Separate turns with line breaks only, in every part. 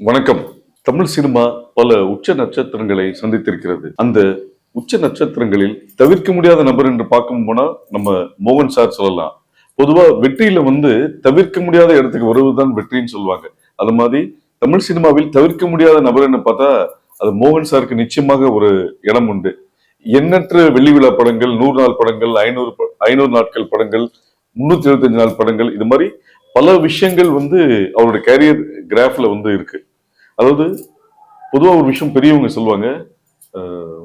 வணக்கம். தமிழ் சினிமா பல உச்ச நட்சத்திரங்களை சந்தித்திருக்கிறது. அந்த உச்ச நட்சத்திரங்களில் தவிர்க்க முடியாத நபர் என்று பார்க்கும் போனா நம்ம மோகன் சார் சொல்லலாம். பொதுவா வெற்றியில தவிர்க்க முடியாத இடத்துக்கு வருவதுதான் வெற்றின்னு சொல்லுவாங்க. அது மாதிரி தமிழ் சினிமாவில் தவிர்க்க முடியாத நபர்ன்னு பார்த்தா அது மோகன் சாருக்கு நிச்சயமாக ஒரு இடம் உண்டு. எண்ணற்ற வெள்ளி விழா படங்கள், 100 நாள் படங்கள், 500 நாட்கள் படங்கள், 325 நாள் படங்கள், இது மாதிரி பல விஷயங்கள் அவருடைய கேரியர் கிராஃப்ல இருக்கு. அதாவது பொதுவா ஒரு விஷயம் பெரியவங்க சொல்லுவாங்க, அஹ்,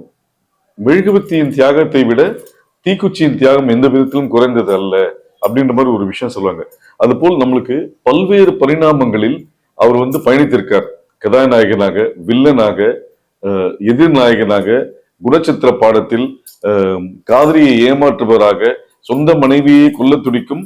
மெழுகுவர்த்தியின் தியாகத்தை விட தீக்குச்சியின் தியாகம் எந்த விதத்திலும் குறைந்தது அல்ல அப்படின்ற மாதிரி ஒரு விஷயம் சொல்லுவாங்க. அது போல் நம்மளுக்கு பல்வேறு பரிணாமங்களில் அவர் பயணித்திருக்கார். கதாநாயகனாக, வில்லனாக, எதிர்நாயகனாக, குணச்சித்திர பாடத்தில் காதலியை ஏமாற்றுபவராக, சொந்த மனைவியை கொல்ல துடிக்கும்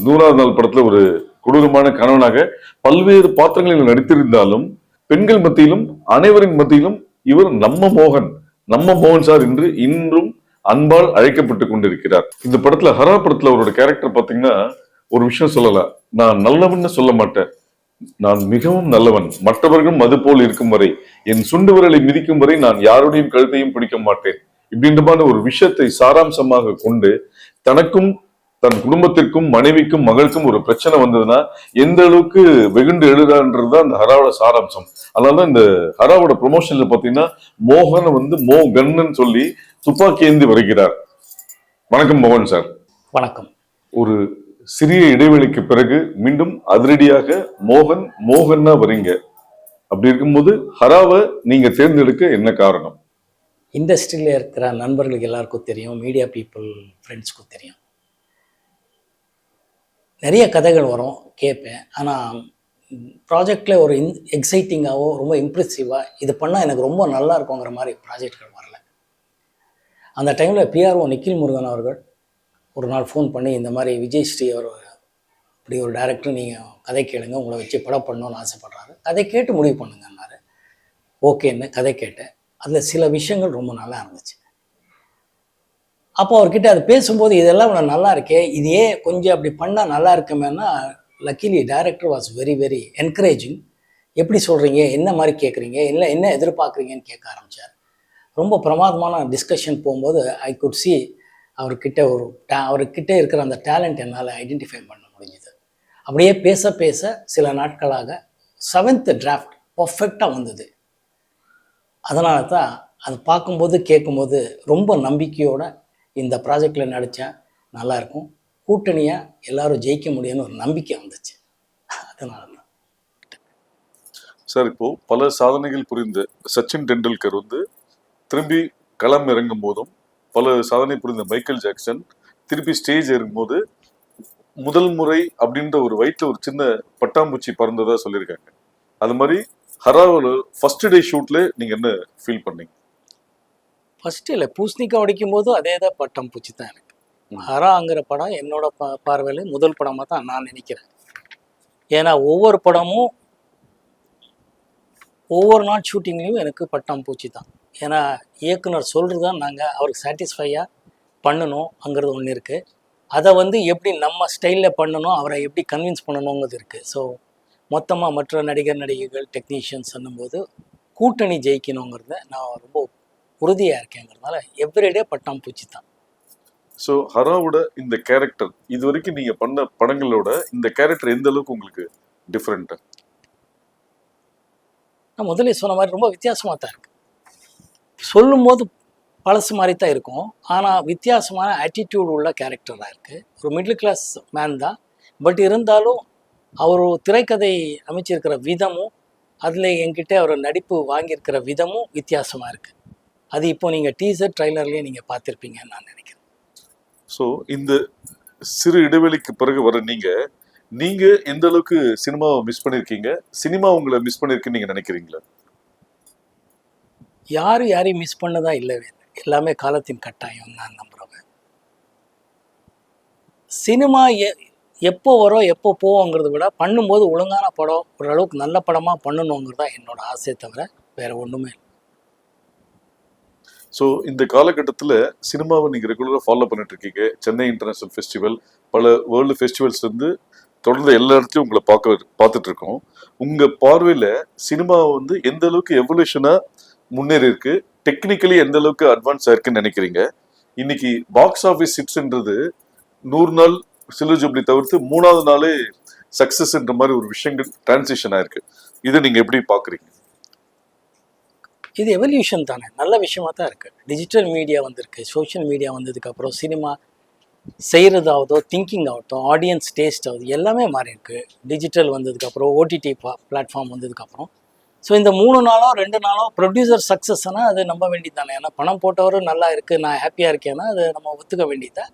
100வது நாள் படத்துல ஒரு கொடூரமான கணவனாக பல்வேறு பாத்திரங்களில் நடித்திருந்தாலும் பெண்கள் மத்தியிலும் அனைவரின் மத்தியிலும் இவர் நம்ம மோகன் சார் என்று இன்றும் அன்பால் அழைக்கப்பட்டு கொண்டிருக்கிறார். இந்த படத்துல ஹரா படத்துல அவரோட கேரக்டர் பாத்தீங்கன்னா ஒரு விஷயம் சொல்லலாம். நான் நல்லவன்னு சொல்ல மாட்டேன், நான் மிகவும் நல்லவன், மற்றவர்களும் அது போல் இருக்கும் வரை, என் சுண்டு விரலை மிதிக்கும் வரை நான் யாருடையும் கழுத்தையும் பிடிக்க மாட்டேன் இப்படின்ற மாதிரி ஒரு விஷயத்தை சாராம்சமாக கொண்டு தனக்கும் தன் குடும்பத்திற்கும் மனைவிக்கும் மகளுக்கும் ஒரு பிரச்சனை வந்ததுன்னா எந்த அளவுக்கு வெகுண்டு எழுதான்றதுதான் அந்த ஹராவோட சாராம்சம். அதனாலதான் இந்த ஹராவோட ப்ரொமோஷன்ல பாத்தீங்கன்னா மோகன் மோகன்னு சொல்லி துப்பாக்கி ஏந்தி வருகிறார். வணக்கம் மோகன் சார்.
வணக்கம்.
ஒரு சிறிய இடைவெளிக்கு பிறகு மீண்டும் அதிரடியாக மோகன்னா வரீங்க. அப்படி இருக்கும்போது ஹராவை நீங்க தேர்ந்தெடுக்க என்ன காரணம்?
இண்டஸ்ட்ரியில இருக்கிற நண்பர்களுக்கு எல்லாருக்கும் தெரியும், மீடியா பீப்புள் ஃப்ரெண்ட்ஸ்க்கும் தெரியும். நிறைய கதைகள் வரும், கேட்பேன். ஆனால் ப்ராஜெக்டில் ஒரு எக்ஸைட்டிங்காகவோ ரொம்ப இம்ப்ரெசிவாக இது பண்ணால் எனக்கு ரொம்ப நல்லா இருக்குங்கிற மாதிரி ப்ராஜெக்ட்கள் வரல. அந்த டைமில் பிஆர்ஓ நிக்கில் முருகன் அவர்கள் ஒரு நாள் ஃபோன் பண்ணி, இந்த மாதிரி விஜய் ஸ்ரீ அவர் அப்படி ஒரு டைரக்டர், நீங்கள் கதை கேளுங்க, உங்களை வச்சு படம் பண்ணணும்னு ஆசைப்பட்றாரு, கதை கேட்டு முடிவு பண்ணுங்கன்னாரு. ஓகேன்னு கதை கேட்டேன். அதில் சில விஷயங்கள் ரொம்ப நல்லா இருந்துச்சு. அப்போ அவர்கிட்ட அது பேசும்போது இதெல்லாம் நல்லா இருக்கே, இதையே கொஞ்சம் அப்படி பண்ணால் நல்லா இருக்குமேன்னா, luckily director was very very encouraging. எப்படி சொல்கிறீங்க, என்ன மாதிரி கேட்குறீங்க, இல்லை என்ன எதிர்பார்க்குறீங்கன்னு கேட்க ஆரம்பித்தார். ரொம்ப பிரமாதமான டிஸ்கஷன் போகும்போது ஐ குட் சி அவர்கிட்ட இருக்கிற அந்த டேலண்ட் என்னால் ஐடென்டிஃபை பண்ண முடிஞ்சுது. அப்படியே பேச பேச சில நாட்களாக 7th டிராஃப்ட் பர்ஃபெக்டாக வந்தது. அதனால தான் அது பார்க்கும்போது கேட்கும்போது ரொம்ப நம்பிக்கையோட இந்த ப்ராஜெக்டில் நடித்தேன், நல்லாயிருக்கும், கூட்டணியாக எல்லாரும் ஜெயிக்க முடியும்னு ஒரு நம்பிக்கை வந்துச்சு. அதனால தான்
சார், இப்போ பல சாதனைகள் புரிந்த சச்சின் டெண்டுல்கர் திரும்பி களம் இறங்கும் போதும், பல சாதனை புரிந்த மைக்கேல் ஜாக்சன் திருப்பி ஸ்டேஜ் இறங்கும்போது முதல் முறை அப்படின்ற ஒரு வயிற்றுல ஒரு சின்ன பட்டாம்பூச்சி பறந்ததா சொல்லியிருக்காங்க. அது மாதிரி ஹராவில் ஃபர்ஸ்ட் டே ஷூட்ல நீங்க என்ன ஃபீல் பண்ணீங்க?
ஃபஸ்ட்டு இல்லை, பூசணிக்காய் உடைக்கும் போதும் அதே தான் பட்டம் பூச்சி தான் எனக்கு. ஹராங்கிற படம் என்னோட பார்வையில் முதல் படமாக தான் நான் நினைக்கிறேன். ஏன்னா ஒவ்வொரு படமும் ஒவ்வொரு நாள் ஷூட்டிங்லேயும் எனக்கு பட்டம் பூச்சி தான். ஏன்னா இயக்குனர் சொல்கிறது தான் நாங்கள் அவருக்கு சாட்டிஸ்ஃபையாக பண்ணணுங்கிறது ஒன்று இருக்குது. அதை எப்படி நம்ம ஸ்டைலில் பண்ணணும், அவரை எப்படி கன்வின்ஸ் பண்ணணுங்கிறது இருக்குது. ஸோ மொத்தமாக மற்ற நடிகர்கள் டெக்னீஷியன்ஸ் சொல்லும்போது கூட்டணி ஜெயிக்கணுங்கிறத நான் ரொம்ப உறுதியாக இருக்கேங்கிறதுனால எவ்ரிடே பட்டாம் பூச்சி தான்.
ஸோ ஹராவோட இந்த கேரக்டர் இது வரைக்கும் நீங்கள் பண்ண படங்களோட இந்த கேரக்டர் எந்த அளவுக்கு உங்களுக்கு டிஃப்ரெண்ட்டு?
நான் முதலே சொன்ன மாதிரி ரொம்ப வித்தியாசமாக தான் இருக்குது. சொல்லும்போது பழசு மாதிரி தான் இருக்கும், ஆனால் வித்தியாசமான ஆட்டிடியூட் உள்ள கேரக்டராக இருக்குது. ஒரு மிடில் கிளாஸ் மேன் தான், பட் இருந்தாலும் அவர் திரைக்கதை அமைச்சிருக்கிற விதமும் அதில் என்கிட்ட அவர் நடிப்பு வாங்கியிருக்கிற விதமும் வித்தியாசமாக இருக்குது. அது இப்போ நீங்கள் டீசர் ட்ரைலர்லேயே நீங்கள் பார்த்துருப்பீங்கன்னு நான் நினைக்கிறேன்.
ஸோ இந்த சிறு இடைவெளிக்கு பிறகு வர நீங்க எந்த அளவுக்கு சினிமாவை மிஸ் பண்ணியிருக்கீங்க, சினிமா உங்களை மிஸ் பண்ணியிருக்குன்னு நீங்கள் நினைக்கிறீங்களா?
யாரையும் மிஸ் பண்ணதா இல்லவே இல்லை, எல்லாமே காலத்தின் கட்டாயம் நான் நம்புகிறவன். சினிமா எப்போ வரும் எப்போ போவோங்கிறத விட பண்ணும்போது ஒழுங்கான படம், ஓரளவுக்கு நல்ல படமாக பண்ணணுங்கிறது தான் என்னோட ஆசையை தவிர வேற ஒன்றுமே இல்லை.
ஸோ இந்த காலகட்டத்தில் சினிமாவை நீங்கள் ரெகுலராக ஃபாலோ பண்ணிட்டு இருக்கீங்க. சென்னை இன்டர்நேஷனல் ஃபெஸ்டிவல், பல வேர்ல்டு ஃபெஸ்டிவல்ஸ் தொடர்ந்து எல்லா இடத்துலயும் உங்களை பார்த்துட்டு இருக்கோம். உங்க பார்வையில சினிமா வந்து எந்த அளவுக்கு எவல்யூஷனா முன்னேறி இருக்கு, டெக்னிக்கலி எந்த அளவுக்கு அட்வான்ஸ் ஆயிருக்குன்னு நினைக்கிறீங்க? இன்னைக்கு பாக்ஸ் ஆஃபீஸ் ஹிட்ஸ்ன்றது 100 நாள் சில்வர் ஜூப்ளி தவிர்த்து 3வது நாளே சக்சஸ்ன்ற மாதிரி ஒரு விஷயங்கள் டிரான்சிஷன் ஆயிருக்கு. இதை நீங்க எப்படி பாக்குறீங்க?
இது எவல்யூஷன் தானே, நல்ல விஷயமா தான் இருக்கு. டிஜிட்டல் மீடியா வந்திருக்கு, சோஷியல் மீடியா வந்ததுக்கு அப்புறம் சினிமா செய்கிறதாவதோ, திங்கிங் ஆகட்டும், ஆடியன்ஸ் டேஸ்ட் ஆகுது, எல்லாமே மாறி இருக்கு. டிஜிட்டல் வந்ததுக்கப்புறம், ஓடிடி பிளாட்ஃபார்ம் வந்ததுக்கப்புறம். ஸோ இந்த 3 நாளோ 2 நாளோ ப்ரொடியூசர் சக்ஸஸ்னா அது நம்ப வேண்டியது தானே. ஏன்னா பணம் போட்டவரும் நல்லா இருக்குது, நான் ஹாப்பியாக இருக்கேன்னா அது நம்ம ஒத்துக்க வேண்டியது.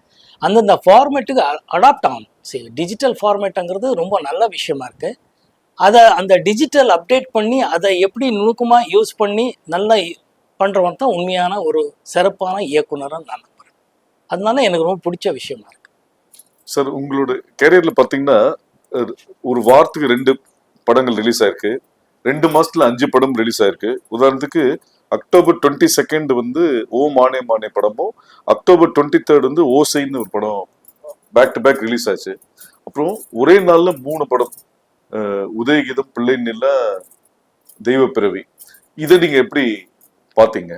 அந்தந்த ஃபார்மேட்டுக்கு அடாப்ட் ஆகணும். சரி, டிஜிட்டல் ஃபார்மேட்டுங்கிறது ரொம்ப நல்ல விஷயமா இருக்குது. அதை அந்த டிஜிட்டல் அப்டேட் பண்ணி அதை எப்படி நுணுக்கமாக யூஸ் பண்ணி நல்லா பண்ணுறவன் தான் உண்மையான ஒரு சிறப்பான இயக்குனராக நான் நம்புகிறேன். அதனால எனக்கு ரொம்ப பிடிச்ச விஷயமா இருக்கு.
சார், உங்களோட கேரியர்ல பார்த்தீங்கன்னா ஒரு வாரத்துக்கு 2 படங்கள் ரிலீஸ் ஆயிருக்கு, 2 மாசத்துல 5 படம் ரிலீஸ் ஆயிருக்கு. உதாரணத்துக்கு அக்டோபர் 22 வந்து ஓ மானே மானே படமும், அக்டோபர் 23 வந்து ஓசைன்னு ஒரு படம் பேக் டு பேக் ரிலீஸ் ஆச்சு. அப்புறம் ஒரே நாள்ல 3 படம், உதயகீதம், பிள்ளை நில, தெய்வ பிறவி. இதை நீங்க எப்படி பாத்தீங்க?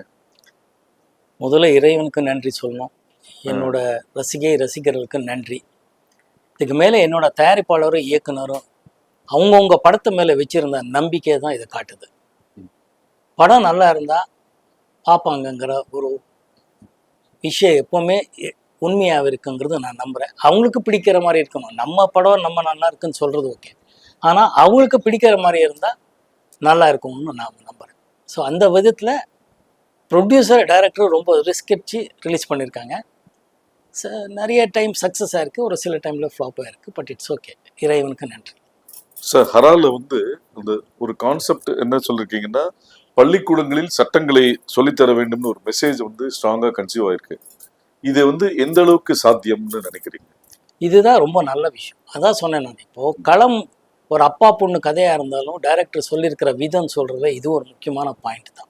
முதல்ல இறைவனுக்கு நன்றி சொல்லணும், என்னோட ரசிகர்களுக்கு நன்றி. இதுக்கு மேலே என்னோட தயாரிப்பாளரும் இயக்குனரும் அவங்கவுங்க படத்து மேலே வச்சிருந்த நம்பிக்கை தான் இதை காட்டுது. படம் நல்லா இருந்தால் பார்ப்பாங்கங்கிற ஒரு விஷயம் எப்போவுமே உண்மையாக இருக்குங்கிறது நான் நம்புகிறேன். அவங்களுக்கு பிடிக்கிற மாதிரி இருக்கணும். நம்ம படம் நம்ம நல்லா இருக்குன்னு சொல்கிறது ஓகே, ஆனால் அவங்களுக்கு பிடிக்கிற மாதிரி இருந்தால் நல்லா இருக்கும்னு நான் நம்புகிறேன். ஸோ அந்த விதத்தில் ப்ரொடியூசர் டைரக்டர் ரொம்ப ரிஸ்க் எடுத்து ரிலீஸ் பண்ணியிருக்காங்க. நிறைய டைம் சக்ஸஸ் ஆயிருக்கு, ஒரு சில டைமில் ஃப்ளாப் ஆயிருக்கு. பட் இட்ஸ் ஓகே, இறைவனுக்கு நன்றி.
சார், ஹரால வந்து அந்த ஒரு கான்செப்ட் என்ன சொல்லிருக்கீங்கன்னா, பள்ளிக்கூடங்களில் சட்டங்களை சொல்லித்தர வேண்டும்னு ஒரு மெசேஜ் வந்து ஸ்ட்ராங்கா கன்சீவ் ஆயிருக்கு. இது வந்து எந்த அளவுக்கு சாத்தியம்னு நினைக்கிறீங்க?
இதுதான் ரொம்ப நல்ல விஷயம். அதான் சொன்னேன் நான். இப்போ களம் ஒரு அப்பா பொண்ணு கதையாக இருந்தாலும் டைரக்டர் சொல்லியிருக்கிற விதம் சொல்கிறத இது ஒரு முக்கியமான பாயிண்ட் தான்.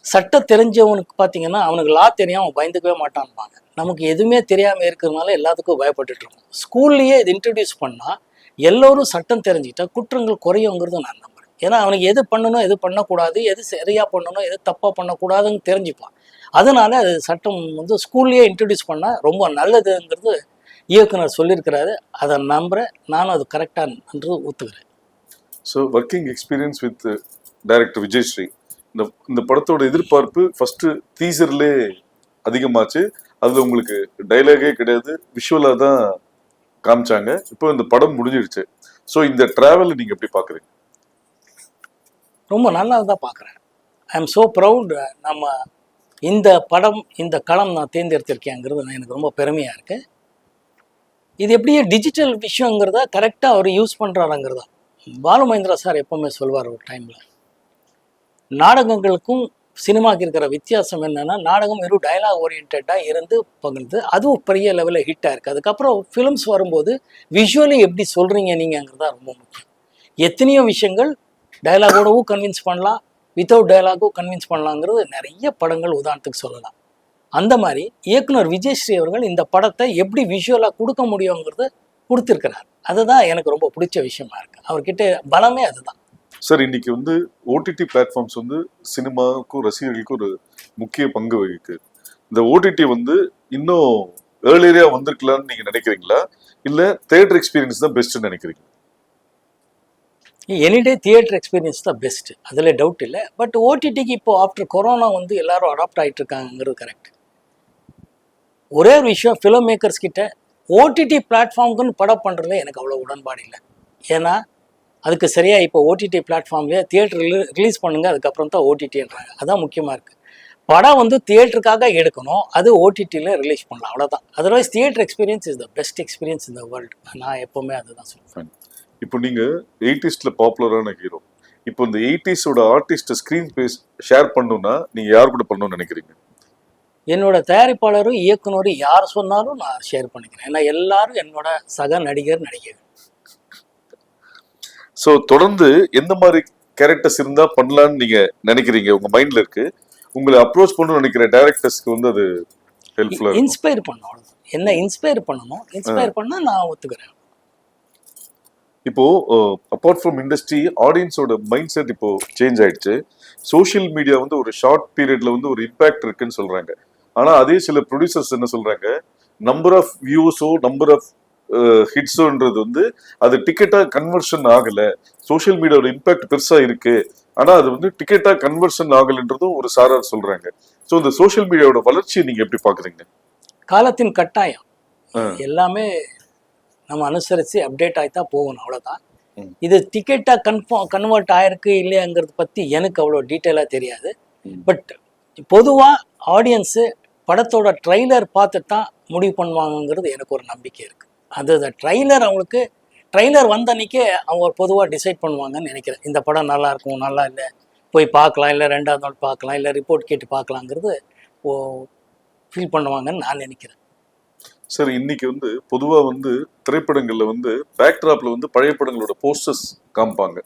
சட்டம் தெரிஞ்சவனுக்கு பார்த்தீங்கன்னா அவனுக்கு லா தெரியாமல் அவன் பயந்துக்கவே மாட்டான்பாங்க. நமக்கு எதுவுமே தெரியாமல் இருக்கிறதுனால எல்லாத்துக்கும் பயப்பட்டுட்டு இருக்கோம். ஸ்கூல்லையே இது இன்ட்ரடியூஸ் பண்ணால் எல்லோரும் சட்டம் தெரிஞ்சுக்கிட்டா குற்றங்கள் குறையுங்கிறது நான் நம்புறேன். ஏன்னா அவனுக்கு எது பண்ணணும், எது பண்ணக்கூடாது, எது சரியாக பண்ணணும், எது தப்பாக பண்ணக்கூடாதுன்னு தெரிஞ்சுப்பான். அதனால அது சட்டம் வந்து ஸ்கூல்லையே இன்ட்ரடியூஸ் பண்ணால் ரொம்ப நல்லதுங்கிறது இயக்குனர் சொல்லியிருக்கிறாரு. அதை நம்புகிறேன், நானும் அது கரெக்டாக ஒத்துக்கிறேன்.
So working experience with director Vijayasri, இந்த படத்தோட எதிர்பார்ப்பு ஃபர்ஸ்ட் டீசர்லே அதிகமாச்சு. அதுல உங்களுக்கு டைலாகே கிடையாது, விஷுவலா தான் காமிச்சாங்க. இப்போ இந்த படம் முடிஞ்சிடுச்சு. ஸோ இந்த டிராவல் நீங்க எப்படி பாக்குறீங்க?
ரொம்ப நல்லா தான் பார்க்குறேன். ஐ எம் ஸோ ப்ரவுட். நம்ம இந்த படம், இந்த களம் நான் தேர்ந்தெடுத்திருக்கேங்கிறது எனக்கு ரொம்ப பெருமையாக இருக்குது. இது எப்படியே டிஜிட்டல் விஷயங்கிறத கரெக்டாக அவர் யூஸ் பண்ணுறாருங்கிறதா. பாலு மகேந்திரா சார் எப்போவுமே சொல்வார் ஒரு டைமில், நாடகங்களுக்கும் சினிமாவுக்கு இருக்கிற வித்தியாசம் என்னென்னா, நாடகம் வெறும் டைலாக் ஓரியன்டாக இருந்து பகிர்ந்து அதுவும் பெரிய லெவலில் ஹிட் ஆயிருக்கு. அதுக்கப்புறம் ஃபிலிம்ஸ் வரும்போது விஷுவலி எப்படி சொல்கிறீங்க நீங்கிறதா ரொம்ப முக்கியம். எத்தனையோ விஷயங்கள் டைலாகோடவும் கன்வின்ஸ் பண்ணலாம், வித்தவுட் டைலாகும் கன்வின்ஸ் பண்ணலாங்கிறது நிறைய படங்கள் உதாரணத்துக்கு சொல்லலாம். அந்த மாதிரி இயக்குனர் விஜயஸ்ரீ அவர்கள் இந்த படத்தை எப்படி விஷுவலாக கொடுக்க முடியுங்கிறத கொடுத்துருக்கிறார். அதுதான் எனக்கு ரொம்ப பிடிச்ச விஷயமா இருக்கு. அவர்கிட்ட பலமே அதுதான்.
சார், இன்னைக்கு வந்து ஓடிடி பிளாட்ஃபார்ம்ஸ் வந்து சினிமாவுக்கும் ரசிகர்களுக்கும் ஒரு முக்கிய பங்கு வகிக்கு. இந்த ஓடிடி வந்து இன்னும் ஏர்லியரா வந்திருக்கலாம்னு நீங்க நினைக்கிறீங்களா, இல்ல தியேட்டர் எக்ஸ்பீரியன்ஸ் தான் பெஸ்ட்னு நினைக்கிறீங்க?
எனிடே தியேட்டர் எக்ஸ்பீரியன்ஸ் தான் பெஸ்ட், அதில் டவுட் இல்லை. பட் ஓடிடிக்கு இப்போ ஆஃப்டர் கொரோனா வந்து எல்லாரும் அடாப்ட் ஆகிட்டு இருக்காங்கிறது கரெக்ட். ஒரே ஒரு விஷயம், ஃபிலிம் மேக்கர்ஸ் கிட்ட ஓடிடி பிளாட்ஃபார்முக்குன்னு படம் பண்ணுறதுல எனக்கு அவ்வளோ உடன்பாடு இல்லை. ஏன்னா அதுக்கு சரியாக இப்போ ஓடிடி பிளாட்ஃபார்ம்லேயே தியேட்டரில் ரிலீஸ் பண்ணுங்க, அதுக்கப்புறம் தான் ஓடிடின்றாங்க. அதான் முக்கியமாக இருக்குது. படம் வந்து தியேட்டருக்காக எடுக்கணும், அது ஓடிடியில் ரிலீஸ் பண்ணலாம், அவ்வளோதான். Otherwise theatre experience is the best experience in the world. நான் எப்போவுமே அதுதான் சொல்லுவேன்.
இப்போ நீங்கள் 80s பாப்புலரான ஹீரோ, இப்போ இந்த 80s ஆர்டிஸ்ட்டை ஸ்க்ரீன் ஸ்பேஸ் ஷேர் பண்ணணும்னா நீங்கள் யார் கூட பண்ணணும்னு நினைக்கிறீங்க?
என்னோட தயாரிப்பாளரும் இயக்குனரும் யார் சொன்னாலும் நான் ஷேர் பண்ணிக்கிறேன். ஏன்னா எல்லாரும் என்னோட சக நடிகர்.
ஸோ தொடர்ந்து எந்த மாதிரி கேரக்டர்ஸ் இருந்தால் பண்ணலான்னு நீங்கள் நினைக்கிறீங்க, உங்கள் மைண்டில் இருக்கு? உங்களை அப்ரோச் பண்ணணும்னு நினைக்கிற டைரக்டர்ஸ்க்கு வந்து அது ஹெல்ப்ஃபுல்லாக
இன்ஸ்பயர் பண்ணணும். என்ன இன்ஸ்பயர் பண்ணணும், இன்ஸ்பயர் பண்ணால் நான் ஒத்துக்கிறேன்.
இப்போ அப்பார்ட் ஃப்ரம் இண்டஸ்ட்ரி, ஆடியன்ஸோட மைண்ட் செட் இப்போ சேஞ்ச் ஆயிடுச்சு. சோஷியல் மீடியா வந்து ஒரு ஷார்ட் பீரியட்ல வந்து ஒரு இம்பாக்ட் இருக்குன்னு சொல்றாங்க. ஆனா அதே சில ப்ரொடியூசர்ஸ் என்ன சொல்றாங்க, நம்பர் ஆஃப் வியூஸோ நம்பர் ஆஃப் ஹிட்ஸோன்றது வந்து அது டிக்கெட்டா கன்வர்ஷன் ஆகல. சோஷியல் மீடியாவோட இம்பாக்ட் பெருசா இருக்கு, ஆனா அது வந்து டிக்கெட்டா கன்வர்ஷன் ஆகலன்றதும் ஒரு சாரார் சொல்றாங்க. ஸோ இந்த சோஷியல் மீடியாவோட வளர்ச்சியை நீங்க எப்படி பாக்குறீங்க?
காலத்தின் கட்டாயம்.
ஆ.
எல்லாமே நம்ம அனுசரித்து அப்டேட் ஆகி தான் போகணும், அவ்வளோதான்.
ம்.
இது டிக்கெட்டாக கன்வெர்ட் ஆயிருக்கு இல்லையாங்கிறத பற்றி எனக்கு அவ்வளோ டீட்டெயிலாக தெரியாது.
ம்.
பட் பொதுவாக ஆடியன்ஸு படத்தோட ட்ரைலர் பார்த்து தான் முடிவு பண்ணுவாங்கங்கிறது எனக்கு ஒரு நம்பிக்கை இருக்குது. அது ட்ரைலர் அவங்களுக்கு ட்ரைலர் வந்த அன்றைக்கே அவங்க பொதுவாக டிசைட் பண்ணுவாங்கன்னு நினைக்கிறேன். இந்த படம் நல்லா இருக்கும், நல்லா இல்லை, போய் பார்க்கலாம், இல்லை ரெண்டாவது நாள் பார்க்கலாம், இல்லை ரிப்போர்ட் கேட்டு பார்க்கலாங்கிறது ஃபீல் பண்ணுவாங்கன்னு நான் நினைக்கிறேன்.
சார், இன்னைக்கு வந்து பொதுவா வந்து திரைப்படங்கள்ல வந்து பேக்ட்ராப்ல வந்து பழைய படங்களோட போஸ்டர்ஸ் காமிப்பாங்க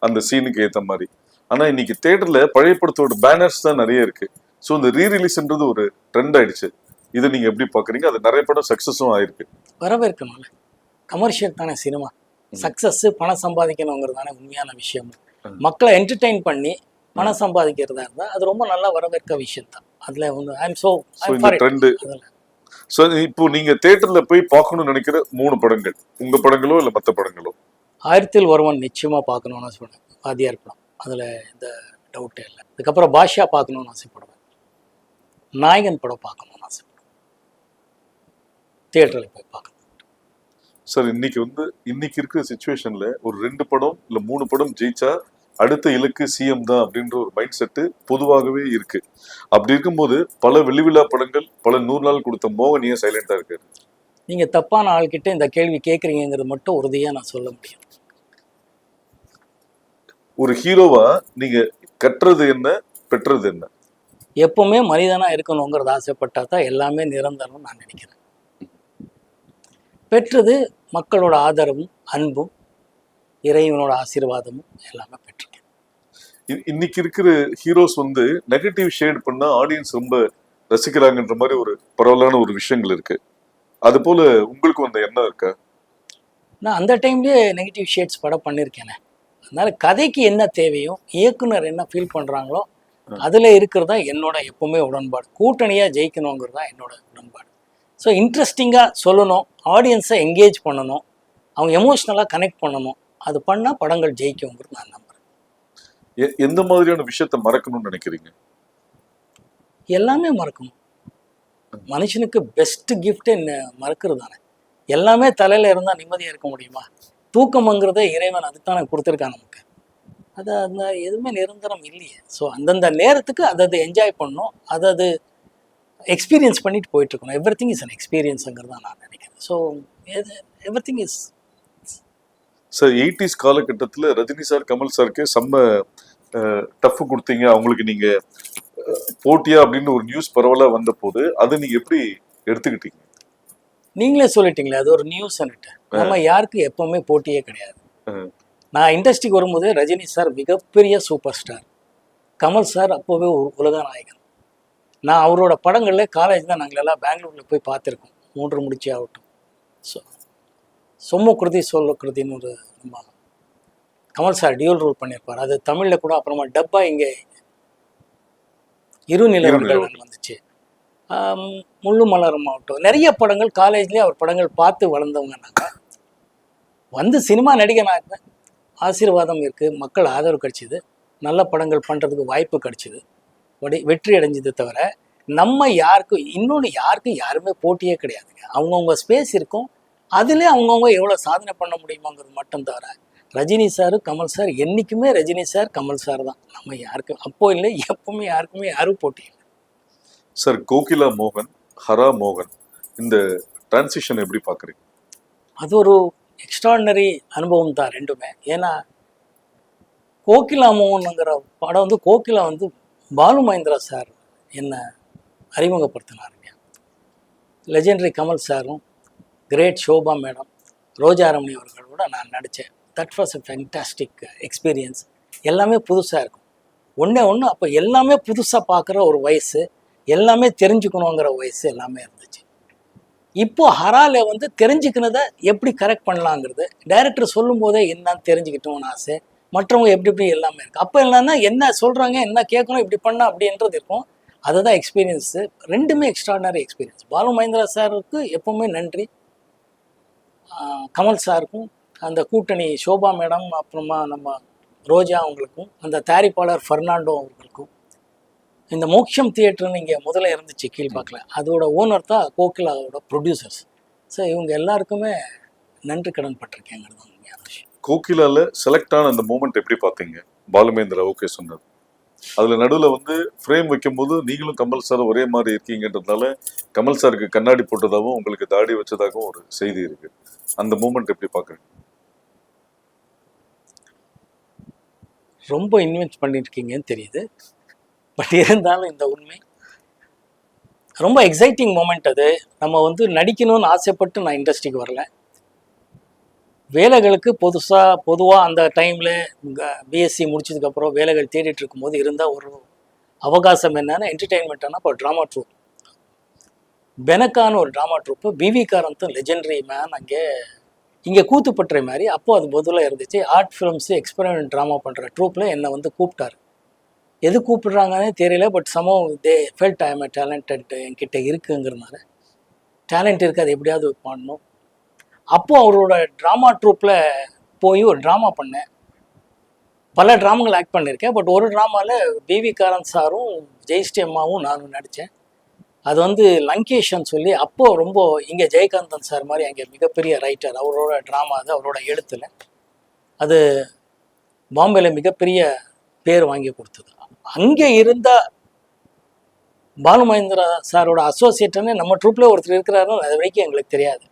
அந்த சீனுக்கு ஏத்த மாதிரி. ஆனா இன்னைக்கு தியேட்டர்ல பழைய படத்தோட பேனர்ஸ் தான் நிறைய இருக்கு. ஸோ இந்த ரீரிலீஸ்ன்றது ஒரு ட்ரெண்ட் ஆயிடுச்சு. இதை நீங்க எப்படி பாக்குறீங்க? அது நிறைய படம் சக்சஸும் ஆயிருக்கு.
வரவேற்கணும்ல, கமர்ஷியல் தானே சினிமா. சக்ஸஸ் பணம் சம்பாதிக்கணுங்கிறது தானே உண்மையான விஷயம். மக்களை என்டர்டெயின் பண்ணி பணம் சம்பாதிக்கிறதா இருந்தால் அது ரொம்ப நல்லா வரவேற்க விஷயம் தான். அதில் வந்து
இந்த ட்ரெண்ட். ஸோ இப்போ நீங்க தியேட்டர்ல போய் பார்க்கணும்னு நினைக்கிற 3 படங்கள், உங்க படங்களோ இல்லை மற்ற படங்களோ?
ஆயிரத்தில் ஒருவன் நிச்சயமாக பார்க்கணும்னு சொன்னேன், வாத்தியார் படம், அதில் இந்த டவுட்டே இல்லை. அதுக்கப்புறம் பாஷா பார்க்கணும்னு ஆசைப்படுவேன். நாயகன் படம் பார்க்கணும்னு ஆசைப்படுவேன், தியேட்டரில் போய் பார்க்கணும்.
சார், இன்னைக்கு இருக்கிற சிச்சுவேஷன்ல ஒரு 2 படம் இல்ல 3 படம் ஜெயிச்சா அடுத்த இலக்கு சிஎம் தான் அப்படின்ற ஒரு மைண்ட் செட்டு பொதுவாகவே இருக்கு. அப்படி இருக்கும்போது பல வெள்ளிவிழா படங்கள், பல 100 நாள் கொடுத்த மோகன் ஏன் சைலண்டா இருக்காரு?
நீங்க தப்பான ஆள்கிட்ட இந்த கேள்வி கேட்குறீங்கிறது மட்டும் உறுதியா நான் சொல்ல முடியும்.
ஒரு ஹீரோவா நீங்க கற்றது என்ன, பெற்றது என்ன?
எப்பவுமே மனிதனா இருக்கணுங்கிறது ஆசைப்பட்டா தான் எல்லாமே நிரந்தரம் நான் நினைக்கிறேன். பெற்றது மக்களோட ஆதரவும் அன்பும் இறைவனோட ஆசீர்வாதமும் எல்லாமே பெற்றிருக்கேன்.
இன்னைக்கு இருக்கிற ஹீரோஸ் வந்து நெகட்டிவ் ஷேட் பண்ணா ஆடியன்ஸ் ரொம்ப ரசிக்கிறாங்கன்ற மாதிரி ஒரு பரவலான ஒரு விஷயங்கள் இருக்கு. அது போல உங்களுக்கு அந்த எண்ணம் இருக்கா?
நான் அந்த டைம்லயே நெகட்டிவ் ஷேட்ஸ் படம் பண்ணியிருக்கேனே. அதனால கதைக்கு என்ன தேவையோ, இயக்குனர் என்ன ஃபீல் பண்றாங்களோ அதுல இருக்கிறதா என்னோட எப்பவுமே உடன்பாடு. கூட்டணியா ஜெயிக்கணுங்கிறதா என்னோட உடன்பாடு. ஸோ இன்ட்ரெஸ்டிங்காக சொல்லணும், ஆடியன்ஸை என்கேஜ் பண்ணணும், அவங்க எமோஷ்னலாக கனெக்ட் பண்ணணும். அது பண்ணால் படங்கள் ஜெயிக்குங்கிறது நான் நம்புகிறேன்.
எந்த மாதிரியான விஷயத்த மறக்கணும்னு நினைக்கிறீங்க?
எல்லாமே மறக்கணும். மனுஷனுக்கு பெஸ்ட் கிஃப்டே மறக்கிறது தானே. எல்லாமே தலையில் இருந்தால் நிம்மதியாக இருக்க முடியுமா? தூக்கம்ங்கிறதே இறைவன் அதுதானே கொடுத்துருக்கான் நமக்கு. அந்த எதுவுமே நிரந்தரம் இல்லையே. ஸோ அந்தந்த நேரத்துக்கு அதை என்ஜாய் பண்ணணும், அதை எக்ஸ்பீரியன்ஸ் பண்ணிட்டு போயிட்டு இருக்கணும். எவ்ரி திங் இஸ் அன் எக்ஸ்பீரியன்ஸுங்கிறது தான் நான் நினைக்கிறேன். So every thing is.
Sir, 80s காலகட்டத்தில் ரஜினி சார், கமல் சாருக்கு செம்ம டஃப் கொடுத்தீங்க. அவங்களுக்கு நீங்க போட்டியா அப்படின்னு ஒரு நியூஸ் பரவலா வந்த போது அதை நீங்க எப்படி எடுத்துக்கிட்டீங்க?
நீங்களே சொல்லிட்டீங்களே, அது ஒரு நியூஸ். நம்ம யாருக்கு எப்பவுமே போட்டியே கிடையாது. நான் இண்டஸ்ட்ரிக்கு வரும்போது ரஜினி சார் மிகப்பெரிய சூப்பர் ஸ்டார், கமல் சார் அப்போவே உலக நாயகன். நான் அவரோட படங்களில் காலேஜ் தான் நாங்கள் எல்லாம் பெங்களூரில் போய் பார்த்துருக்கோம். 3 முடிச்சு ஆகட்டும், சொம்மு கிருதி சொல்லு கிருதின்னு ஒரு நம்ம கமல் சார் டியூல் ரோல் பண்ணியிருப்பார். அது தமிழில் கூட அப்புறமா டப்பா இங்கே இருநிலவர்கள் வந்துச்சு. முள்ளு மலரும் ஆகட்டும், நிறைய படங்கள் காலேஜ்லேயே அவர் படங்கள் பார்த்து வளர்ந்தவங்க. நாங்கள் வந்து சினிமா நடிகனாக ஆசீர்வாதம் இருக்குது, மக்கள் ஆதரவு கிடைச்சிது, நல்ல படங்கள் பண்ணுறதுக்கு வாய்ப்பு கிடைச்சிது, வெற்றி அடைஞ்சது. தவிர நம்ம யாருக்கும் யாருமே போட்டியே கிடையாதுங்க. அவங்கவுங்க ஸ்பேஸ் இருக்கும், அதுலேயே அவங்கவுங்க எவ்வளோ சாதனை பண்ண முடியுமாங்கிறது மட்டும். தவிர ரஜினி சார், கமல் சார் என்றைக்குமே ரஜினி சார், கமல் சார் தான். நம்ம யாருக்கும் அப்போ இல்லை, எப்பவுமே யாருக்குமே யாரும் போட்டி இல்லை.
சார், கோகிலா மோகன், ஹரா மோகன், இந்த டிரான்சிஷன் எப்படி பார்க்குறீங்க?
அது ஒரு எக்ஸ்ட்ராடினரி அனுபவம் தான் ரெண்டுமே. ஏன்னா கோகிலா மோகனுங்கிற படம் வந்து கோகிலா வந்து பாலு மகேந்திரா சார் என்னை அறிமுகப்படுத்தினாருங்க. லெஜெண்டரி கமல் சாரும், கிரேட் ஷோபா மேடம், ரோஜாரமணி அவர்களோட நான் நடித்தேன். That was a fantastic experience. எல்லாமே புதுசாக இருக்கும். ஒன்று அப்போ எல்லாமே புதுசாக பார்க்குற ஒரு வயசு, எல்லாமே தெரிஞ்சுக்கணுங்கிற வயசு எல்லாமே இருந்துச்சு. இப்போ ஹரால வந்து தெரிஞ்சுக்கினதை எப்படி கரெக்ட் பண்ணலாங்கிறது டைரக்டர் சொல்லும் போதே என்னன்னு தெரிஞ்சுக்கிட்டோம்னு ஆசை. மற்றவங்க எப்படி எப்படி எல்லாமே இருக்கு. அப்போ என்னன்னா என்ன சொல்றாங்க, என்ன கேட்கணும், இப்படி பண்ணா அப்படின்றது இருக்கும். அதுதான் எக்ஸ்பீரியன்ஸு. ரெண்டுமே எக்ஸ்ட்ராடனரி எக்ஸ்பீரியன்ஸ். பாலு மகேந்திரா சாருக்கு எப்பவுமே நன்றி. கமல் சாருக்கும், அந்த கூட்டணி சோபா மேடம், அப்புறமா நம்ம ரோஜா அவங்களுக்கும், அந்த தயாரிப்பாளர் ஃபெர்னாண்டோ அவர்களுக்கும், இந்த மோக்ஷம் தியேட்டர்னு இங்கே முதல்ல இருந்துச்சு கீழ்பாக்கில், அதோட ஓனர் தான் கோகிலாவோட ப்ரொடியூசர்ஸ். ஸோ இவங்க எல்லாருக்குமே நன்றி கடன் பட்டிருக்கேங்கிறது தான் உண்மையான விஷயம்.
கோகிலால செலக்ட் ஆன அந்த மூமெண்ட் எப்படி பார்த்தீங்க? பாலுமேந்திரா ஓகே சொன்னது, அதுல நடுவுல வந்து ஃப்ரேம் வைக்கும் போது நீங்களும் கமல் சார் ஒரே மாதிரி இருக்கீங்கன்றதுனால கமல் சாருக்கு கண்ணாடி போட்டதாகவும் உங்களுக்கு தாடி வச்சதாகவும் ஒரு செய்தி இருக்கு. அந்த மூமெண்ட் எப்படி பாக்குறீங்க?
ரொம்ப இன்வெஸ்ட் பண்ணியிருக்கீங்கன்னு தெரியுது. பட் இருந்தாலும் இந்த உண்மை ரொம்ப எக்ஸைட்டிங் மூமெண்ட். அது நம்ம வந்து நடிக்கணும்னு ஆசைப்பட்டு நான் இண்டஸ்ட்ரிக்கு வரல. வேலைகளுக்கு பொதுவாக அந்த டைமில் பிஎஸ்சி முடிச்சதுக்கப்புறம் வேலைகள் தேடிட்டு இருக்கும்போது இருந்தால் ஒரு அவகாசம் என்னன்னா என்டர்டெயின்மெண்ட்டானா இப்போ ட்ராமா ட்ரூப், பெனக்கான ஒரு ட்ராமா ட்ரூப்பு, பிவி காரந்தும் லெஜெண்டரி மேன் இங்கே கூத்துப்பட்டுற மாதிரி அப்போது அது பொதுவாக இருந்துச்சு. ஆர்ட் ஃபிலிம்ஸு எக்ஸ்பெரிமெண்ட் ட்ராமா பண்ணுற ட்ரூப்பில் என்னை வந்து கூப்பிட்டாரு. எது கூப்பிடுறாங்கன்னே தெரியல. பட் சமம் they felt I am talented, என்கிட்ட இருக்குங்கிறதுனால டேலண்ட் இருக்குது, அது எப்படியாவது பண்ணணும். அப்போது அவரோட ட்ராமா ட்ரூப்பில் போய் ஒரு ட்ராமா பண்ணேன். பல ட்ராமாங்கள் ஆக்ட் பண்ணியிருக்கேன். பட் ஒரு ட்ராமாவில் பிவி காரந்த் சாரும் ஜெயஸ்ரீ அம்மாவும் நானும் நடித்தேன். அது வந்து லங்கேஷன் சொல்லி, அப்போது ரொம்ப இங்கே ஜெயகாந்தன் சார் மாதிரி அங்கே மிகப்பெரிய ரைட்டர், அவரோட ட்ராமா அது, அவரோட எழுத்தில் அது பாம்பேல மிகப்பெரிய பேர் வாங்கி கொடுத்தது. அங்கே இருந்த பாலு மகேந்திரா சாரோட அசோசியேட்டுன்னு நம்ம ட்ரூப்பில் ஒருத்தர் இருக்கிறாருன்னு அது வரைக்கும் எங்களுக்கு தெரியாது.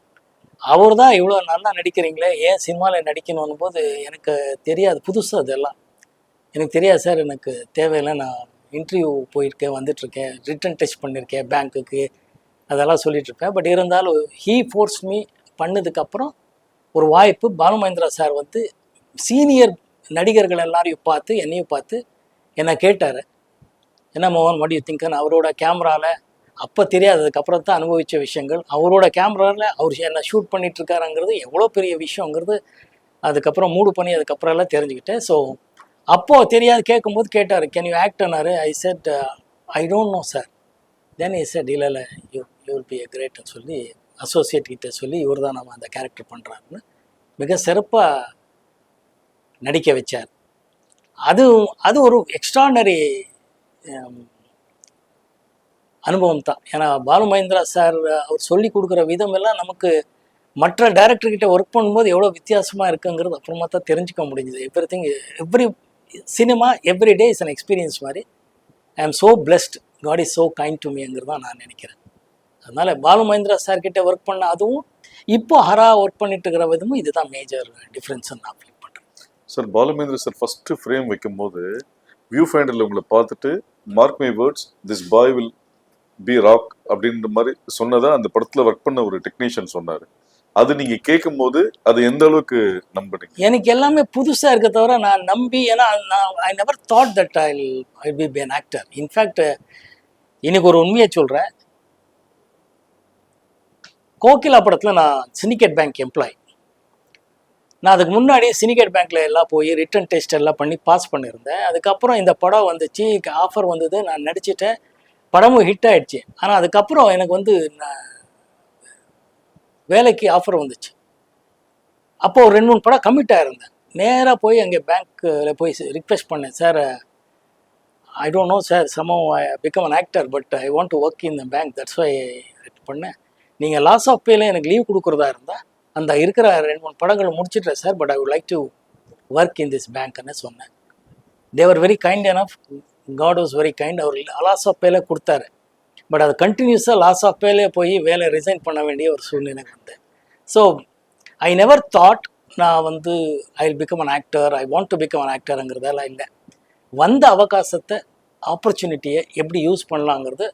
அவர் தான் இவ்வளோ நல்லா நடிக்கிறீங்களே, ஏன் சினிமாவில் நடிக்கணும்னு போது எனக்கு தெரியாது, புதுசு அதெல்லாம் எனக்கு தெரியாது சார், எனக்கு தேவையில்லை, நான் இன்டர்வியூ போயிருக்கேன், வந்துட்டுருக்கேன், ரிட்டன் டெஸ்ட் பண்ணியிருக்கேன் பேங்க்குக்கு, அதெல்லாம் சொல்லிகிட்ருப்பேன். பட் இருந்தாலும் ஹீ ஃபோர்ஸ் மீ பண்ணதுக்கப்புறம் ஒரு வாய்ப்பு. பாலு மகேந்திரா சார் வந்து சீனியர் நடிகர்கள் எல்லாரையும் பார்த்து என்னையும் பார்த்து என்னை கேட்டார், என்ன மோகன் வாட் யூ திங்க்னு. அவரோட கேமராவில் அப்போ தெரியாது, அதுக்கப்புறம் தான் அனுபவித்த விஷயங்கள். அவரோட கேமராவில் அவர் என்ன ஷூட் பண்ணிகிட்ருக்காருங்கிறது எவ்வளோ பெரிய விஷயங்கிறது அதுக்கப்புறம் மூடு பண்ணி அதுக்கப்புறம் எல்லாம் தெரிஞ்சுக்கிட்டேன். ஸோ அப்போது தெரியாது, கேட்கும்போது கேட்டார், கேன் யூ ஆக்ட்னாரு. I said I don't know sir. Then I said இல்லை யூ வில் பி எ கிரேட்னு சொல்லி அசோசியேட் கிட்ட சொல்லி இவர் தான் நம்ம அந்த கேரக்டர் பண்ணுறாருன்னு மிக சிறப்பாக நடிக்க வச்சார். அது ஒரு எக்ஸ்ட்ராடனரி அனுபவம் தான். ஏன்னா பாலு மகேந்திரா சார் அவர் சொல்லி கொடுக்குற விதம் எல்லாம் நமக்கு மற்ற டைரக்டர்கிட்ட ஒர்க் பண்ணும்போது எவ்வளோ வித்தியாசமாக இருக்குங்கிறது அப்புறமா தான் தெரிஞ்சுக்க முடிஞ்சுது. Every cinema every day is an experience மாதிரி. I am so blessed, God is so kind to மீங்கிறது தான் நான் நினைக்கிறேன். அதனால் பாலு மகேந்திரா சார்கிட்ட ஒர்க் பண்ண அதுவும் இப்போ ஹரா ஒர்க் பண்ணிட்டு இருக்கிற விதமும் இதுதான் மேஜர் டிஃப்ரென்ஸ்ன்னு நான் ஃபீல் பண்ணுறேன்.
Sir Balu Mahendra sir first frame வைக்கும்போது வியூ ஃபைண்டரில் உங்களை பார்த்துட்டு mark my words this boy will be rock அப்படின்ற மாதிரி சொன்னதா அந்த படத்தில் ஒர்க் பண்ண ஒரு டெக்னீஷியன் சொன்னார். அது நீங்கள் கேட்கும் போது அது எந்த அளவுக்கு நம்பினீங்க?
எனக்கு எல்லாமே புதுசாக இருக்க தவிர நான் நம்பி, ஏன்னா I never thought that I be an actor. In fact இன்னைக்கு ஒரு உண்மையை சொல்கிறேன். கோகிலா படத்தில் நான் சிண்டிகேட் பேங்க் எம்ப்ளாய். நான் அதுக்கு முன்னாடி சிண்டிகேட் பேங்க்கில் எல்லாம் போய் ரிட்டன் டெஸ்ட் எல்லாம் பண்ணி பாஸ் பண்ணியிருந்தேன். அதுக்கப்புறம் இந்த படம் வந்துச்சு, ஆஃபர் வந்தது, நான் நடிச்சிட்டேன், படமும் ஹிட் ஆகிடுச்சு. ஆனால் அதுக்கப்புறம் எனக்கு வந்து வேலைக்கு ஆஃபர் வந்துச்சு. அப்போது ஒரு 2-3 படம் கமிட் ஆகிருந்தேன். நேராக போய் அங்கே பேங்க்கில் போய் ரிக்வெஸ்ட் பண்ணேன், sir I don't know sir, சமம் I become an actor but I want to work in the bank, that's why பண்ணேன். நீங்கள் லாஸ் ஆஃப் பேல எனக்கு லீவ் கொடுக்குறதா இருந்தால் அந்த இருக்கிற 2-3 படங்கள் முடிச்சிட்டேன் sir, but I would like to work in this பேங்க்னு சொன்னேன். They were very kind enough, God was very kind. அவர் லாஸ் ஆஃப் பேல கொடுத்தாரு. பட் அது கண்டினியூஸாக லாஸ் ஆஃப் பேலே போய் வேலை ரிசைன் பண்ண வேண்டிய ஒரு சூழ்நிலை வந்தேன். ஸோ ஐ நெவர் தாட் நான் வந்து I will become an actor, I want to become an ஆக்டருங்கிறதெல்லாம் இல்லை. வந்த அவகாசத்தை, ஆப்பர்ச்சுனிட்டியை எப்படி யூஸ் பண்ணலாங்கிறது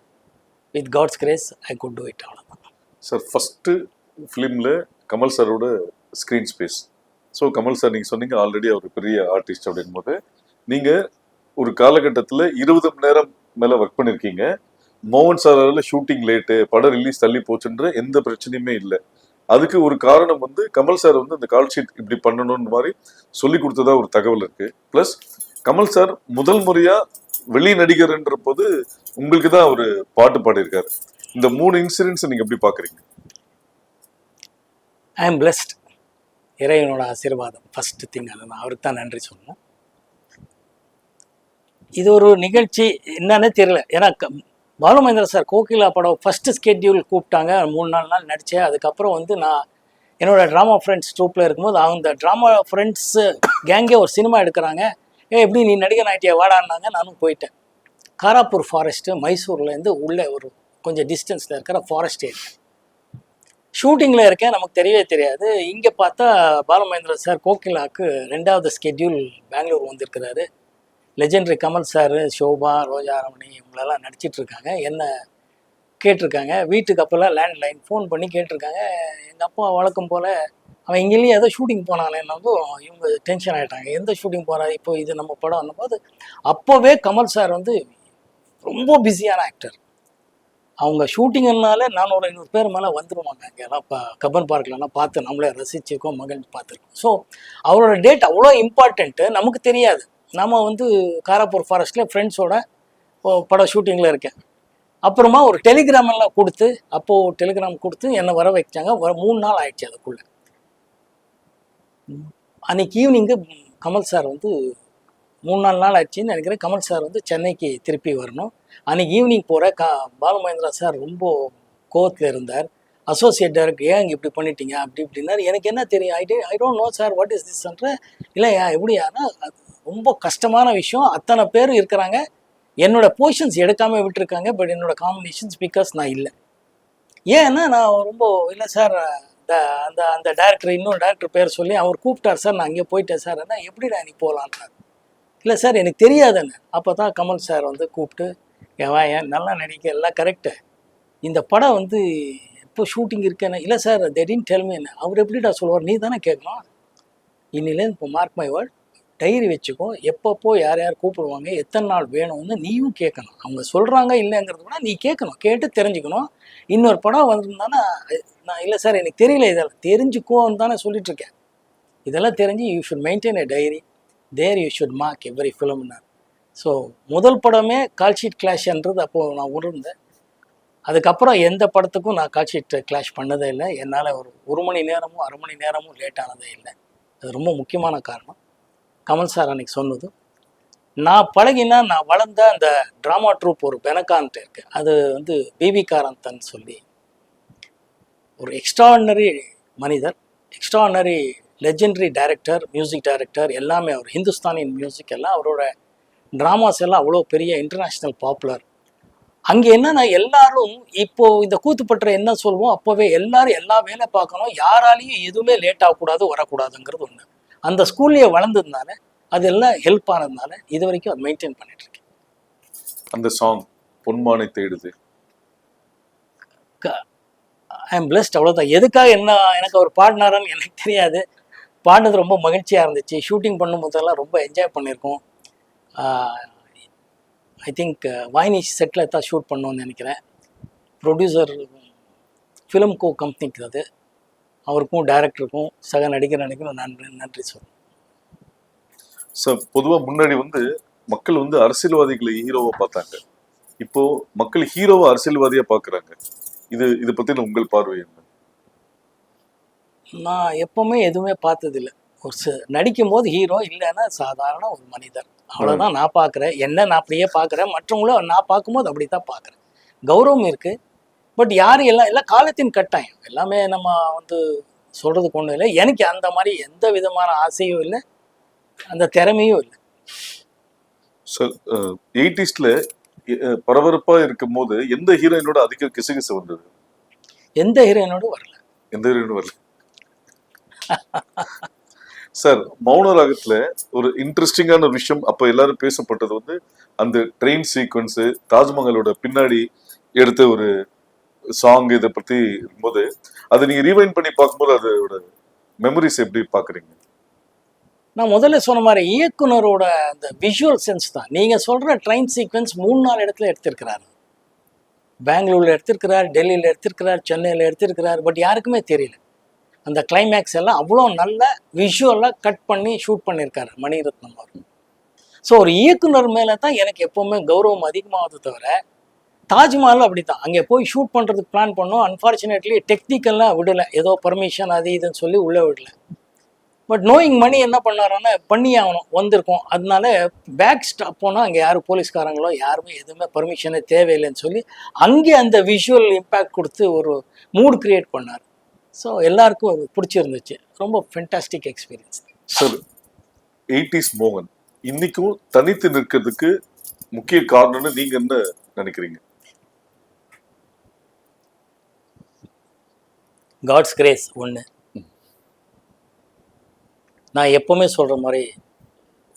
with God's grace I could do it. அவ்வளோதான்
சார். ஃபஸ்ட்டு ஃபிலிமில் கமல் சாரோட screen space. So Kamal sir நீங்கள் சொன்னீங்க ஆல்ரெடி அவர் பெரிய ஆர்டிஸ்ட் அப்படின் போது நீங்கள் ஒரு காலகட்டத்தில் 20 மணி நேரம் மேலே ஒர்க் பண்ணியிருக்கீங்க. மோகன் சாரால ஷூட்டிங் லேட்டு, படம் ரிலீஸ் தள்ளி போச்சுன்ற எந்த பிரச்சனையுமே இல்லை. அதுக்கு ஒரு காரணம் வந்து கமல் சார் வந்து அந்த கால் ஷீட் இப்படி பண்ணணும்னு மாதிரி சொல்லி கொடுத்ததா ஒரு தகவல் இருக்கு. பிளஸ் கமல் சார் முதல் முறையா வெளி நடிகர்ன்ற போது உங்களுக்கு தான் ஒரு பாட்டு பாடியிருக்காரு. இந்த 3 இன்சிடென்ட்ஸ் நீங்க எப்படி பாக்குறீங்க?
I am blessed. இறைவனோட ஆசீர்வாதம் ஃபர்ஸ்ட் திங். அதை நான் அவருக்கு தான் நன்றி சொல்லணும். இது ஒரு நிகழ்ச்சி என்னன்னே தெரியல. ஏன்னா பாலுமகேந்திரா சார் கோகிலா படம் ஃபர்ஸ்ட் ஸ்கெட்யூல் கூப்பிட்டாங்க. 3-4 நாள் நடித்தேன். அதுக்கப்புறம் வந்து நான் என்னோட ட்ராமா ஃப்ரெண்ட்ஸ் ட்ரூப்பில் இருக்கும்போது அந்த ட்ராமா ஃப்ரெண்ட்ஸு கேங்கே ஒரு சினிமா எடுக்கிறாங்க. எப்படி நீ நடிகர் ஆகிட்டியா வாடான்னாங்க. நானும் போயிட்டேன். காராப்பூர் ஃபாரஸ்ட்டு மைசூர்லேருந்து உள்ளே ஒரு கொஞ்சம் டிஸ்டன்ஸில் இருக்கிற ஃபாரஸ்ட் ஏரியா ஷூட்டிங்கில் இருக்கேன். நமக்கு தெரியவே தெரியாது. இங்கே பார்த்தா பாலுமகேந்திரா சார் கோகிலாவுக்கு 2வது ஸ்கெட்யூல் பெங்களூர் வந்திருக்கிறாரு. லெஜெண்டரி கமல் சார், ஷோபா, ரோஜா ரமணி இவங்களெல்லாம் நடிச்சிட்டு இருக்காங்க. என்ன கேட்டிருக்காங்க. வீட்டுக்கு அப்போல்லாம் லேண்ட்லைன் ஃபோன் பண்ணி கேட்டிருக்காங்க. எங்கள் அப்பா வழக்கம் போல் அவன் இங்கேயும் ஏதோ ஷூட்டிங் போனானேன்னு இவங்க டென்ஷன் ஆகிட்டாங்க. எந்த ஷூட்டிங் போகிறா இப்போ இது நம்ம படம் போது அப்போவே கமல் சார் வந்து ரொம்ப பிஸியான ஆக்டர். அவங்க ஷூட்டிங்னால 400-500 பேர் மேலே வந்துடுவாங்க. அங்கெல்லாம் இப்போ கப்பன் பார்க்லலாம் பார்த்து நம்மளே ரசிச்சிருக்கோம், மகிழ்ச்சி பார்த்துருக்கோம். ஸோ அவரோட டேட் அவ்வளோ இம்பார்ட்டண்ட்டு. நமக்கு தெரியாது. நாம் வந்து காராப்பூர் ஃபாரஸ்ட்டில் ஃப்ரெண்ட்ஸோட படம் ஷூட்டிங்கில் இருக்கேன். அப்புறமா ஒரு டெலிகிராம் எல்லாம் கொடுத்து, அப்போது டெலிகிராம் கொடுத்து என்னை வர வச்சாங்க. 3 நாள் ஆயிடுச்சு. அதுக்குள்ளே அன்றைக்கி ஈவினிங்கு கமல் சார் வந்து 3-4 நாள் ஆயிடுச்சின்னு நினைக்கிறேன். கமல் சார் வந்து சென்னைக்கு திருப்பி வரணும். அன்றைக்கி ஈவினிங் போகிற பாலுமகேந்திரா சார் ரொம்ப கோவத்தில் இருந்தார். அசோசியேட் டைரக்டர் ஏன் இங்கே இப்படி பண்ணிட்டீங்க அப்படி இப்படின்னாரு. எனக்கு என்ன தெரியும், I don't know sir what is திஸ்ன்ற. இல்லையா எப்படியானா ரொம்ப கஷ்டமான விஷயம். அத்தனை பேர் இருக்கிறாங்க. என்னோட பொசிஷன்ஸ் எடுக்காமல் விட்டுருக்காங்க. பட் என்னோட காம்பினேஷன்ஸ் பிகாஸ் நான் இல்லை. ஏன்னா நான் ரொம்ப இல்லை சார். அந்த அந்த டேரக்டர் இன்னொரு டேரக்டர் பேர் சொல்லி அவர் கூப்பிட்டார் சார். நான் அங்கே போயிட்டேன் சார். ஆனால் எப்படிடா நீ போகலான்றார். இல்லை சார் எனக்கு தெரியாதுன்னு. அப்போ தான் கமல் சார் வந்து கூப்பிட்டு ஏன் நல்லா நடிக்க எல்லாம் கரெக்டு. இந்த படம் வந்து இப்போ ஷூட்டிங் இருக்கேன்னு. இல்லை sir they didn't tell me. அவர் எப்படிடா சொல்லுவார், நீ தானே கேட்கணும். இன்னிலேருந்து இப்போ மார்க் மை வேர்ட், டைரி வச்சுக்கோ. எப்பப்போ யார் யார் கூப்பிடுவாங்க, எத்தனை நாள் வேணும்னு நீயும் கேட்கணும். அவங்க சொல்கிறாங்க இல்லைங்கிறது கூட நீ கேட்கணும். கேட்டு தெரிஞ்சுக்கணும். இன்னொரு படம் வந்திருந்தானா நான் இல்லை சார் எனக்கு தெரியல, இதெல்லாம் தெரிஞ்சுக்கோன்னு தானே சொல்லிட்டுருக்கேன். இதெல்லாம் தெரிஞ்சு you should maintain a diary, there you should mark every ஃபிலிம்னார். ஸோ முதல் படமே கால்ஷீட் கிளாஷ்ன்றது அப்போது நான் உணர்ந்தேன். அதுக்கப்புறம் எந்த படத்துக்கும் நான் கால்ஷீட் கிளாஷ் பண்ணதே இல்லை. என்னால் ஒரு மணி நேரமும் 1/2 மணி நேரமும் லேட் ஆனதே இல்லை. அது ரொம்ப முக்கியமான காரணம். கமல் சார் அன்றைக்கி சொன்னது. நான் பழகினா நான் வளர்ந்த அந்த ட்ராமா ட்ரூப் ஒரு பெனகான்ட்டு இருக்குது. அது வந்து பிவி காரந்தன் சொல்லி ஒரு எக்ஸ்ட்ராடினரி மனிதர், extraordinary legendary director, music director எல்லாமே. அவர் ஹிந்துஸ்தானின் மியூசிக் எல்லாம் அவரோட ட்ராமாஸ் எல்லாம் அவ்வளோ பெரிய இன்டர்நேஷ்னல் பாப்புலர். அங்கே என்னன்னா எல்லாரும் இப்போது இந்த கூத்துப்பற்ற என்ன சொல்லுவோம், அப்போவே எல்லாரும் எல்லா வேலை பார்க்கணும், யாராலையும் எதுவுமே லேட் ஆகக்கூடாது வரக்கூடாதுங்கிறது ஒன்று. அந்த ஸ்கூல்லையே வளர்ந்ததுனால அதெல்லாம் ஹெல்ப் ஆனதுனால இது வரைக்கும் அதை மெயின்டைன் பண்ணிட்டுருக்கேன்.
அந்த சாங் பொன்மானை தேடுது,
ஐ எம் பிளஸ்ட். அவ்வளோதான். எதுக்காக என்ன எனக்கு அவர் பாடினாரான்னு எனக்கு தெரியாது. பாடினது ரொம்ப மகிழ்ச்சியாக இருந்துச்சு. ஷூட்டிங் பண்ணும்போதெல்லாம் ரொம்ப என்ஜாய் பண்ணியிருக்கோம். ஐ திங்க் வாய்னிஷ் செட்டில் தான் ஷூட் பண்ணோன்னு நினைக்கிறேன். ப்ரொடியூசர் ஃபிலிம் கோ கம்பெனிக்கு அது. அவருக்கும் டைரக்டருக்கும் சக நடிகரும் நன்றி சொல்லுங்கள்
சார். பொதுவாக முன்னாடி வந்து மக்கள் வந்து அரசியல்வாதிகளை ஹீரோவை பார்த்தாங்க. இப்போ மக்கள் ஹீரோவை அரசியல்வாதியாக பார்க்குறாங்க. இது பற்றின உங்கள் பார்வை என்ன?
நான் எப்பவுமே எதுவுமே பார்த்ததில்லை. ஒரு நடிக்கும் போது ஹீரோ, இல்லைன்னா சாதாரண ஒரு மனிதர், அவ்வளோதான் நான் பார்க்குறேன். என்ன நான் அப்படியே பார்க்குறேன். மற்றவங்களும் நான் பார்க்கும்போது அப்படி தான் பார்க்குறேன். கௌரவம் இருக்குது. பட் யாரும் எல்லாம் காலத்தின் கட்டாயம். எல்லாமே நம்ம வந்து சொல்கிறதுக்கு ஒன்றும் இல்லை. எனக்கு அந்த மாதிரி எந்த விதமான ஆசையும் இல்லை, அந்த திறமையும் இல்லை.
சார் 80ஸ்ல பரபரப்பாக இருக்கும் போது எந்த ஹீரோயினோட அதிக கிசுகிசு வந்தது?
எந்த ஹீரோயினோடு வரல.
எந்த ஹீரோயினும் வரல சார். மௌன ராகத்துல ஒரு இன்ட்ரெஸ்டிங்கான விஷயம் அப்ப எல்லாரும் பேசப்பட்டது வந்து அந்த ட்ரெயின் சீக்வன்ஸ், தாஜ்மஹாலோட பின்னாடி எடுத்த ஒரு சாங். இதை பத்தி இருக்கும்போது அதை நீங்க ரீவைண்ட் பண்ணி பார்க்கும்போது அதோட மெமரிஸ் எப்படி பாக்குறீங்க?
நான் முதல்ல சொன்ன மாதிரி இயக்குனரோட அந்த விஷுவல் சென்ஸ் தான். நீங்கள் சொல்கிற ட்ரெயின் சீக்வன்ஸ் 3-4 இடத்துல எடுத்திருக்கிறாரு. பெங்களூரில் எடுத்திருக்கிறார், டெல்லியில் எடுத்திருக்கிறார், சென்னையில் எடுத்திருக்கிறார். பட் யாருக்குமே தெரியல. அந்த கிளைமேக்ஸ் எல்லாம் அவ்வளோ நல்ல விஷுவலாக கட் பண்ணி ஷூட் பண்ணியிருக்காரு மணிரத்னம் அவர். ஸோ ஒரு இயக்குனர் மேலே தான் எனக்கு எப்போவுமே கௌரவம் அதிகமாகுது தவிர, தாஜ்மஹால் அப்படி தான். அங்கே போய் ஷூட் பண்ணுறதுக்கு பிளான் பண்ணோம். அன்ஃபார்ச்சுனேட்லி டெக்னிக்கல்லாம் விடலை, ஏதோ பர்மிஷன் அது இதுன்னு சொல்லி உள்ளே விடல. பட் நோயிங் மணி என்ன பண்ணாரோன்னா பண்ணி ஆகணும், வந்திருக்கோம். அதனால பேக் ஸ்டாப் போனால் அங்கே யாரும் போலீஸ்காரங்களோ யாருமே எதுவுமே பர்மிஷனே தேவையில்லைன்னு சொல்லி அங்கே அந்த விஷுவல் இம்பேக்ட் கொடுத்து ஒரு மூட் கிரியேட் பண்ணார். ஸோ எல்லாருக்கும் அது பிடிச்சிருந்துச்சு. ரொம்ப ஃபென்டாஸ்டிக் எக்ஸ்பீரியன்ஸ்.
சார், 80s மோகன் இன்னைக்கும் தனித்து நிற்கிறதுக்கு முக்கிய காரணம்னு நீங்க என்ன நினைக்கிறீங்க?
காட்ஸ் கிரேஸ் ஒன்று. நான் எப்போவுமே சொல்கிற மாதிரி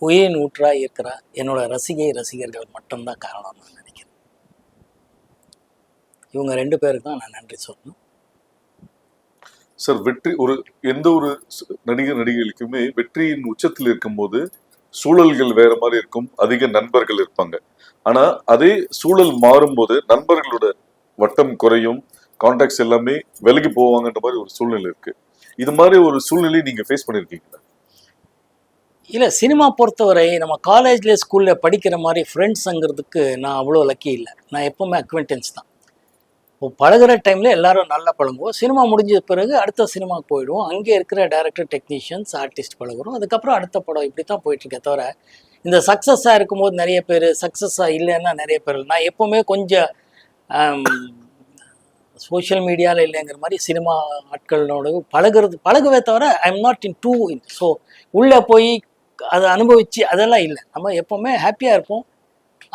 உயிரின் ஊற்றாக இருக்கிற என்னோட ரசிகர்கள் மட்டும்தான் காரணம் நான் நினைக்கிறேன். இவங்க 2 பேருக்கு தான் நான் நன்றி சொல்லணும்.
சார், வெற்றி ஒரு எந்த ஒரு நடிகைகளுக்குமே வெற்றியின் உச்சத்தில் இருக்கும்போது சூழல்கள் வேற மாதிரி இருக்கும், அதிக நண்பர்கள் இருப்பாங்க. ஆனா அதே சூழல் மாறும்போது நண்பர்களோட வட்டம் குறையும், கான்டாக்ட்ஸ் எல்லாமே விலகி போவாங்கன்ற மாதிரி ஒரு சூழ்நிலை இருக்கு. இது மாதிரி ஒரு சூழ்நிலையை நீங்க ஃபேஸ் பண்ணிருக்கீங்களா?
இல்லை, சினிமா பொறுத்தவரை நம்ம காலேஜில் ஸ்கூலில் படிக்கிற மாதிரி ஃப்ரெண்ட்ஸுங்கிறதுக்கு நான் அவ்வளோ லக்கி இல்லை. நான் எப்போவுமே அக்வென்டன்ஸ் தான். இப்போ பழகிற டைமில் எல்லாரும் நல்லா பழகுவோம். சினிமா முடிஞ்ச பிறகு அடுத்த சினிமாவுக்கு போயிடுவோம். அங்கே இருக்கிற டைரக்டர், டெக்னீஷியன்ஸ், ஆர்டிஸ்ட் பழகுறோம். அதுக்கப்புறம் அடுத்த படம் இப்படி தான் போயிட்டுருக்கே தவிர, இந்த சக்ஸஸாக இருக்கும்போது நிறைய பேர், சக்ஸஸாக இல்லைன்னா நிறைய பேர். நான் எப்போவுமே கொஞ்சம் சோஷியல் மீடியாவில் இல்லைங்கிற மாதிரி சினிமா ஆட்களோட பழகுவே தவிர I am not into in. So உள்ளே போய் அதை அனுபவித்து அதெல்லாம் இல்லை. நம்ம எப்போவுமே ஹாப்பியாக இருப்போம்.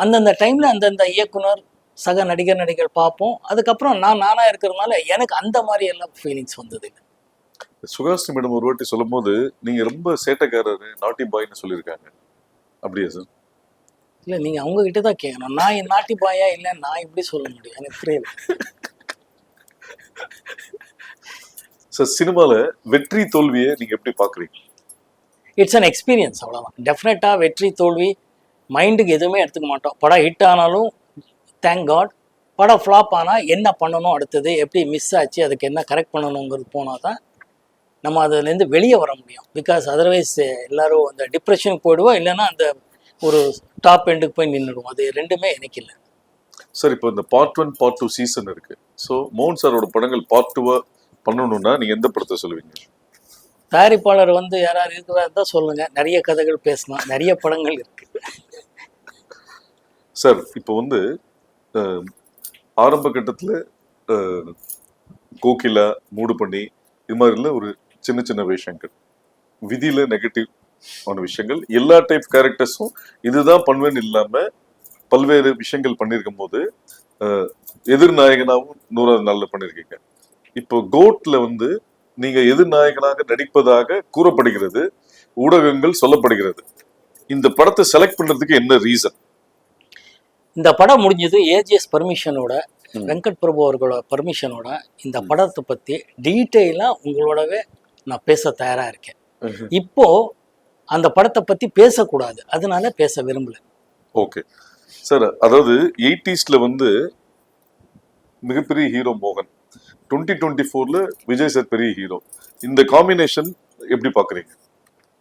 அந்தந்த டைமில் அந்தந்த இயக்குனர், சக நடிகர்கள் பார்ப்போம். அதுக்கப்புறம் நானாக இருக்கிறதுனால எனக்கு அந்த மாதிரி எல்லாம் ஃபீலிங்ஸ் வந்தது இல்லை.
சுகாசினி மேடம் ஒரு வாட்டி சொல்லும் போது நீங்க ரொம்ப சேட்டைக்காரரு, நாட்டி பாய்னு சொல்லியிருக்காங்க. அப்படியா சார்?
இல்லை, நீங்கள் அவங்ககிட்ட தான் கேட்கணும். நான் என் நாட்டி பாயா இல்லை, நான் இப்படி சொல்ல முடியும், எனக்கு புரியல.
சார், சினிமால வெற்றி தோல்வியை நீங்க எப்படி பாக்குறீங்க?
இட்ஸ் அன் எக்ஸ்பீரியன்ஸ், அவ்வளோதான். டெஃபினட்டாக வெற்றி தோல்வி மைண்டுக்கு எதுவுமே எடுத்துக்க மாட்டோம். படம் ஹிட் ஆனாலும் தேங்க் காட். படம் ஃப்ளாப் ஆனால் என்ன பண்ணணும், அடுத்தது எப்படி மிஸ் ஆச்சு, அதுக்கு என்ன கரெக்ட் பண்ணணுங்கிறது போனால் தான் நம்ம அதுலேருந்து வெளியே வர முடியும். பிகாஸ் அதர்வைஸ் எல்லோரும் அந்த டிப்ரெஷனுக்கு போயிடுவோம், இல்லைன்னா அந்த ஒரு டாப் எண்டுக்கு போய் நின்றுடுவோம். அது ரெண்டுமே எனக்கு இல்லை.
சார், இப்போ இந்த பார்ட் 1 பார்ட் 2 சீசன் இருக்கு. ஸோ மோகன் சாரோட படங்கள் பார்ட் 2 பண்ணணும்னா நீங்க எந்த படத்தை சொல்லுவீங்க?
தயாரிப்பாளர் யாராவது இருக்கிறதா தான் சொல்லுங்க. நிறைய கதைகள் பேசலாம், நிறைய படங்கள் இருக்கு.
சார், இப்போ ஆரம்ப கட்டத்துல கோகிலா, மூடு பண்ணி இது மாதிரில ஒரு சின்ன சின்ன விஷயங்கள், விதியில நெகட்டிவ் ஆன விஷயங்கள், எல்லா டைப் கேரக்டர்ஸும் இதுதான் பண்ணுவேன்னு இல்லாம பல்வேறு விஷயங்கள் பண்ணியிருக்கும் போது எதிர்நாயகனாகவும் 100வது நாள்ல பண்ணியிருக்கீங்க. இப்போ கோட்ல நீங்க எதிர்நாயகனாக நடிப்பதாக கூறப்படுகிறது, ஊடகங்கள் சொல்லப்படுகிறது. இந்த படத்தை செலக்ட் பண்றதுக்கு என்ன ரீசன்?
இந்த படம் முடிஞ்சது ஏஜிஎஸ் பர்மிஷனோட, வெங்கட் பிரபு அவர்களோட பர்மிஷனோட இந்த படத்தை பற்றி டீட்டெயிலாக உங்களோடவே நான் பேச தயாராக இருக்கேன். இப்போ அந்த படத்தை பற்றி பேசக்கூடாது, அதனால பேச விரும்பல.
ஓகே சார், அதாவது 80ஸ்ல மிகப்பெரிய ஹீரோ மோகன், 2024ல விஜய் சார் பெரிய ஹீரோ. இந்த காம்பினேஷன் எப்படி பார்க்குறீங்க?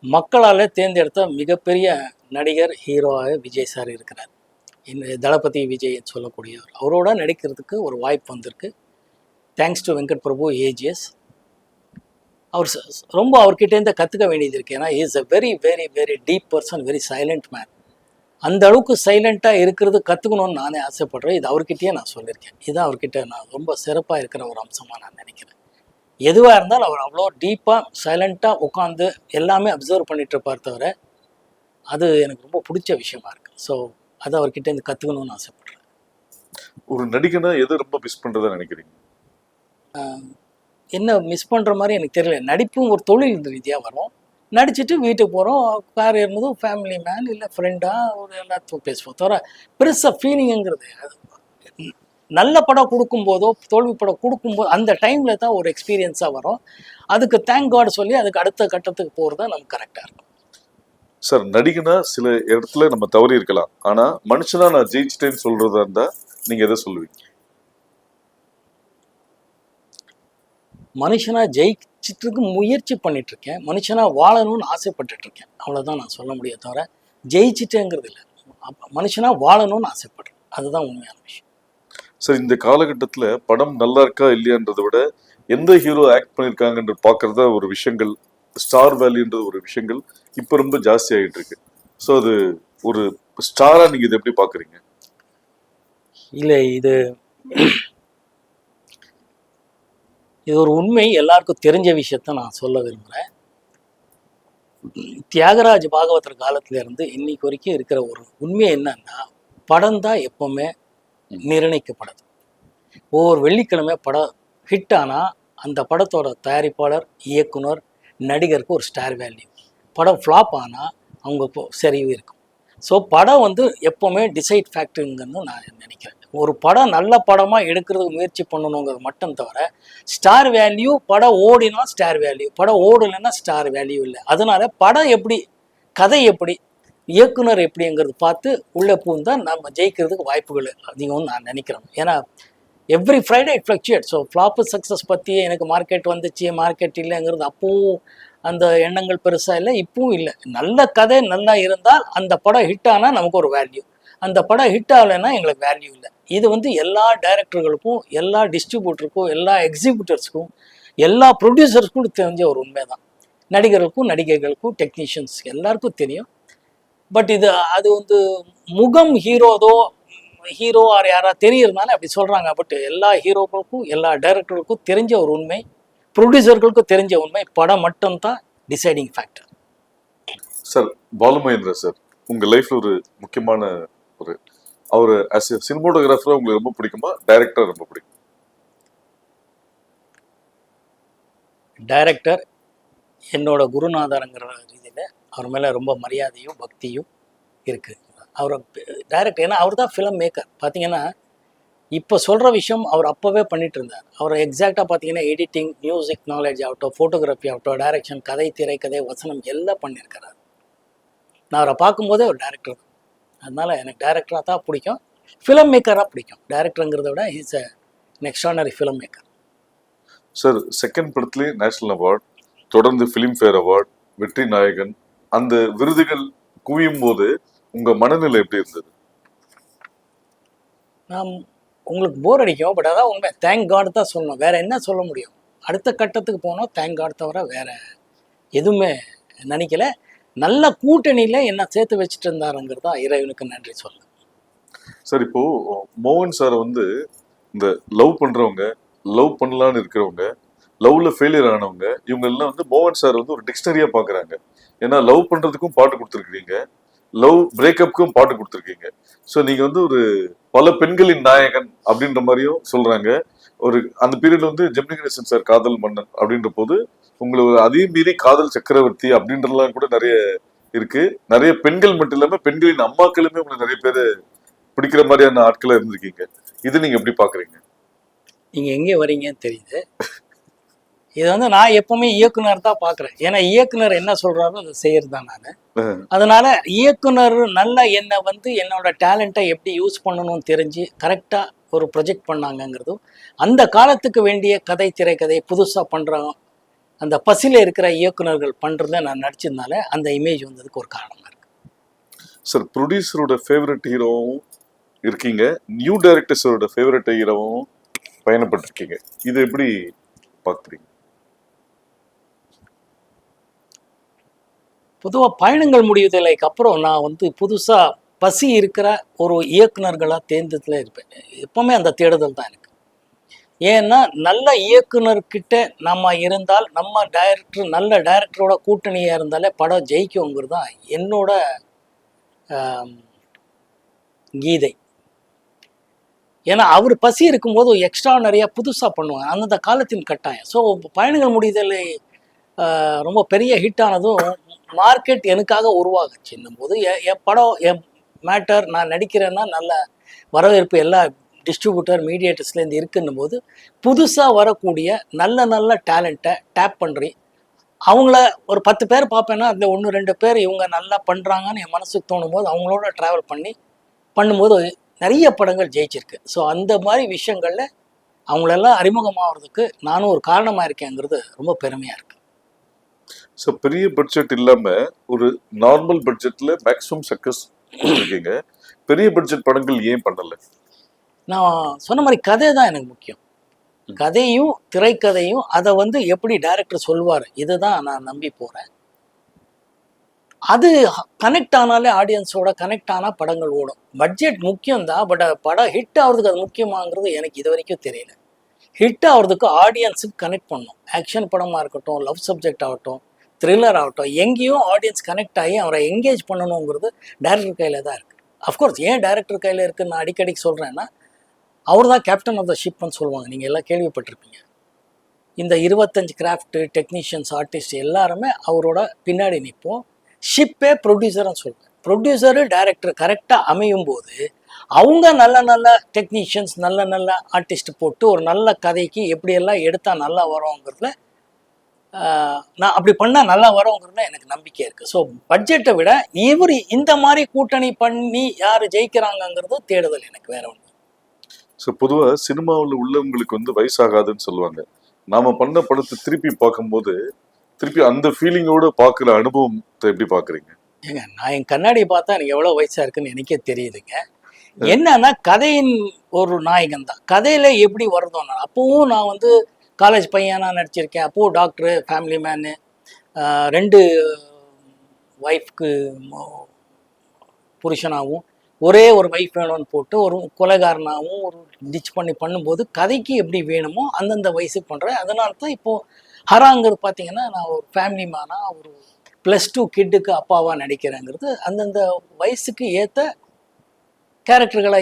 மக்களால் தேர்ந்தெடுத்த மிகப்பெரிய நடிகர், ஹீரோவாக விஜய் சார் இருக்கிறார். தளபதி விஜய் சொல்லக்கூடியவர். அவரோட நடிக்கிறதுக்கு ஒரு வாய்ப்பு வந்திருக்கு. Thanks to Venkat Prabhu, AGS. அவர் ரொம்ப அவர்கிட்டேருந்து கற்றுக்க வேண்டியது இருக்குது. ஏன்னா is a very very very deep person, very silent man. அந்த அளவுக்கு சைலண்ட்டாக இருக்கிறது கற்றுக்கணும்னு நானே ஆசைப்படுறேன். இது அவர்கிட்டயே நான் சொல்லியிருக்கேன். இதுதான் அவர்கிட்ட நான் ரொம்ப சிறப்பாக இருக்கிற ஒரு அம்சமாக நான் நினைக்கிறேன். எதுவாக இருந்தாலும் அவர் அவ்வளோ டீப்பாக சைலண்ட்டாக உட்காந்து எல்லாமே அப்சர்வ் பண்ணிட்டு இருப்பார் தவிர, அது எனக்கு ரொம்ப பிடிச்ச விஷயமா இருக்குது. ஸோ அதை அவர்கிட்ட இருந்து கற்றுக்கணும்னு ஆசைப்படுறேன்.
ஒரு நடிகனா எதை ரொம்ப மிஸ் பண்ணுறதா நினைக்கிறீங்க?
என்ன மிஸ் பண்ணுற மாதிரி எனக்கு தெரியல. நடிப்பும் ஒரு தொழில் ரீதியாக வரும். நடிச்சுட்டு வீட்டுக்கு போகிறோம், கார் ஏறினதும் ஃபேமிலி மேன் இல்லை ஃப்ரெண்டாக ஒரு எல்லாத்தையும் பேசுவோம் தவிர பெருசாக ஃபீலிங்குங்கிறது அது நல்ல படம் கொடுக்கும்போதோ தோல்வி படம் கொடுக்கும்போது அந்த டைமில் தான் ஒரு எக்ஸ்பீரியன்ஸாக வரும். அதுக்கு தேங்க் காட் சொல்லி அதுக்கு அடுத்த கட்டத்துக்கு போகிறது தான் நமக்கு கரெக்டாக இருக்கும்.
சார், நடிகனா சில இடத்துல நம்ம தவறி இருக்கலாம், ஆனால் மனுஷனா நான் ஜெயிச்சிட்டேன்னு சொல்கிறதா இருந்தால் நீங்கள் எதை சொல்லுவீங்க?
மனுஷனாக ஜெயிச்சிட்டு முயற்சி பண்ணிகிட்ருக்கேன், மனுஷனாக வாழணும்னு ஆசைப்பட்டுட்ருக்கேன். அவ்வளோதான் நான் சொல்ல முடியும், தவிர ஜெயிச்சிட்டேங்கிறது இல்லை. மனுஷனாக வாழணும்னு ஆசைப்படுறேன், அதுதான் உண்மையான விஷயம்.
சார், இந்த காலகட்டத்துல படம் நல்லா இருக்கா இல்லையான்றதை விட எந்த ஹீரோ ஆக்ட் பண்ணியிருக்காங்கன்ற பார்க்கறதா ஒரு விஷயங்கள், ஸ்டார் வேல்யூன்றது ஒரு விஷயங்கள் இப்போ ரொம்ப ஜாஸ்தி ஆகிட்டு இருக்கு. ஸோ அது ஒரு ஸ்டாரா நீங்க இதை எப்படி பாக்குறீங்க?
இல்லை, இது ஒரு உண்மை, எல்லாருக்கும் தெரிஞ்ச விஷயத்த நான் சொல்ல விரும்புகிறேன். தியாகராஜ பாகவதர் காலத்துல இருந்து இன்னைக்கு வரைக்கும் இருக்கிற ஒரு உண்மை என்னன்னா, படம் தான் எப்பவுமே நிர்ணயிக்கப்படுது. ஒவ்வொரு வெள்ளிக்கிழமை படம் ஹிட் ஆனால் அந்த படத்தோட தயாரிப்பாளர், இயக்குனர், நடிகருக்கு ஒரு ஸ்டார் வேல்யூ. படம் ஃப்ளாப் ஆனால் அவங்க சரிவு இருக்கும். ஸோ படம் எப்போவுமே டிசைட் ஃபேக்டருங்கன்னு நான் நினைக்கிறேன். ஒரு படம் நல்ல படமாக எடுக்கிறதுக்கு முயற்சி பண்ணணுங்கிறது மட்டும் தவிர, ஸ்டார் வேல்யூ படம் ஓடினா ஸ்டார் வேல்யூ, படம் ஓடலைன்னா ஸ்டார் வேல்யூ இல்லை. அதனால படம் எப்படி, கதை எப்படி, இயக்குனர் எப்படிங்கிறது பார்த்து உள்ளே பூந்தால் நம்ம ஜெயிக்கிறதுக்கு வாய்ப்புகள் அதிகம்னு நான் நினைக்கிறேன். ஏன்னா every Friday it fluctuate. So flop success பற்றி எனக்கு மார்க்கெட் வந்துச்சு, மார்க்கெட் இல்லைங்கிறது அப்போவும் அந்த எண்ணங்கள் பெருசாக இல்லை, இப்பவும் இல்லை. நல்ல கதை நல்லா இருந்தால் அந்த படம் ஹிட் ஆனால் நமக்கு ஒரு வேல்யூ, அந்த படம் ஹிட் ஆகலைன்னா எங்களுக்கு வேல்யூ இல்லை. இது எல்லா டைரக்டர்களுக்கும், எல்லா டிஸ்ட்ரிபியூட்டருக்கும், எல்லா எக்ஸிபியூட்டர்ஸ்க்கும், எல்லா ப்ரொடியூசர்ஸ்க்கும் தெரிஞ்ச ஒரு உண்மை தான். நடிகர்களுக்கும், நடிகைகளுக்கும், டெக்னீஷியன்ஸ் எல்லாருக்கும் தெரியும். பட் அது முகம் ஹீரோ ஆர் யாராவது தெரியறதுனால அப்படி சொல்கிறாங்க. பட் எல்லா ஹீரோக்களுக்கும், எல்லா டைரக்டர்களுக்கும் தெரிஞ்ச ஒரு உண்மை, ப்ரொடியூசர்களுக்கும் தெரிஞ்ச உண்மை, படம் மட்டும்தான் deciding factor.
Sir, Balu Mahendra sir உங்க லைஃப்ல ஒரு முக்கியமான ஒரு அவர் ஆஸ் எ சினிமோட்டோகிராஃபரா உங்களுக்கு ரொம்ப பிடிக்குமா, டைரக்டர் ரொம்ப பிடிக்கும்?
டைரக்டர் என்னோட குருநாதருங்கிற ரீதியில் அவர் மேலே ரொம்ப மரியாதையும் பக்தியும் இருக்குது. அவர் டைரக்டர், ஏன்னா அவர் தான் ஃபிலிம் மேக்கர். பார்த்தீங்கன்னா இப்போ சொல்கிற விஷயம் அவர் அப்போவே பண்ணிட்டு இருந்தார். அவர் எக்ஸாக்டாக பார்த்தீங்கன்னா எடிட்டிங், மியூசிக் நாலேஜ் ஆகட்டும், ஃபோட்டோகிராஃபி ஆகட்டும், டைரக்ஷன், கதை, திரைக்கதை, வசனம் எல்லாம் பண்ணியிருக்கிறார். நான் அவரை பார்க்கும்போதே ஒரு டைரக்டர் தான். அதனால் எனக்கு டைரக்டராக தான் பிடிக்கும், ஃபிலிம் மேக்கராக பிடிக்கும். டைரக்டருங்கிறத விட is an extraordinary film maker.
Sir, second படத்துலேயே நேஷனல் அவார்ட், தொடர்ந்து ஃபிலிம்ஃபேர் அவார்ட், வெற்றி நாயகன், அந்த விருதுகள் குவியும் போது உங்க மனநிலை எப்படி இருந்தது?
நான் உங்களுக்கு போர் அடிக்கும், பட் அதான் உண்மை. தேங்க் காட் தான் சொல்லணும், வேற என்ன சொல்ல முடியும்? அடுத்த கட்டத்துக்கு போனோம், தேங்க் காட் தவிர வேற எதுவுமே நினைக்கல. நல்ல கூட்டணியில் என்ன சேர்த்து வச்சுட்டு இருந்தாருங்கிறது தான் இறைவனுக்கு நன்றி சொல்ல.
சார், இப்போ மோகன் சார் இந்த லவ் பண்றவங்க, லவ் பண்ணலான்னு இருக்கிறவங்க, லவ்ல ஃபெயிலியர் ஆனவங்க, இவங்க எல்லாம் மோகன் சார் ஒரு டிக்ஷனரியா பாக்குறாங்க. ஏன்னா லவ் பண்றதுக்கும் பாட்டு கொடுத்துருக்கீங்க, லவ் பிரேக்கப்புக்கும் பாட்டு கொடுத்துருக்கீங்க. ஸோ நீங்க ஒரு பல பெண்களின் நாயகன் அப்படின்ற மாதிரியும் சொல்றாங்க. அந்த பீரியட்ல ஜெமினி கணேசன் சார் காதல் மன்னன் அப்படின்ற போது உங்களுக்கு அதே மீறி காதல் சக்கரவர்த்தி அப்படின்றலாம் கூட நிறைய இருக்கு. நிறைய பெண்கள் மட்டும் இல்லாம பெண்களின் அம்மாக்களுமே உங்களுக்கு நிறைய பேர் பிடிக்கிற மாதிரியான ஆட்களா இருந்திருக்கீங்க. இது நீங்க எப்படி பாக்குறீங்க?
நீங்க எங்கே வரீங்கன்னு தெரியுது. இது நான் எப்பவுமே இயக்குனர் தான் பார்க்குறேன். ஏன்னா இயக்குனர் என்ன சொல்றாரோ அதை செய்யறது தான் நான். அதனால இயக்குனர் நல்லா என்னை என்னோட டேலண்ட்டை எப்படி யூஸ் பண்ணணும்னு தெரிஞ்சு கரெக்டாக ஒரு ப்ரொஜெக்ட் பண்ணாங்கங்கிறதும், அந்த காலத்துக்கு வேண்டிய கதை, திரைக்கதை புதுசாக பண்ணுறாங்க அந்த பசியில் இருக்கிற இயக்குனர்கள் பண்ணுறத நான் நடிச்சதுனால அந்த இமேஜ் வந்ததுக்கு ஒரு காரணமாக இருக்கு.
சார், ப்ரொடியூசரோட ஃபேவரட் ஹீரோவும் இருக்கீங்க, நியூ டைரக்டர்ஸோட ஃபேவரட் ஹீரோவும் பயணப்பட்டிருக்கீங்க. இது எப்படி பார்க்குறீங்க?
பொதுவாக பயணங்கள் முடிவதில்லைக்கு அப்புறம் நான் புதுசாக பசி இருக்கிற ஒரு இயக்குனர்களாக தேர்ந்ததில் இருப்பேன். எப்பவுமே அந்த தேடுதல் தான் எனக்கு. ஏன்னா நல்ல இயக்குனர்கிட்ட நம்ம இருந்தால், நம்ம நல்ல டைரக்டரோட கூட்டணியாக இருந்தாலே படம் ஜெயிக்குங்கிறது தான் என்னோட கீதை. ஏன்னா அவர் பசி இருக்கும்போது எக்ஸ்ட்ரா நிறையா புதுசாக பண்ணுவாங்க, அந்தந்த காலத்தின் கட்டாயம். ஸோ பயணங்கள் முடிதலை ரொம்ப பெரிய ஹிட் ஆனதும் மார்க்கெட் எனக்காக உருவாகுச்சுன்னும் போது என் படம், என் மேட்டர், நான் நடிக்கிறேன்னா நல்ல வரவேற்பு எல்லா டிஸ்ட்ரிபியூட்டர், மீடியேட்டர்ஸ்லேருந்து இருக்குன்னும் போது புதுசாக வரக்கூடிய நல்ல நல்ல டேலண்ட்டை டேப் பண்ணுறி அவங்கள ஒரு 10 பேர் பார்ப்பேன்னா அதில் 1-2 பேர் இவங்க நல்லா பண்ணுறாங்கன்னு என் மனசுக்கு தோணும் போது அவங்களோட ட்ராவல் பண்ணும்போது நிறைய படங்கள் ஜெயிச்சிருக்கு. ஸோ அந்த மாதிரி விஷயங்களில் அவங்களெல்லாம் அறிமுகமாகிறதுக்கு நானும் ஒரு காரணமாக இருக்கேங்கிறது ரொம்ப பெருமையாக இருக்குது.
ஸோ பெரிய பட்ஜெட் இல்லாம ஒரு நார்மல் பட்ஜெட்ல மேக்ஸிமம் சக்சஸ் கொடுத்துருக்கீங்க. பெரிய பட்ஜெட் படங்கள் ஏன் பண்ணல?
நான் சொன்ன மாதிரி கதை தான் எனக்கு முக்கியம். கதையும் திரைக்கதையும் அதை வந்து எப்படி டைரக்டர் சொல்வார், இதுதான் நான் நம்பி போகிறேன். அது கனெக்ட் ஆனாலே ஆடியன்ஸோட கனெக்ட் ஆனால் படங்கள் ஓடும். பட்ஜெட் முக்கியம்தான், பட் படம் ஹிட் ஆகிறதுக்கு அது முக்கியமாங்கிறது எனக்கு இது வரைக்கும் தெரியல. ஹிட் ஆகிறதுக்கு ஆடியன்ஸுக்கு கனெக்ட் பண்ணணும். ஆக்ஷன் படமாக இருக்கட்டும், லவ் சப்ஜெக்ட் ஆகட்டும், த்ரில்லர் ஆகட்டும், எங்கேயும் ஆடியன்ஸ் கனெக்ட் ஆகி அவரை என்கேஜ் பண்ணணுங்கிறது டைரக்டர் கையில் தான் இருக்குது. அஃப்கோர்ஸ் ஏன் டைரக்டர் கையில் இருக்குன்னு நான் அடிக்கடி சொல்கிறேன்னா, அவர் தான் கேப்டன் ஆஃப் த ஷிப்னு சொல்லுவாங்க. நீங்கள் எல்லாம் கேள்விப்பட்டிருப்பீங்க. இந்த 25 கிராஃப்ட்டு டெக்னீஷியன்ஸ் ஆர்டிஸ்ட் எல்லாருமே அவரோட பின்னாடி நிற்போம். ஷிப்பே ப்ரொடியூசர்னு சொல்லுவேன். ப்ரொடியூசரு டைரக்டர் கரெக்டாக அமையும் போது அவங்க நல்ல நல்ல டெக்னீஷியன்ஸ் நல்ல நல்ல ஆர்டிஸ்ட் போட்டு ஒரு நல்ல கதைக்கு எப்படியெல்லாம் எடுத்தால் நல்லா வரோங்கிறதுல நான் அப்படி பண்ணால் நல்லா வரோங்கிறதுல எனக்கு நம்பிக்கை இருக்குது. ஸோ பட்ஜெட்டை விட இவர் இந்த மாதிரி கூட்டணி பண்ணி யார் ஜெயிக்கிறாங்கங்கிறது தேடுதல் எனக்கு வேற ஒன்று.
ஸோ பொதுவாக சினிமாவில் உள்ளவங்களுக்கு வந்து வயசாகாதுன்னு சொல்லுவாங்க. நாம பண்ண படத்தை திருப்பி பார்க்கும்போது திருப்பி அந்த ஃபீலிங்கோட பார்க்குற அனுபவத்தை எப்படி பார்க்குறீங்க?
ஏங்க, நான் என் கண்ணாடி பார்த்தா எனக்கு எவ்வளோ வயசாக இருக்குன்னு எனக்கே தெரியுதுங்க. என்னன்னா கதையின் ஒரு நாயகன் தான். கதையில் எப்படி வருதோன்னா, அப்போவும் நான் வந்து காலேஜ் பையனா நடிச்சிருக்கேன். அப்போது டாக்டரு, ஃபேமிலி மேனு, 2 ஒய்ஃப்க்கு புருஷனாகவும் ஒரே ஒரு ஒய்ஃப் வேணும்னு போட்டு ஒரு கொலைகாரனாகவும் ஒரு டிச் பண்ணி பண்ணும்போது கதைக்கு எப்படி வேணுமோ அந்தந்த வயசுக்கு பண்ணுறேன். அதனால தான் இப்போது ஹராங்கிறது பார்த்தீங்கன்னா, நான் ஒரு ஃபேமிலி மேனாக ஒரு +2 கிட்டுக்கு அப்பாவாக நடிக்கிறேங்கிறது அந்தந்த வயசுக்கு ஏற்ற கேரக்டர்களை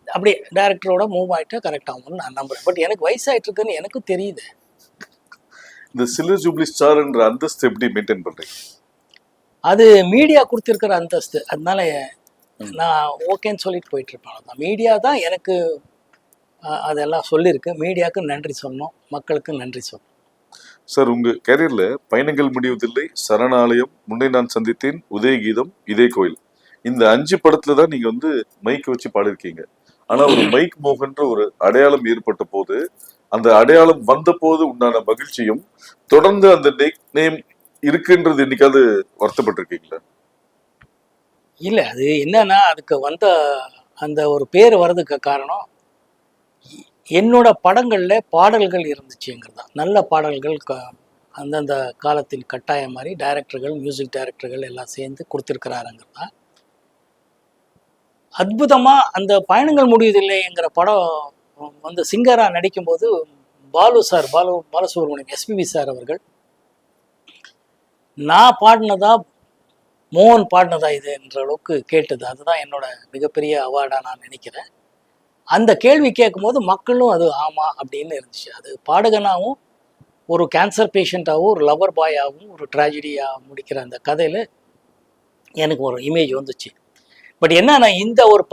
அப்படியே டைரக்டரோட மூவ் ஆகிட்டு கரெக்ட் ஆகும்னு நான் நம்புகிறேன். பட் எனக்கு வயசாகிட்டு இருக்குன்னு எனக்கும் தெரியுது.
இந்த சில்வர் ஜூப்ளி ஸ்டார்ன்ற அந்தஸ்து எப்படி மெயின்டைன் பண்ணுறீங்க?
அது மீடியா கொடுத்துருக்கிற அந்தஸ்து. அதனால நான் ஓகேன்னு சொல்லிட்டு போயிட்டு இருப்பேன். அதான் மீடியா தான் எனக்கு அதெல்லாம் சொல்லியிருக்கு. மீடியாவுக்கு நன்றி சொன்னோம், மக்களுக்கு நன்றி சொன்னோம்.
சார், உங்க கேரியர்ல பயணங்கள் முடிவதில்லை, சரணாலயம், முன்னே நான் சந்தித்தேன், உதயகீதம், இதே கோயில், இந்த 5 படத்துல தான் நீங்க வந்து மைக் வச்சு பாடிருக்கீங்க. ஆனா ஒரு மைக் மோகன்ற ஒரு அடையாளம் ஏற்பட்ட போது, அந்த அடையாளம் வந்த போது உண்டான மகிழ்ச்சியும் தொடர்ந்து அந்த நேம் இருக்குன்றது என்னைக்காவது வருத்தப்பட்டிருக்கீங்களா?
இல்லை, அது என்னன்னா அதுக்கு வந்த அந்த ஒரு பேர் வர்றதுக்கு காரணம் என்னோட படங்களில் பாடல்கள் இருந்துச்சுங்கிறது தான். நல்ல பாடல்கள் அந்தந்த காலத்தின் கட்டாயம் மாதிரி டைரக்டர்கள், மியூசிக் டைரக்டர்கள் எல்லாம் சேர்ந்து கொடுத்துருக்கிறாருங்கிறது தான். அற்புதமாக அந்த பயணங்கள் முடிவதில்லைங்கிற படம் வந்து சிங்கராக நடிக்கும்போது பாலசுப்ரமணியம் எஸ்பிபி சார் அவர்கள் நான் பாடினதா மோகன் பாடினதா இது என்ற அளவுக்கு கேட்டது. அதுதான் என்னோட மிகப்பெரிய அவார்டாக நான் நினைக்கிறேன். அந்த கேள்வி கேட்கும்போது மக்களும் அது ஆமாம் அப்படின்னு இருந்துச்சு. அது பாடகனாகவும் ஒரு கேன்சர் பேஷண்ட்டாகவும் ஒரு லவர் பாயாகவும் ஒரு ட்ராஜடியாக முடிக்கிற அந்த கதையில் எனக்கு ஒரு இமேஜ் வந்துச்சு. பட் என்னன்னா இந்த ஒரு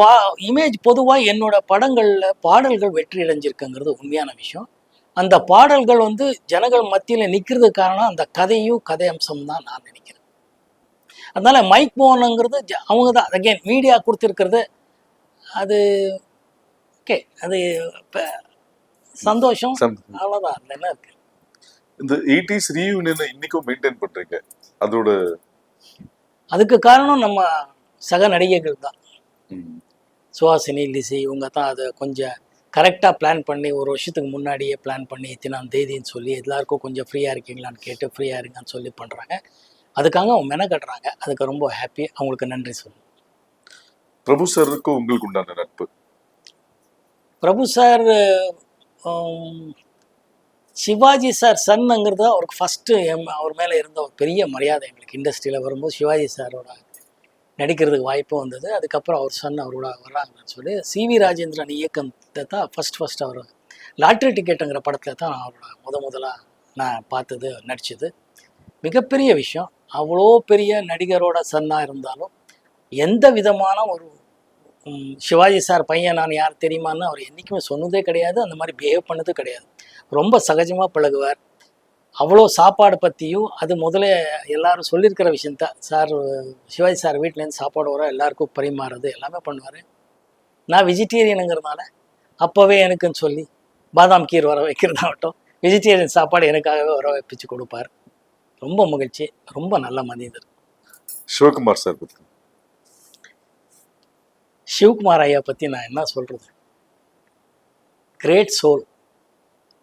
இமேஜ் பொதுவாக என்னோட படங்களில் பாடல்கள் வெற்றி அடைஞ்சிருக்குங்கிறது உண்மையான விஷயம். அந்த பாடல்கள் வந்து ஜனங்கள் மத்தியில் நிற்கிறதுக்கு காரணம் அந்த கதையும் கதை அம்சம் தான் நான் நினைக்கிறேன். அதனால மைக் மோகனுங்கிறது அவங்க தான் அகெயின் மீடியா கொடுத்துருக்கிறது. அது ஓகே, அது சந்தோஷம், அவ்வளோதான். அதில் என்ன இருக்கு?
இந்த 80s ரீயூனியனை இன்னைக்கும் மெயின்டைன் பண்றீங்க, அதோட
அதுக்கு காரணம் நம்ம சக நடிகைகள் தான். சுஹாசினி, லிசி, இவங்க தான் அதை கொஞ்சம் கரெக்டாக பிளான் பண்ணி ஒரு வருஷத்துக்கு முன்னாடியே பிளான் பண்ணி இத்தனாம் தேதின்னு சொல்லி எல்லாருக்கும் கொஞ்சம் ஃப்ரீயாக இருக்கீங்களான்னு கேட்டு ஃப்ரீயாக இருங்கன்னு சொல்லி பண்ணுறாங்க. அதுக்காக அவங்க மெனக்கட்டுறாங்க. அதுக்கு ரொம்ப ஹாப்பி, அவங்களுக்கு நன்றி சொல்லணும்.
பிரபு சாருக்கும் உங்களுக்கு உண்டான நட்பு?
பிரபு சார் சிவாஜி சார் சன்னுங்கிறது அவருக்கு ஃபஸ்ட்டு அவர் மேலே இருந்த ஒரு பெரிய மரியாதை. எங்களுக்கு இண்டஸ்ட்ரியில் வரும்போது சிவாஜி சாரோட நடிக்கிறதுக்கு வாய்ப்பு வந்தது. அதுக்கப்புறம் அவர் சன் அவரோட வர்றாங்கன்னு சொல்லி சிவி ராஜேந்திரன் இயக்கத்தை தான் ஃபஸ்ட் அவர் லாட்ரி டிக்கெட்டுங்கிற படத்தில் தான் அவரோட முதலாக நான் பார்த்தது, நடித்தது. மிகப்பெரிய விஷயம். அவ்வளோ பெரிய நடிகரோட சன்னாக இருந்தாலும் எந்த விதமான ஒரு சிவாஜி சார் பையன் நான் யார் தெரியுமான்னு அவர் என்றைக்குமே சொன்னதே கிடையாது. அந்த மாதிரி பிஹேவ் பண்ணது கிடையாது. ரொம்ப சகஜமாக பழகுவார். அவ்வளோ சாப்பாடு பற்றியும் அது முதல்ல எல்லாரும் சொல்லியிருக்கிற விஷயந்தான். சார் சிவாஜி சார் வீட்டிலேருந்து சாப்பாடு வர எல்லாருக்கும் பரிமாறுறது எல்லாமே பண்ணுவார். நான் வெஜிடேரியனுங்கிறதுனால அப்போவே எனக்குன்னு சொல்லி பாதாம் கீர் வர வைக்கிறதாகட்டும், வெஜிடேரியன் சாப்பாடு எனக்காகவே வர வைப்பிச்சு கொடுப்பார். ரொம்ப மகிழ்ச்சி. ரொம்ப நல்ல மனிதர்.
சிவகுமார் சார் பத்தி.
சிவகுமார் ஐயா பற்றி நான் என்ன சொல்கிறது, கிரேட் சோல்.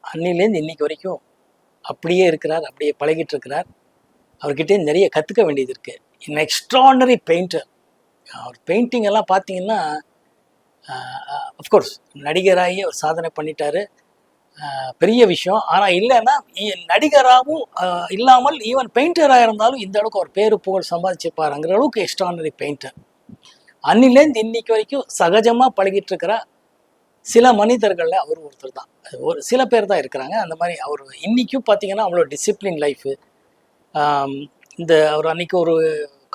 அன்னிலேருந்து இன்னைக்கு வரைக்கும் அப்படியே இருக்கிறார், அப்படியே பழகிட்டு இருக்கிறார். அவர்கிட்ட நிறைய கற்றுக்க வேண்டியது இருக்குது. Extraordinary painter. அவர் பெயிண்டிங் எல்லாம் பார்த்தீங்கன்னா, அஃப்கோர்ஸ் நடிகராகி அவர் சாதனை பண்ணிட்டாரு, பெரிய விஷயம். ஆனால் இல்லைன்னா நடிகராகவும் இல்லாமல் ஈவன் பெயிண்டராக இருந்தாலும் இந்த அளவுக்கு அவர் பேரு புகழ் சம்பாதிச்சிருப்பாருங்கிற அளவுக்கு எக்ஸ்ட்ராடனரி பெயிண்டர். அன்னிலேருந்து இன்னைக்கு வரைக்கும் சகஜமாக பழகிட்டு இருக்கிற சில மனிதர்களில் அவர் ஒருத்தர் தான். ஒரு சில பேர் தான் இருக்கிறாங்க அந்த மாதிரி. அவர் இன்றைக்கும் பார்த்தீங்கன்னா அவ்வளோ டிசிப்ளின் லைஃபு. அவர் அன்றைக்கி ஒரு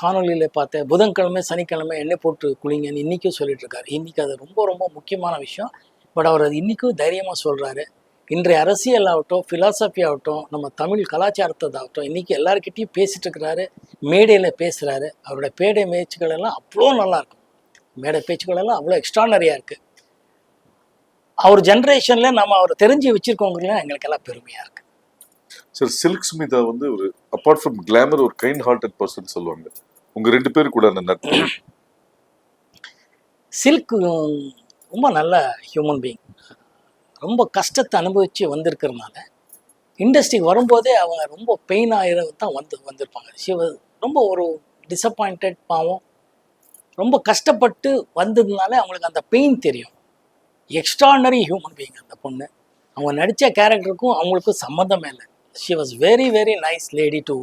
காணொலியில் பார்த்தேன், புதன்கிழமை சனிக்கிழமை எண்ணெய் போட்டு குளிங்கன்னு இன்றைக்கும் சொல்லிட்டு இருக்காரு. இன்றைக்கி அது ரொம்ப ரொம்ப முக்கியமான விஷயம். பட் அவர் அது இன்றைக்கும் தைரியமாக சொல்கிறாரு. இன்றைய அரசியல் ஆகட்டும், ஃபிலாசபி ஆகட்டும், நம்ம தமிழ் கலாச்சாரத்தாகட்டும், இன்றைக்கி எல்லாருக்கிட்டையும் பேசிகிட்டு இருக்கிறாரு, மேடையில் பேசுகிறாரு. அவரோட பேடை பேச்சுக்கள் எல்லாம் அவ்வளோ நல்லாயிருக்கும். மேடை பேச்சுக்கள் எல்லாம் அவ்வளோ எக்ஸ்ட்ரானரியாக இருக்குது. அவர் ஜென்ரேஷனில் நம்ம அவர் தெரிஞ்சு வச்சுருக்கோங்கிறதுலாம் எங்களுக்கெல்லாம் பெருமையாக இருக்குது.
சார், சில்க் ஸ்மிதா வந்து ஒரு அப்பார்ட் ஃப்ரம் கிளாமர் ஒரு கைண்ட் ஹார்ட்டட் பர்சன் சொல்லுவாங்க. உங்கள் 2 பேர் கூட அந்த நட்பு.
சில்க் ரொம்ப நல்ல ஹியூமன் பீயிங். ரொம்ப கஷ்டத்தை அனுபவித்து வந்திருக்கிறதுனால இண்டஸ்ட்ரிக்கு வரும்போதே அவங்க ரொம்ப பெயின் ஆகிற தான் வந்திருப்பாங்க. ரொம்ப ஒரு டிசப்பாயிண்டட் பாவம், ரொம்ப கஷ்டப்பட்டு வந்ததுனால அவங்களுக்கு அந்த பெயின் தெரியும். எக்ஸ்ட்ராடனரி ஹியூமன் பீயிங் அந்த பொண்ணு. அவங்க நடித்த கேரக்டருக்கும் அவங்களுக்கும் சம்மந்தமே இல்லை. She was very very nice lady to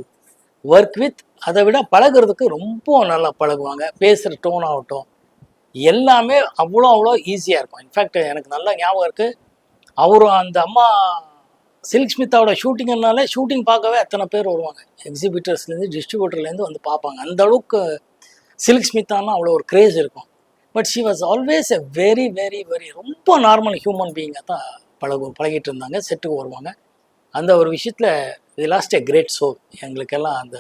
work with. அதை விட பழகிறதுக்கு ரொம்ப நல்லா பழகுவாங்க. பேசுகிற டோன் ஆகட்டும் எல்லாமே அவ்வளோ ஈஸியாக இருக்கும். இன்ஃபேக்ட் எனக்கு நல்லா ஞாபகம் இருக்குது, அவரும் அந்த அம்மா சில்க் ஸ்மிதாவோட ஷூட்டிங்னாலே ஷூட்டிங் பார்க்கவே அத்தனை பேர் வருவாங்க. எக்ஸிபிட்டர்ஸ்லேருந்து டிஸ்ட்ரிபியூட்டர்லேருந்து வந்து பார்ப்பாங்க. அந்த அளவுக்கு சில்க் ஸ்மிதான்னா அவ்வளோ ஒரு கிரேஸ் இருக்கும். But she was always a very very very ரொம்ப நார்மல் ஹியூமன் பீயிங்காக தான் பழகிட்டு இருந்தாங்க. செட்டுக்கு வருவாங்க. அந்த ஒரு விஷயத்தில் we lost a great soul. எங்களுக்கெல்லாம் அந்த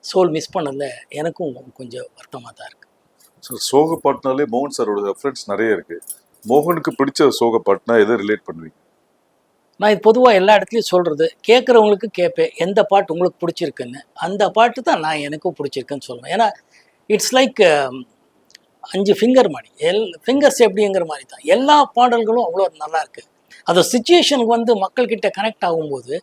சோல் மிஸ் பண்ணதில் எனக்கும் கொஞ்சம் வருத்தமாக தான் இருக்குது.
சார், சோக பாட்டுனாலே மோகன் சாரோட ரெஃபரன்ஸ் நிறைய இருக்குது. மோகனுக்கு பிடிச்ச சோக பாட்டுனா எதை ரிலேட் பண்ணுவீங்க?
நான் இது பொதுவாக எல்லா இடத்துலையும் சொல்கிறது, கேட்குறவங்களுக்கு கேட்பேன் எந்த பாட்டு உங்களுக்கு பிடிச்சிருக்குன்னு. அந்த பாட்டு தான் நான் எனக்கும் பிடிச்சிருக்குன்னு சொல்லுவேன். ஏன்னா இட்ஸ் லைக் 5 ஃபிங்கர் மாதிரி, ஃபிங்கர்ஸ் எப்படிங்கிற மாதிரி தான். எல்லா பாடல்களும் அவ்வளோ நல்லா இருக்குது. அந்த சுச்சுவேஷனுக்கு வந்து மக்கள்கிட்ட கனெக்ட் ஆகும்போது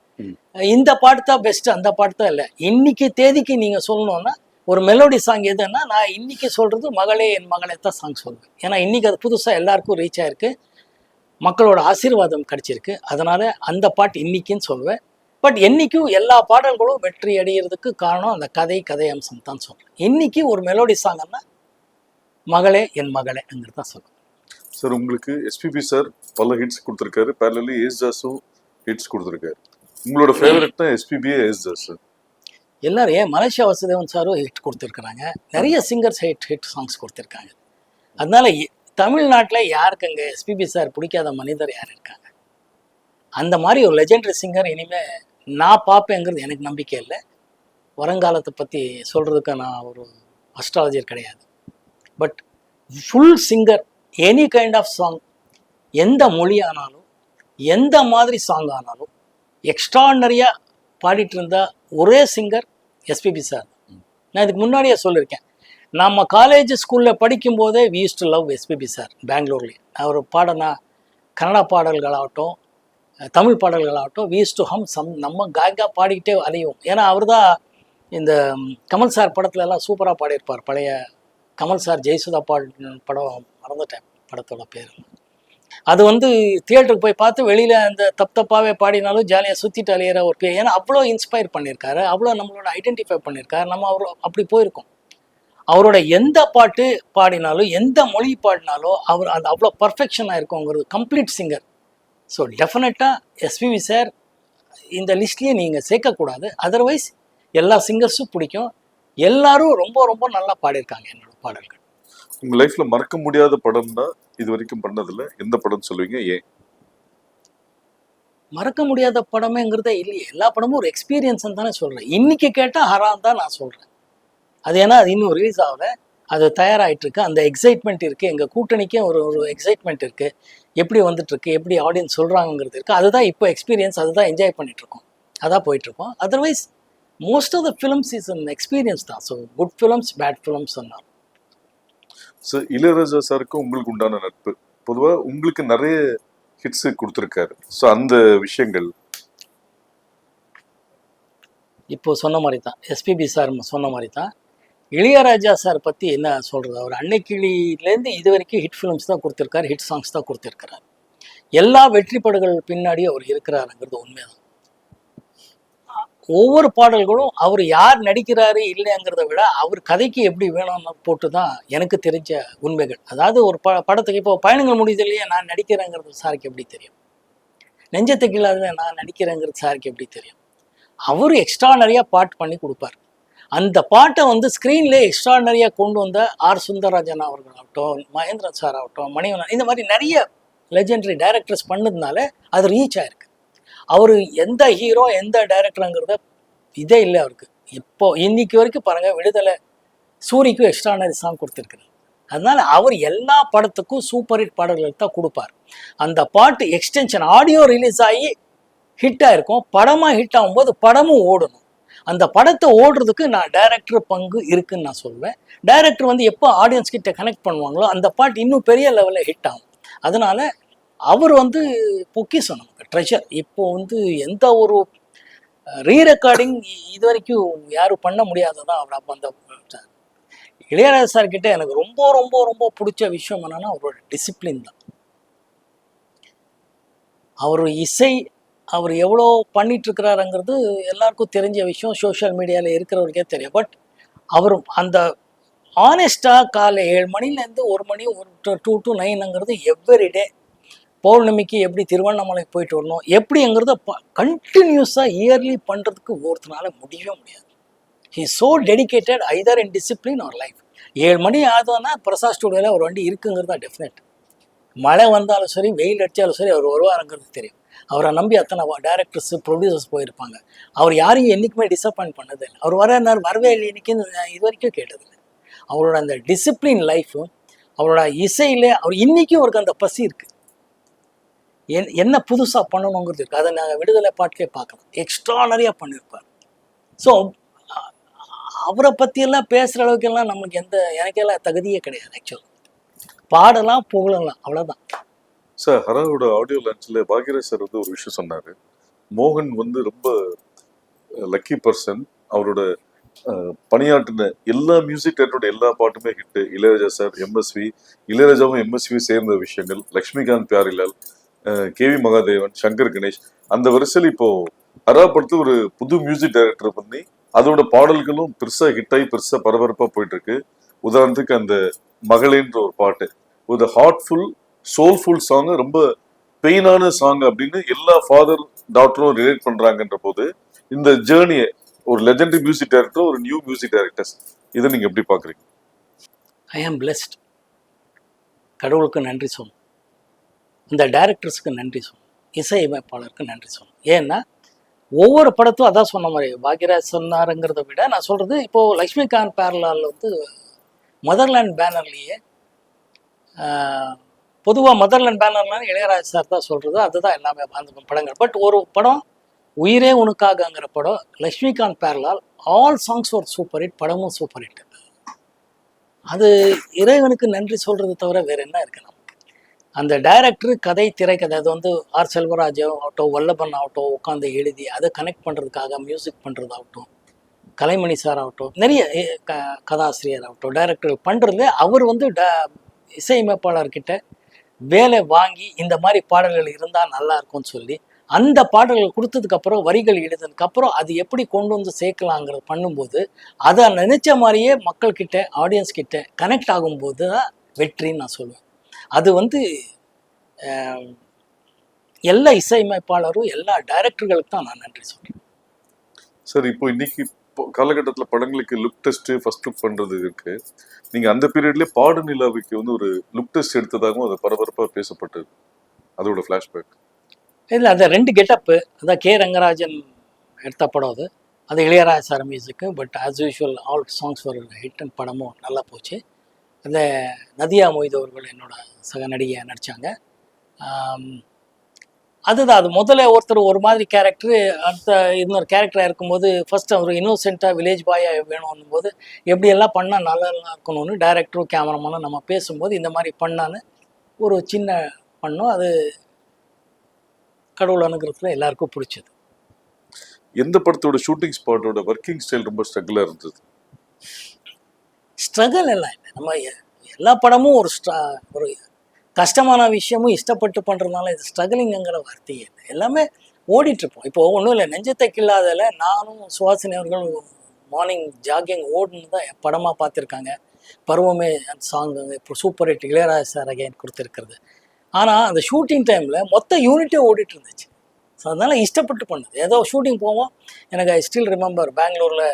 இந்த பாட்டு தான் பெஸ்ட்டு, அந்த பாட்டு தான் இல்லை. இன்னைக்கு தேதிக்கு நீங்கள் சொல்லணுன்னா ஒரு மெலோடி சாங் எதுன்னா, நான் இன்னைக்கு சொல்கிறது மகளே என் மகளே தான் சாங் சொல்லுவேன். ஏன்னா இன்றைக்கி அது புதுசாக எல்லாருக்கும் ரீச் ஆகிருக்கு, மக்களோட ஆசீர்வாதம் கிடச்சிருக்கு. அதனால் அந்த பாட்டு இன்னைக்குன்னு சொல்லுவேன். பட் என்றைக்கும் எல்லா பாடல்களும் வெற்றி அடைகிறதுக்கு காரணம் அந்த கதை அம்சம் தான் சொல்கிறேன். இன்றைக்கி ஒரு மெலோடி சாங்கன்னா மகளே என் மகளேங்கிறது தான் சொல்லுவேன்.
சார், உங்களுக்கு எஸ்பிபி சார் பல ஹிட்ஸ் கொடுத்துருக்காரு, பேரலி ஏஸ்ஜாஸும் ஹிட்ஸ் கொடுத்துருக்காரு. உங்களோட ஃபேவரட்னா எஸ்பிபியே ஏஸ்ஜாஸ் சார்?
எல்லாரும் ஏன் மலேசியா வாசுதேவன் சாரும் ஹிட் கொடுத்துருக்குறாங்க, நிறைய சிங்கர்ஸ் ஹிட் சாங்ஸ் கொடுத்துருக்காங்க. அதனால தமிழ்நாட்டில் யாருக்குங்க எஸ்பிபி சார் பிடிக்காத மனிதர் யார் இருக்காங்க? அந்த மாதிரி ஒரு லெஜெண்டரி சிங்கர் இனிமேல் நான் பார்ப்பேங்கிறது எனக்கு நம்பிக்கை இல்லை. வருங்காலத்தை பற்றி சொல்கிறதுக்கு நான் ஒரு அஸ்ட்ராலஜர் கிடையாது. But full singer, any kind of song, எந்த மொழி ஆனாலும் எந்த மாதிரி சாங் ஆனாலும் எக்ஸ்ட்ராடனரியாக பாடிட்டு இருந்த ஒரே சிங்கர் எஸ்பிபி சார். நான் இதுக்கு முன்னாடியே சொல்லியிருக்கேன், நம்ம காலேஜ் ஸ்கூலில் படிக்கும்போதே we used to love SPB sir. பெங்களூர்லேயே அவர் பாடினா கன்னடா பாடல்களாகட்டும் தமிழ் பாடல்களாகட்டும் வி யூஸ் டு ஹம் நம்ம காய்கா பாடிக்கிட்டே அலையும். ஏன்னா அவர் தான் இந்த கமல் சார் படத்துல எல்லாம் சூப்பராக பாடியிருப்பார். பழைய கமல் சார் ஜெயசுதா படம் மறந்துட்டேன் படத்தோட பேர். அது வந்து தியேட்டருக்கு போய் பார்த்து வெளியில் அந்த தப்பாகவே பாடினாலும் ஜாலியாக சுற்றிட்டு அலையிற ஒரு பேர். ஏன்னா அவ்வளோ இன்ஸ்பயர் பண்ணியிருக்காரு, அவ்வளோ நம்மளோட ஐடென்டிஃபை பண்ணியிருக்காரு. நம்ம அவர் அப்படி போயிருக்கோம். அவரோட எந்த பாட்டு பாடினாலும் எந்த மொழி பாடினாலும் அவர் அது அவ்வளோ பர்ஃபெக்ஷனாக இருக்குங்கிறது. Complete singer. ஸோ டெஃபினட்டாக எஸ்பிபி சார் இந்த லிஸ்ட்லேயே நீங்கள் சேர்க்கக்கூடாது. அதர்வைஸ் எல்லா சிங்கர்ஸும் பிடிக்கும். எல்லாரும் ரொம்ப ரொம்ப நல்லா பாடியிருக்காங்க என்னோட பாடல்கள்.
உங்கள் லைஃப்பில் மறக்க முடியாத படம்னா இது வரைக்கும் பண்ணதில்ல, எந்த படம் சொல்லுவீங்க, ஏன்?
மறக்க முடியாத படமேங்கிறதே இல்லையே. எல்லா படமும் ஒரு எக்ஸ்பீரியன்ஸ்ன்னு தானே சொல்கிறேன். இன்றைக்கி கேட்டால் ஹரான் தான் நான் சொல்கிறேன். அது ஏன்னா அது இன்னும் ரிலீஸ் ஆகலை. அது தயாராகிட்டு இருக்கு. அந்த எக்ஸைட்மெண்ட் இருக்குது. எங்கள் கூட்டணிக்கே ஒரு ஒரு எக்ஸைட்மெண்ட் இருக்குது. எப்படி வந்துட்டுருக்கு, எப்படி ஆடியன்ஸ் சொல்கிறாங்கிறது இருக்குது. அதுதான் இப்போ எக்ஸ்பீரியன்ஸ், அதுதான் என்ஜாய் பண்ணிகிட்ருக்கோம், அதான் போயிட்டுருக்கோம். Otherwise most of the films is an experience தான். So good films, bad films சொன்னார்.
ஸோ இளையராஜா சாருக்கு உங்களுக்கு உண்டான நட்பு, பொதுவாக உங்களுக்கு நிறைய ஹிட்ஸு கொடுத்துருக்காரு. ஸோ அந்த விஷயங்கள்
இப்போது சொன்ன மாதிரி தான், எஸ்பிபி சார் சொன்ன மாதிரி தான். இளையராஜா சார் பற்றி என்ன சொல்கிறது, அவர் அன்னைக்கிளியிலேருந்து இது வரைக்கும் ஹிட் ஃபிலிம்ஸ் தான் கொடுத்துருக்காரு, ஹிட் சாங்ஸ் தான் கொடுத்துருக்கிறார். எல்லா வெற்றி படங்கள் பின்னாடியும் அவர் இருக்கிறாருங்கிறது உண்மைதான். ஒவ்வொரு பாடல்களும் அவர் யார் நடிக்கிறாரு இல்லைங்கிறத விட அவர் கதைக்கு எப்படி வேணும்னு போட்டு தான் எனக்கு தெரிஞ்ச உண்மைகள். அதாவது ஒரு படத்துக்கு இப்போ பயணங்கள் முடியுது இல்லையா, நான் நடிக்கிறேங்கிறது சாருக்கு எப்படி தெரியும், நெஞ்சத்தை கீழாத நான் நடிக்கிறேங்கிறது சாருக்கு எப்படி தெரியும். அவர் எக்ஸ்ட்ரானரியாக பாட்டு பண்ணி கொடுப்பார். அந்த பாட்டை வந்து ஸ்க்ரீன்லேயே எக்ஸ்ட்ரானரியாக கொண்டு வந்த ஆர் சுந்தரராஜன் அவர்களாகட்டும், மகேந்திரன் சார் ஆகட்டும், மணிவண்ணன், இந்த மாதிரி நிறைய லெஜெண்டரி டைரக்டர்ஸ் பண்ணதுனால அது ரீச் ஆயிருக்கு. அவர் எந்த ஹீரோ எந்த டைரக்டருங்கிறத இதே இல்லை அவருக்கு. இப்போ இன்னைக்கு வரைக்கும் பாருங்கள், விடுதலை சூரிக்கும் எக்ஸ்ட்ரானரி சாங் கொடுத்துருக்குறாரு. அதனால அவர் எல்லா படத்துக்கும் சூப்பர் ஹிட் பாடல்கள் தான் கொடுப்பார். அந்த பாட்டு எக்ஸ்டென்ஷன் ஆடியோ ரிலீஸ் ஆகி ஹிட் ஆகிருக்கும், படமாக ஹிட் ஆகும்போது படமும் ஓடணும். அந்த படத்தை ஓடுறதுக்கு நான் டைரக்டர் பங்கு இருக்குன்னு நான் சொல்வேன். டைரக்டர் வந்து எப்போ ஆடியன்ஸ் கிட்ட கனெக்ட் பண்ணுவாங்களோ அந்த பாட்டு இன்னும் பெரிய லெவலில் ஹிட் ஆகும். அதனால அவர் வந்து பொக்கிஷம், நமக்கு ட்ரெஷர். இப்போ வந்து எந்த ஒரு ரீ ரெக்கார்டிங் இது வரைக்கும் யாரும் பண்ண முடியாததான் அவர். அப்போ அந்த இளையராஜா சார் கிட்ட எனக்கு ரொம்ப ரொம்ப ரொம்ப பிடிச்ச விஷயம் என்னன்னா அவரோட டிசிப்ளின் தான். அவர் இசை அவர் எவ்வளோ பண்ணிட்டு இருக்கிறாருங்கிறது எல்லாருக்கும் தெரிஞ்ச விஷயம், சோஷியல் மீடியாவில் இருக்கிறவருக்கே தெரியும். பட் அவர் அந்த ஆனஸ்டாக காலை 7 மணிலேருந்து 1 மணி, ஒரு 2 to 9ங்கிறது எவ்ரிடே. பௌர்ணமிக்கு எப்படி திருவண்ணாமலைக்கு போயிட்டு வரணும் எப்படிங்கிறத கண்டினியூஸாக இயர்லி பண்ணுறதுக்கு ஒருத்தனால முடியவே முடியாது. He so dedicated either in discipline or life. 7 மணி ஆகுதுன்னா பிரசாத் ஸ்டுடியோவில் ஒரு வண்டி இருக்குங்கிறது தான் டெஃபினட். மழை வந்தாலும் சரி, வெயில் அடித்தாலும் சரி, அவர் வருவாருங்கிறது தெரியும். அவரை நம்பி அத்தனை டைரக்டர்ஸ், ப்ரொடியூசர்ஸ் போயிருப்பாங்க. அவர் யாரையும் என்றைக்குமே டிசப்பாயின்ட் பண்ணது இல்லை. அவர் வரவே இல்லை இன்னைக்கு இது வரைக்கும் கேட்டதில்லை. அவரோட அந்த டிசிப்ளின் லைஃபும் அவரோட இசையிலே அவர் இன்றைக்கும் அவருக்கு அந்த பசி இருக்குது. என்ன புதுசாக பண்ணணுங்கிறது இருக்குது. அதை நாங்கள் விடுதலை பாட்டிலே பார்க்கலாம். எக்ஸ்ட்ரானரியாக பண்ணியிருப்பார். ஸோ அவரை பற்றியெல்லாம் பேசுகிற அளவுக்கெல்லாம் நமக்கு எனக்கெல்லாம் தகுதியே கிடையாது. ஆக்சுவலாக பாடலாம், புகழலாம், அவ்வளோதான்.
சார், ஹராவோட ஆடியோ லான்ச்சில் பாக்யராஜ் சார் வந்து ஒரு விஷயம் சொன்னார். மோகன் வந்து ரொம்ப லக்கி பர்சன். அவரோட பணியாற்றின எல்லா மியூசிக் டைரக்டரோட எல்லா பாட்டுமே ஹிட்டு. இளையராஜா சார், எம்எஸ்வி, இளையராஜாவும் எம்எஸ்வி சேர்ந்த விஷயங்கள், லக்ஷ்மிகாந்த் பியாரிலால், கேவி மகாதேவன், சங்கர் கணேஷ், அந்த வரிசையில் இப்போ ஹரா படத்து ஒரு புது மியூசிக் டைரக்டர் பண்ணி அதோட பாடல்களும் பெருசாக ஹிட் ஆகி பெருசாக பரபரப்பாக போயிட்டு இருக்கு. உதாரணத்துக்கு அந்த மகளேன்ற ஒரு பாட்டு, ஒரு ஹார்ட்ஃபுல் சோல்ஃபுல் சாங், ரொம்ப பெயினான சாங் அப்படின்னு எல்லா ஃபாதர் டாக்டரும் ரிலேட் பண்றாங்கன்ற போது இந்த ஜேர்னியை ஒரு லெஜெண்டரி மியூசிக் டைரக்டர், ஒரு நியூ மியூசிக் டைரக்டர்ஸ், இதை நீங்க எப்படி பாக்குறீங்க?
ஐ ஆம் பிளெஸ்ட். கடவுளுக்கு நன்றி சொல்லணும், இந்த டைரக்டர்ஸுக்கு நன்றி சொல்லணும், இசையமைப்பாளருக்கு நன்றி சொல்லணும். ஏன்னா ஒவ்வொரு படத்தும் அதான் சொன்ன மாதிரி பாக்யராஜ் சொன்னாருங்கிறத விட நான் சொல்றது, இப்போ லக்ஷ்மிகாந்த் பேரலால் வந்து மதர்லேண்ட் பேனர்லேயே, பொதுவாக மதர்லேண்ட் பேனர்லாம் இளையராஜா சார் தான் சொல்கிறது, அதுதான் எல்லாமே அந்த படங்கள். பட் ஒரு படம் உயிரே உனக்காகங்கிற படம் லக்ஷ்மிகாந்த் பேரலால், ஆல் சாங்ஸ் ஒரு சூப்பர் ஹிட், படமும் சூப்பர் ஹிட். அது இறைவனுக்கு நன்றி சொல்கிறது தவிர வேறு என்ன இருக்கு நமக்கு. அந்த டைரக்டரு கதை, திரைக்கதை, அது வந்து ஆர் செல்வராஜ் ஆகட்டும், வல்லபன் ஆகட்டும், உட்காந்து எழுதி அதை கனெக்ட் பண்ணுறதுக்காக மியூசிக் பண்ணுறதாகட்டும், கலைமணி சார் ஆகட்டும், நிறைய கதாசிரியர் ஆகட்டும், டைரக்டர் பண்ணுறதுல அவர் வந்து இசையமைப்பாளர்கிட்ட வேலை வாங்கி இந்த மாதிரி பாடல்கள் இருந்தால் நல்லா இருக்கும்னு சொல்லி அந்த பாடல்கள் கொடுத்ததுக்கப்புறம், வரிகள் எழுதுனதுக்கப்புறம் அது எப்படி கொண்டு வந்து சேர்க்கலாங்கிறது பண்ணும்போது, அதை நினைச்ச மாதிரியே மக்கள்கிட்ட, ஆடியன்ஸ் கிட்ட கனெக்ட் ஆகும்போது தான் வெற்றின்னு நான் சொல்லுவேன். அது வந்து எல்லா இசையமைப்பாளரும், எல்லா டைரக்டர்களுக்கு தான் நான் நன்றி சொல்றேன்.
சார், இப்போ இன்னைக்கு காலகட்டத்தில் படங்களுக்கு லுக் டெஸ்ட், ஃபர்ஸ்ட் லுக் பண்றது இருக்கு. நீங்க அந்த பீரியட்லேயே பாடு நிலாவுக்கு வந்து ஒரு லுக் டெஸ்ட் எடுத்ததாகவும் அது பரபரப்பாக பேசப்பட்டது. அதோட ஃப்ளாஷ்பேக்
இல்லை, அது 2 கெட்டப்பு. அதான் கே ரங்கராஜன் எடுத்த படம் அது Ilaiyaraaja sir music. But as usual all songs ஒரு ஹிட் அண்ட் படமும் நல்லா போச்சு. அந்த நதியா மொய்து அவர்கள் என்னோட சக நடிகையாக நடித்தாங்க. அதுதான், அது முதல்ல ஒருத்தர் ஒரு மாதிரி கேரக்டரு, அடுத்த இன்னொரு கேரக்டராக இருக்கும்போது ஃபர்ஸ்ட் அவர் இன்னோசென்ட்டாக வில்லேஜ் பாயாக வேணும் போது எப்படியெல்லாம் பண்ணால் நல்லா இருக்கணும்னு டைரக்டரும் கேமராமேனும் நம்ம பேசும்போது இந்த மாதிரி பண்ணான்னு ஒரு சின்ன பண்ணோம். அது கடவுள் அனுகிரகத்தில் எல்லாருக்கும் பிடிச்சது.
எந்த படத்தோட ஷூட்டிங் ஸ்பாட்டோட ஒர்க்கிங் ஸ்டைல் ரொம்ப ஸ்ட்ரகிளாக இருந்தது?
ஸ்ட்ரகிள் எல்லாம் இல்லை. நம்ம எல்லா படமும் ஒரு கஷ்டமான விஷயமும் இஷ்டப்பட்டு பண்ணுறதுனால இது ஸ்ட்ரகிளிங்கிற வார்த்தையே இல்லை. எல்லாமே ஓடிட்டுருப்போம். இப்போ ஒன்றும் இல்லை, நெஞ்சத்தை கில்லாதல நானும் சுஹாசினி அவர்கள் மார்னிங் ஜாகிங் ஓடுன்னு தான் படமாக பார்த்துருக்காங்க. பருவமே அந்த சாங் இப்போ super hit Ilaiyaraaja sir again கொடுத்துருக்கிறது. ஆனால் அந்த ஷூட்டிங் டைமில் மொத்த யூனிட்டே ஓடிட்டு இருந்துச்சு. ஸோ அதனால் இஷ்டப்பட்டு பண்ணுது. ஏதோ ஷூட்டிங் போவோம். எனக்கு ஐ ஸ்டில் ரிமெம்பர் பெங்களூரில்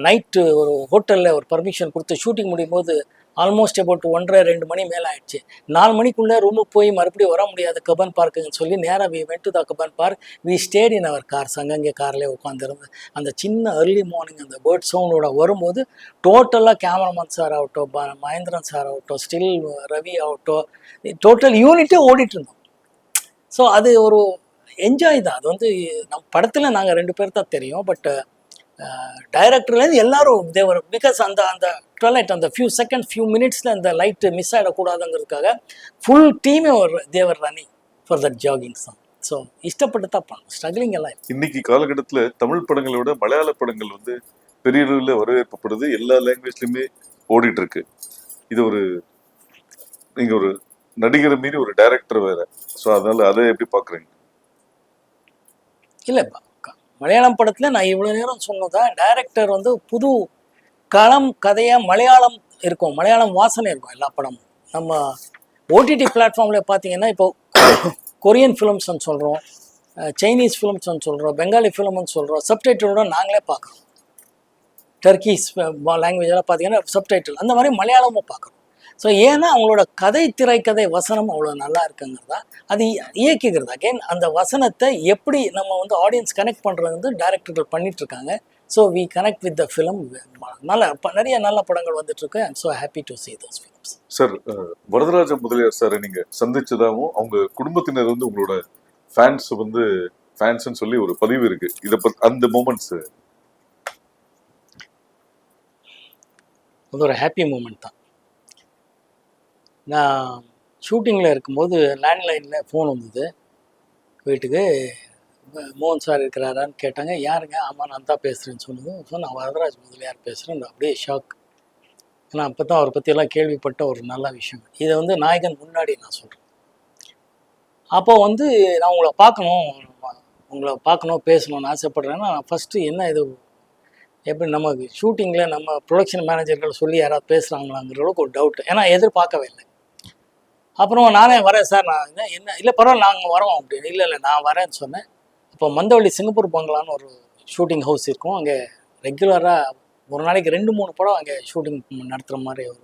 நைட்டு ஒரு ஹோட்டலில் ஒரு பர்மிஷன் கொடுத்து ஷூட்டிங் முடியும் போது ஆல்மோஸ்ட் அபவுட் 1:30-2 மணி மேலே ஆயிடுச்சு. 4 மணிக்குள்ளே ரூமுக்கு போய் மறுபடியும் வர முடியாது கபன் பார்க்குன்னு சொல்லி நேராக we went to the Cubbon park. We stayed in our cars. அங்கங்கே கார்லேயே உட்காந்துருந்து அந்த சின்ன ஏர்லி மார்னிங் அந்த பேர்ட் சவுண்டோட வரும்போது டோட்டலாக கேமராமேன் சார் ஆகட்டும், மகேந்திரன் சார் ஆகட்டும், ஸ்டில் ரவி ஆகட்டும், டோட்டல் யூனிட்டே ஓடிட்டு இருந்தோம். ஸோ அது ஒரு என்ஜாய் தான். அது வந்து நம்ம படத்தில் நாங்கள் 2 பேர் தான் தெரியும். பட் டைரக்டர்லேருந்து எல்லாரும் தேவர் பிகாஸ் அந்த அந்த ட்வெலைட் அந்த ஃபியூ செகண்ட் ஃபியூ மினிட்ஸில் அந்த லைட்டு மிஸ் ஆகிடக்கூடாதுங்கிறதுக்காக ஃபுல் டீமே ஒரு they were running for that jogging song. So இஷ்டப்பட்டு தான் பண்ணணும். ஸ்ட்ரகிளிங் எல்லாம் இல்லை.
இன்னைக்கு காலகட்டத்தில் தமிழ் படங்களை விட மலையாள படங்கள் வந்து பெரிய அளவில் வரவேற்பப்படுது. எல்லா லாங்குவேஜ்லையுமே ஓடிட்டு இருக்கு. இது ஒரு நீங்கள் ஒரு நடிகரை மீறி ஒரு டைரக்டர் வேற. ஸோ அதனால அதை எப்படி பார்க்குறீங்க?
இல்லைப்பா, மலையாளம் படத்தில் நான் இவ்வளோ நேரம் சொன்னதான் டைரக்டர் வந்து புது களம் கதையாக மலையாளம் இருக்கும், மலையாளம் வாசனை இருக்கும் எல்லா படமும். நம்ம ஓடிடி பிளாட்ஃபார்மில் பார்த்தீங்கன்னா இப்போ கொரியன் ஃபிலிம்ஸ்ன்னு சொல்கிறோம், சைனீஸ் ஃபிலிம்ஸ்ன்னு சொல்கிறோம், பெங்காலி ஃபிலிம்னு சொல்கிறோம், சப்டைட்டிலோட நாங்களே பார்க்குறோம். டர்க்கிஸ் லாங்குவேஜெல்லாம் பார்த்தீங்கன்னா சப்டைட்டில், அந்த மாதிரி மலையாளமும் பார்க்குறோம். ஸோ ஏன்னா அவங்களோட கதை திரைக்கதை வசனம் அவ்வளோ நல்லா இருக்குங்கிறதா, அது இயக்கிக்கிறது. அகெயின் அந்த வசனத்தை எப்படி நம்ம வந்து ஆடியன்ஸ் கனெக்ட் பண்ணுறது வந்து டைரக்டர்கள் பண்ணிகிட்ருக்காங்க. So we connect with the film. நிறைய நல்ல படங்கள் வந்துட்டுருக்கு. I'm so happy to see those films.
Sir, Varadaraja Mudaliar சாரை நீங்கள் சந்திச்சதாகவும் அவங்க குடும்பத்தினர் வந்து உங்களோட ஃபேன்ஸ்ன்னு சொல்லி ஒரு பதிவு இருக்குது. இதை அந்த மூமெண்ட்ஸ்
அது ஒரு ஹாப்பி மூமெண்ட் தான். நான் ஷூட்டிங்கில் இருக்கும்போது லேண்ட்லைனில் ஃபோன் வந்தது வீட்டுக்கு. மோகன் சார் இருக்கிறாரான்னு கேட்டாங்க. யாருங்க? ஆமாம் நான் தான் பேசுகிறேன்னு சொன்னதும் நான் வரதராஜ் முதலியார் பேசுகிறேன். அப்படியே ஷாக். ஏன்னா அப்போ தான் அவரை பற்றியெல்லாம் கேள்விப்பட்ட ஒரு நல்ல விஷயம். இதை வந்து நாயகன் முன்னாடி நான் சொல்கிறேன். அப்போ வந்து நான் உங்களை பார்க்கணும் பேசணும்னு ஆசைப்பட்றேன்னா, நான் ஃபஸ்ட்டு என்ன இது எப்படி நம்ம ஷூட்டிங்கில் நம்ம ப்ரொடக்ஷன் மேனேஜர்கள் சொல்லி யாராவது பேசுகிறாங்களாங்கிற அளவுக்கு ஒரு டவுட். ஏன்னா எதிர்பார்க்கவே இல்லை. அப்புறம் நானே வரேன் சார், நான் என்ன இல்லை பரவாயில்ல நாங்கள் வரோம் அப்படின்னு. இல்லை நான் வரேன்னு சொன்னேன். இப்போ மந்தவள்ளி சிங்கப்பூர் பங்களான்னு ஒரு ஷூட்டிங் ஹவுஸ் இருக்கும். அங்கே ரெகுலராக ஒரு நாளைக்கு 2-3 படம் அங்கே ஷூட்டிங் நடத்துகிற மாதிரி ஒரு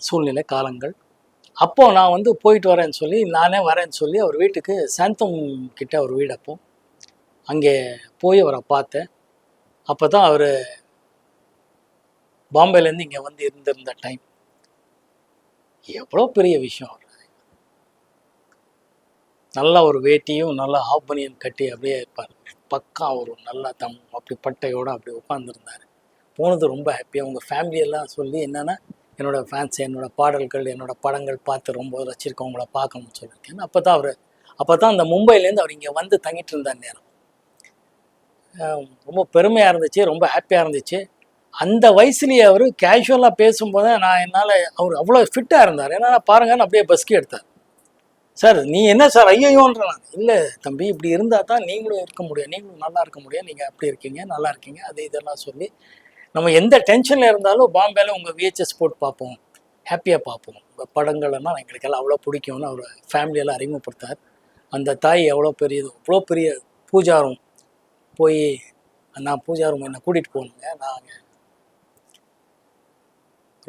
சூழ்நிலை காலங்கள். அப்போது நான் வந்து போயிட்டு வரேன்னு சொல்லி நானே வரேன்னு சொல்லி அவர் வீட்டுக்கு சாந்தம் கிட்ட ஒரு வீடு, அப்போ அங்கே போய் அவரை பார்த்தேன். அப்போ தான் அவர் பாம்பேலேருந்து இங்கே வந்து இருந்திருந்த டைம். எவ்வளோ பெரிய விஷயம். அவர் நல்லா ஒரு வேட்டியும் நல்லா ஹாஃப் பனியன் கட்டி அப்படியே இருப்பார். பக்கா ஒரு நல்லா அப்படி பட்டையோடு அப்படி உட்காந்துருந்தார். போனது ரொம்ப ஹாப்பியாக. உங்கள் ஃபேமிலியெல்லாம் சொல்லி என்னென்னா என்னோடய ஃபேன்ஸ் என்னோடய பாடல்கள் என்னோடய படங்கள் பார்த்து ரொம்ப ரசிச்சிருக்கோம், உங்களை பார்க்கணும்னு சொல்லியிருக்கேன். அப்போ தான் அந்த மும்பைலேருந்து அவர் இங்கே வந்து தங்கிட்டு இருந்தார் நேரம். ரொம்ப பெருமையாக இருந்துச்சு, ரொம்ப ஹாப்பியாக இருந்துச்சு. அந்த வயசுலேயே அவர் கேஷுவலாக பேசும்போது என்னால் அவர் அவ்வளோ ஃபிட்டாக இருந்தார். ஏன்னா பாருங்கன்னு அப்படியே பஸ்கி எடுத்தார். சார் நீ என்ன சார் ஐயோன்ற? நான் இல்லை தம்பி, இப்படி இருந்தால் தான் நீங்களும் இருக்க முடியும், நீங்களும் நல்லா இருக்க முடியும், நீங்கள் அப்படி இருக்கீங்க, நல்லா இருக்கீங்க, அது இதெல்லாம் சொல்லி நம்ம எந்த டென்ஷனில் இருந்தாலும் பாம்பேல உங்கள் VHS போட்டு பார்ப்போம், ஹாப்பியாக பார்ப்போம், உங்கள் படங்கள்னா எங்களுக்கெல்லாம் அவ்வளோ பிடிக்கும்னு அவர் ஃபேமிலியெல்லாம் அறிமுகப்படுத்தார். அந்த தாய் எவ்வளோ அவ்வளோ பெரிய பூஜாரம் போய் நான் பூஜாரம் என்னை கூட்டிகிட்டு போகணுங்க. நாங்கள்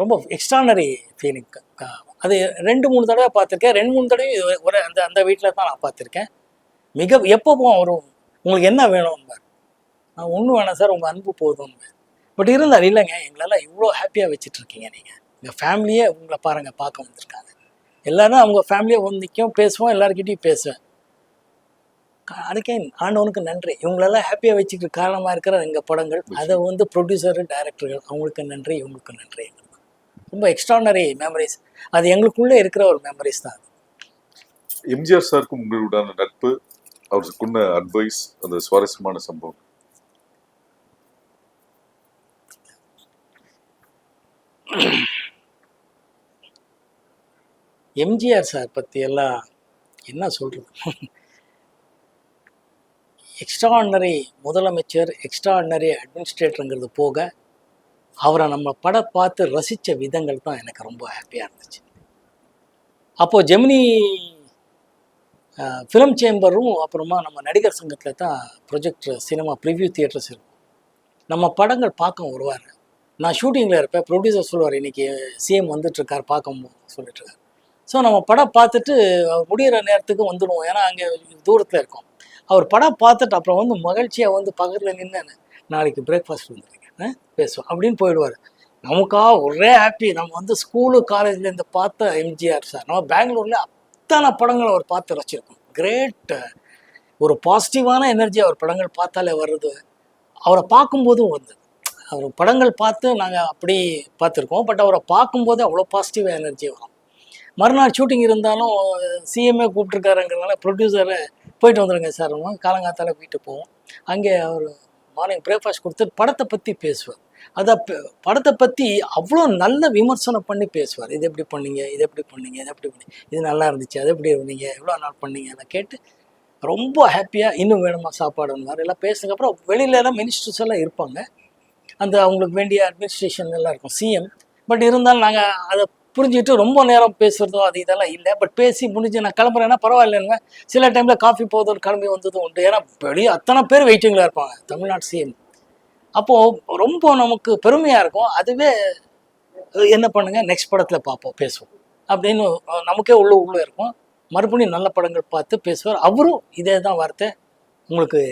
ரொம்ப எக்ஸ்ட்ரானரி ஃபீலிங். அது 2-3 தடவை பார்த்துருக்கேன். 2-3 தடவை ஒரு அந்த வீட்டில் தான் நான் பார்த்துருக்கேன். எப்போ வரும் உங்களுக்கு என்ன வேணும்பார். நான் ஒன்றும் வேணாம் சார், உங்கள் அன்பு போதும். பட் இருந்தால் இல்லைங்க, எங்களெல்லாம் இவ்வளோ ஹாப்பியாக வச்சுட்டு இருக்கீங்க நீங்கள். எங்கள் ஃபேமிலியே உங்களை பாருங்கள் பார்க்க வந்திருக்காங்க. எல்லோரும் அவங்க ஃபேமிலியை வந்து நிற்கும், பேசுவோம், எல்லாருக்கிட்டையும் பேசுவேன். அதுக்கே ஆண்டவனுக்கு நன்றி. இவங்களெல்லாம் ஹாப்பியாக வச்சுக்கிட்டு காரணமாக இருக்கிற எங்கள் படங்கள், அதை வந்து ப்ரொடியூசரு, டைரக்டர்கள், அவங்களுக்கு நன்றி, இவங்களுக்கு நன்றி. ரொம்ப எக்ஸ்ட்ரானரி மெமரிஸ். அது எங்களுக்குள்ளே இருக்கிற ஒரு மெமரிஸ் தான்.
எம்ஜிஆர் சாருக்கும் உங்களுடான நட்பு, அவருக்கு சொன்ன அட்வைஸ், அந்த சுவாரஸ்யமான சம்பவம்.
எம்ஜிஆர் சார் பற்றி எல்லாம் என்ன சொல்கிறது, எக்ஸ்ட்ரானரி முதலமைச்சர், எக்ஸ்ட்ரானரி அட்மினிஸ்ட்ரேட்டருங்கிறது போக அவரை நம்ம படம் பார்த்து ரசித்த விதங்கள் தான் எனக்கு ரொம்ப ஹாப்பியாக இருந்துச்சு. அப்போது ஜெமினி ஃபிலிம் சேம்பரும் அப்புறமா நம்ம நடிகர் சங்கத்தில் தான் ப்ரொஜெக்டர் சினிமா ப்ரிவ்யூ தியேட்டர்ஸ் இருக்கும். நம்ம படங்கள் பார்க்க வருவார். நான் ஷூட்டிங்கில் இருப்பேன், ப்ரொடியூசர் சொல்லுவார் இன்றைக்கி சிஎம் வந்துட்டுருக்கார் பார்க்க சொல்லிட்டுருக்கார். ஸோ நம்ம படம் பார்த்துட்டு அவர் முடிகிற நேரத்துக்கு வந்துடுவோம், ஏன்னா அங்கே தூரத்தில் இருக்கோம். அவர் படம் பார்த்துட்டு அப்புறம் வந்து மகிழ்ச்சியாக வந்து பக்கத்தில் நின்று நாளைக்கு பிரேக்ஃபாஸ்ட் வந்துருங்க பேசுவோம் அப்படின்னு போயிடுவார். நமக்கா ஒரே ஹாப்பி. நம்ம வந்து ஸ்கூலு காலேஜ்லேருந்து பார்த்த எம்ஜிஆர் சார், நம்ம பெங்களூரில் அத்தனை படங்கள் அவர் பார்த்து ரசிச்சிருக்கோம். கிரேட், ஒரு பாசிட்டிவான எனர்ஜி அவர் படங்கள் பார்த்தாலே வருது. அவரை பார்க்கும்போதும் வந்து அவர் படங்கள் பார்த்து நாங்கள் அப்படி பார்த்துருக்கோம், பட் அவரை பார்க்கும்போது அவ்வளோ பாசிட்டிவாக எனர்ஜி வரும். மறுநாள் ஷூட்டிங் இருந்தாலும் சிஎம்ஏ கூப்பிட்ருக்காருங்கிறதுனால ப்ரொடியூசரை போயிட்டு வந்துடுங்க சார், காலங்காத்தால் வீட்டு போவோம். அங்கே அவர் மார்னிங் பிரேக்ஃபாஸ்ட் கொடுத்துட்டு படத்தை பற்றி பேசுவார். அதை படத்தை பற்றி அவ்வளோ நல்ல விமர்சனம் பண்ணி பேசுவார். இது எப்படி பண்ணீங்க, இது எப்படி பண்ணீங்க, இது எப்படி பண்ணீங்க, இது நல்லா இருந்துச்சு, அது எப்படி இருந்தீங்க, எவ்வளோ நாள் பண்ணீங்க, அதை கேட்டு ரொம்ப ஹாப்பியாக இன்னும் வேணுமா சாப்பாடுன்னு எல்லாம் பேசுனதுக்கப்புறம் வெளியிலலாம் மினிஸ்டர்ஸ் எல்லாம் இருப்பாங்க, அந்த அவங்களுக்கு வேண்டிய அட்மினிஸ்ட்ரேஷன் எல்லாம் இருக்கும், சிஎம். பட் இருந்தாலும் நாங்கள் அதை புரிஞ்சுக்கிட்டு ரொம்ப நேரம் பேசுகிறதோ அது இதெல்லாம் இல்லை. பட் பேசி முடிஞ்சு நான் கிளம்புறேன்னா பரவாயில்லைங்க. சில டைமில் காஃபி போதும் கிளம்பி வந்ததும் உண்டு, ஏன்னா வெளியே அத்தனை பேர் வெயிட்டிங்கில் இருப்பாங்க தமிழ்நாடு சிஎம். அப்போது ரொம்ப நமக்கு பெருமையாக இருக்கும். அதுவே என்ன பண்ணுங்க நெக்ஸ்ட் படத்தில் பார்ப்போம் பேசுவோம் அப்படின்னு நமக்கே உள்ளே இருக்கும். மறுபடியும் நல்ல படங்கள் பார்த்து பேசுவார். அவரும் இதே தான் வார்த்தை, உங்களுக்கு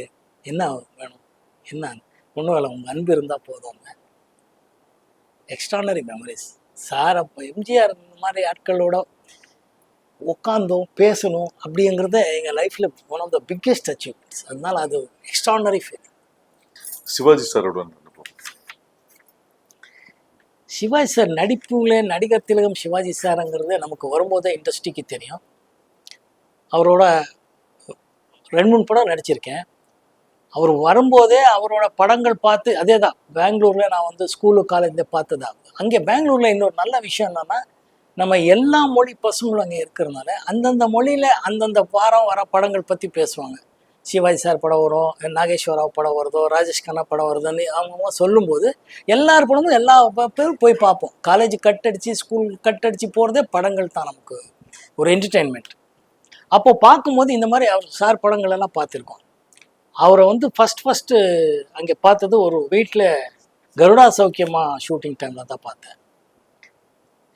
என்ன வேணும், என்ன ஒன்றும் வேலை, உங்கள் அன்பு இருந்தால் போதும். Extraordinary memories sir. அப்போ எம்ஜிஆர் இந்த மாதிரி ஆட்களோட உட்காந்தோம் பேசணும் அப்படிங்கிறத எங்கள் லைஃப்பில் one of the biggest achievements. அதனால அது எக்ஸ்ட்ரானரி ஃபீல்.
சிவாஜி சாரோட அனுபவம்.
சிவாஜி சார் நடிப்புகளே நடிகர் திலகம் சிவாஜி சாருங்கிறது நமக்கு வரும்போதே இண்டஸ்ட்ரிக்கு தெரியும். அவரோட 2-3 படம் நடிச்சிருக்கேன். அவர் வரும்போதே அவரோட படங்கள் பார்த்து, அதே தான் பெங்களூரில் நான் வந்து ஸ்கூலு காலேஜில் பார்த்ததா. அங்கே பெங்களூரில் இன்னொரு நல்ல விஷயம் என்னென்னா, நம்ம எல்லா மொழி பசங்களும் அங்கே இருக்கிறதுனால அந்தந்த மொழியில் அந்தந்த வாரம் வர படங்கள் பற்றி பேசுவாங்க. சிவாஜி சார் படம் வரும், நாகேஸ்வராவ் படம் வருதோ, ராஜேஷ் கண்ணா படம் வருதுன்னு அவங்க சொல்லும்போது எல்லார் படமும் எல்லா பேரும் போய் பார்ப்போம். காலேஜ் கட்டடிச்சு ஸ்கூல் கட்டடிச்சு போகிறதே படங்கள் தான் நமக்கு ஒரு என்டர்டெயின்மெண்ட். அப்போது பார்க்கும்போது இந்த மாதிரி அவர் சார் படங்கள் எல்லாம் பார்த்துருக்கோம். அவரை வந்து ஃபஸ்ட்டு அங்கே பார்த்தது ஒரு வீட்டில் கருடா சௌக்கியமா ஷூட்டிங் டைமில் தான் பார்த்தேன்.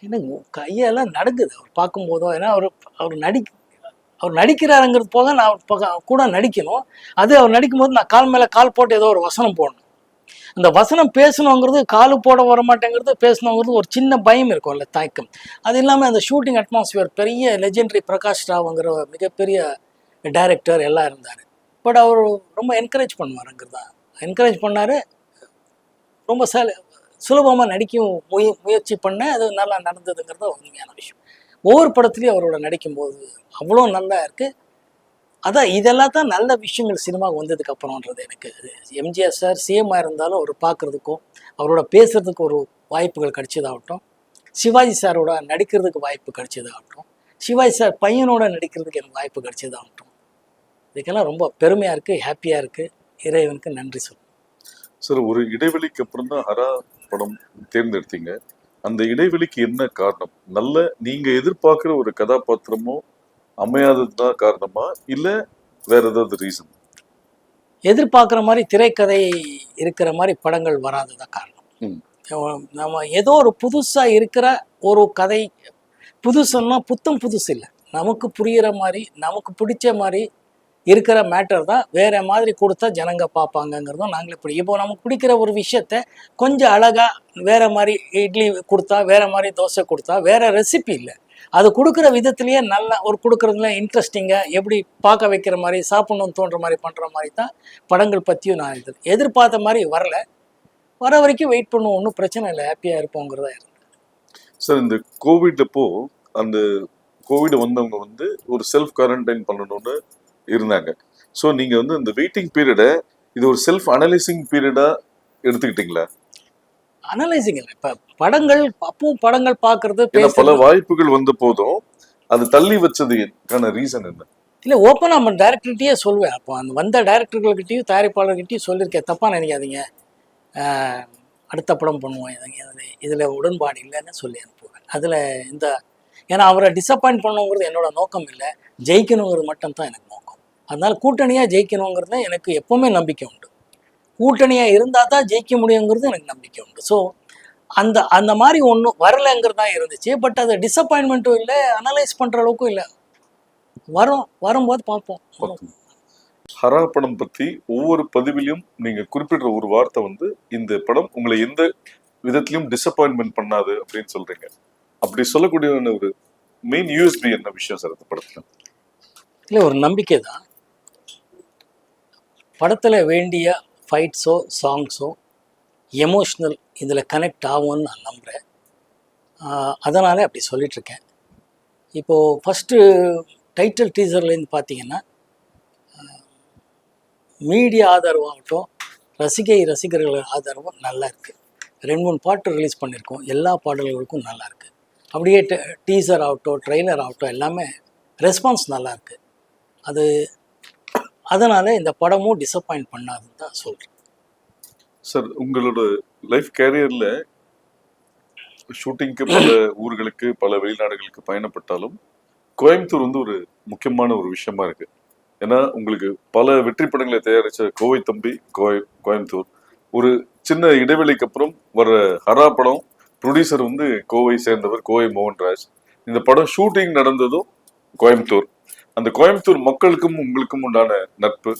எனக்கு கையெல்லாம் நடுங்குது அவர் பார்க்கும்போதோ. ஏன்னா அவர் நடிக்கிறாருங்கிறது போக நான் அவர் கூட நடிக்கணும். அது அவர் நடிக்கும்போது நான் கால் மேலே கால் போட்டு ஏதோ ஒரு வசனம் போடணும். அந்த வசனம் பேசணுங்கிறது, காலு போட வர மாட்டேங்கிறது, பேசணுங்கிறது ஒரு சின்ன பயம் இருக்கும்ல, தயக்கம். அது இல்லாமல் அந்த ஷூட்டிங் அட்மாஸ்பியர் பெரிய லெஜெண்டரி பிரகாஷ் ராவ்ங்கிற மிகப்பெரிய டைரக்டர் எல்லாம் இருந்தார். பட் அவர் ரொம்ப என்கரேஜ் பண்ணுவாருங்கிறதா, என்கரேஜ் பண்ணார். ரொம்ப சுலபமாக நடிக்கும் முயற்சி பண்ணேன். அது நல்லா நடந்ததுங்கிறது உண்மையான விஷயம். ஒவ்வொரு படத்துலையும் அவரோட நடிக்கும்போது அவ்வளோ நல்லா இருக்குது. அதான் இதெல்லாம் தான் நல்ல விஷயங்கள் சினிமாவுக்கு வந்ததுக்கு அப்புறம்ன்றது. எனக்கு எம்ஜிஆர் சார் சிஎம்மாக இருந்தாலும் அவர் பார்க்குறதுக்கும் அவரோட பேசுகிறதுக்கு ஒரு வாய்ப்புகள் கிடைச்சதாகட்டும், சிவாஜி சாரோட நடிக்கிறதுக்கு வாய்ப்பு கிடைச்சதாகட்டும், சிவாஜி சார் பையனோட நடிக்கிறதுக்கு எனக்கு வாய்ப்பு கிடைச்சதாகட்டும், இதுக்கெல்லாம் ரொம்ப பெருமையாக இருக்குது, ஹாப்பியாக இருக்குது. இறைவனுக்கு நன்றி சொல்லுங்கள்.
சார், ஒரு இடைவெளிக்கு அப்புறம் தான் ஹரா படம் தேர்ந்தெடுத்தீங்க. அந்த இடைவெளிக்கு என்ன காரணம்? நல்ல நீங்க எதிர்பார்க்குற ஒரு கதாபாத்திரமோ அமையாதது தான் காரணமா, இல்லை வேற ஏதாவது ரீசன்?
எதிர்பார்க்குற மாதிரி திரைக்கதை இருக்கிற மாதிரி படங்கள் வராததான் காரணம். நம்ம ஏதோ ஒரு புதுசாக இருக்கிற ஒரு கதை, புதுசுன்னா புத்தம் புதுசு இல்லை, நமக்கு புரிகிற மாதிரி, நமக்கு பிடிச்ச மாதிரி இருக்கிற மேட்டர் தான் வேற மாதிரி கொடுத்தா ஜனங்க பார்ப்பாங்கங்கிறதும் நாங்களே இப்போ நமக்கு பிடிக்கிற ஒரு விஷயத்த கொஞ்சம் அழகா வேற மாதிரி இட்லி கொடுத்தா, வேற மாதிரி தோசை கொடுத்தா, வேற ரெசிபி இல்லை, அது கொடுக்குற விதத்துலேயே நல்லா ஒரு கொடுக்குறதுல இன்ட்ரெஸ்டிங்காக எப்படி பார்க்க வைக்கிற மாதிரி, சாப்பிடணும்னு தோன்ற மாதிரி பண்ணுற மாதிரி தான் படங்கள் பற்றியும் நான் எதிர்பார்த்த மாதிரி வரல. வர வரைக்கும் வெயிட் பண்ணுவோம், ஒன்றும் பிரச்சனை இல்லை, ஹாப்பியாக இருப்போங்கிறதா இருக்கு.
சார், இந்த கோவிட் அப்போ அந்த கோவிட் வந்தவங்க வந்து ஒரு செல்ஃப் குவாரண்டைன் பண்ணணும்னு இருந்தாங்க. ஸோ நீங்க வந்து இந்த வெயிட்டிங் பீரியடை இது ஒரு செல்ஃப் அனலைசிங் பீரியடா எடுத்துக்கிட்டீங்களா?
அனலைசிங் இல்லை, இப்போ படங்கள் அப்பவும் படங்கள் பார்க்கறது
பல வாய்ப்புகள் வந்த போதும் அது தள்ளி வச்சதுக்கான ரீசன் என்ன?
இல்லை, ஓப்பனாக நம்ம டேரக்டர்கிட்டயே சொல்லுவேன். அப்போ அந்த வந்த டேரக்டர்கள்கிட்டையும் தயாரிப்பாளர்கிட்டையும் சொல்லியிருக்கேன், தப்பாக நினைக்காதீங்க, அடுத்த படம் பண்ணுவோம், இதில் உடன்பாடு இல்லைன்னு சொல்லி அனுப்புவேன். அதில் இந்த ஏன்னா அவரை டிசப்பாயிண்ட் பண்ணுங்கிறது என்னோட நோக்கம் இல்லை, ஜெயிக்கணுங்கிறது மட்டும்தான் எனக்கு நோக்கம். அதனால கூட்டணியாக ஜெயிக்கணுங்கிறது எனக்கு எப்போவுமே நம்பிக்கை உண்டு. கூட்டணியாக இருந்தால் தான் ஜெயிக்க முடியுங்கிறது எனக்கு நம்பிக்கை உண்டு. ஸோ அந்த அந்த மாதிரி ஒன்றும் வரலைங்கிறதா இருந்துச்சு. பட் அது டிசப்பாயின்மெண்ட்டும் இல்லை, அனலைஸ் பண்ணுற அளவுக்கும் இல்லை. வரும்போது பார்ப்போம்.
ஹரா படம் பற்றி ஒவ்வொரு பதிவிலையும் நீங்க குறிப்பிடுற ஒரு வார்த்தை வந்து இந்த படம் உங்களை எந்த விதத்திலையும் டிசப்பாயின்மெண்ட் பண்ணாது அப்படின்னு சொல்றீங்க. அப்படி சொல்லக்கூடிய ஒரு மெயின் யூஎஸ்பி என்ன விஷயம் சார் அந்த படத்துல?
இல்லை, ஒரு நம்பிக்கை தான். படத்தில் வேண்டிய ஃபைட்ஸோ சாங்ஸோ எமோஷ்னல் இதில் கனெக்ட் ஆகும்னு நான் நம்புகிறேன். அதனாலே அப்படி சொல்லிகிட்ருக்கேன். இப்போது ஃபஸ்ட்டு டைட்டில் டீசர்லேருந்து பார்த்தீங்கன்னா மீடியா ஆதரவாகட்டும், ரசிகர்கள் ஆதரவும் நல்லா இருக்குது. 2-3 பாட்டு ரிலீஸ் பண்ணியிருக்கோம், எல்லா பாடல்களுக்கும் நல்லா இருக்குது. அப்படியே டீசர் ஆகட்டும், ட்ரெய்லர் ஆகட்டும், எல்லாமே ரெஸ்பான்ஸ் நல்லா இருக்குது. அதனால் இந்த படமும் டிசப்பாயிண்ட் பண்ணாதுன்னு தான் சொல்கிறேன்.
சார், உங்களோட லைஃப் கேரியரில் ஷூட்டிங்க்கு பல ஊர்களுக்கு பல வெளிநாடுகளுக்கு பயணப்பட்டாலும் கோயம்புத்தூர் வந்து ஒரு முக்கியமான ஒரு விஷயமா இருக்கு. ஏன்னா உங்களுக்கு பல வெற்றி படங்களை தயாரித்த கோவை தம்பி கோயம்புத்தூர். ஒரு சின்ன இடைவெளிக்கு அப்புறம் வர ஹரா படம் ப்ரொடியூசர் வந்து கோவை சேர்ந்தவர் கோவை மோகன்ராஜ். இந்த படம் ஷூட்டிங் நடந்ததும் கோயம்புத்தூர். அந்த கோயம்புத்தூர் மக்களுக்கும் உங்களுக்கும் உண்டான நட்பு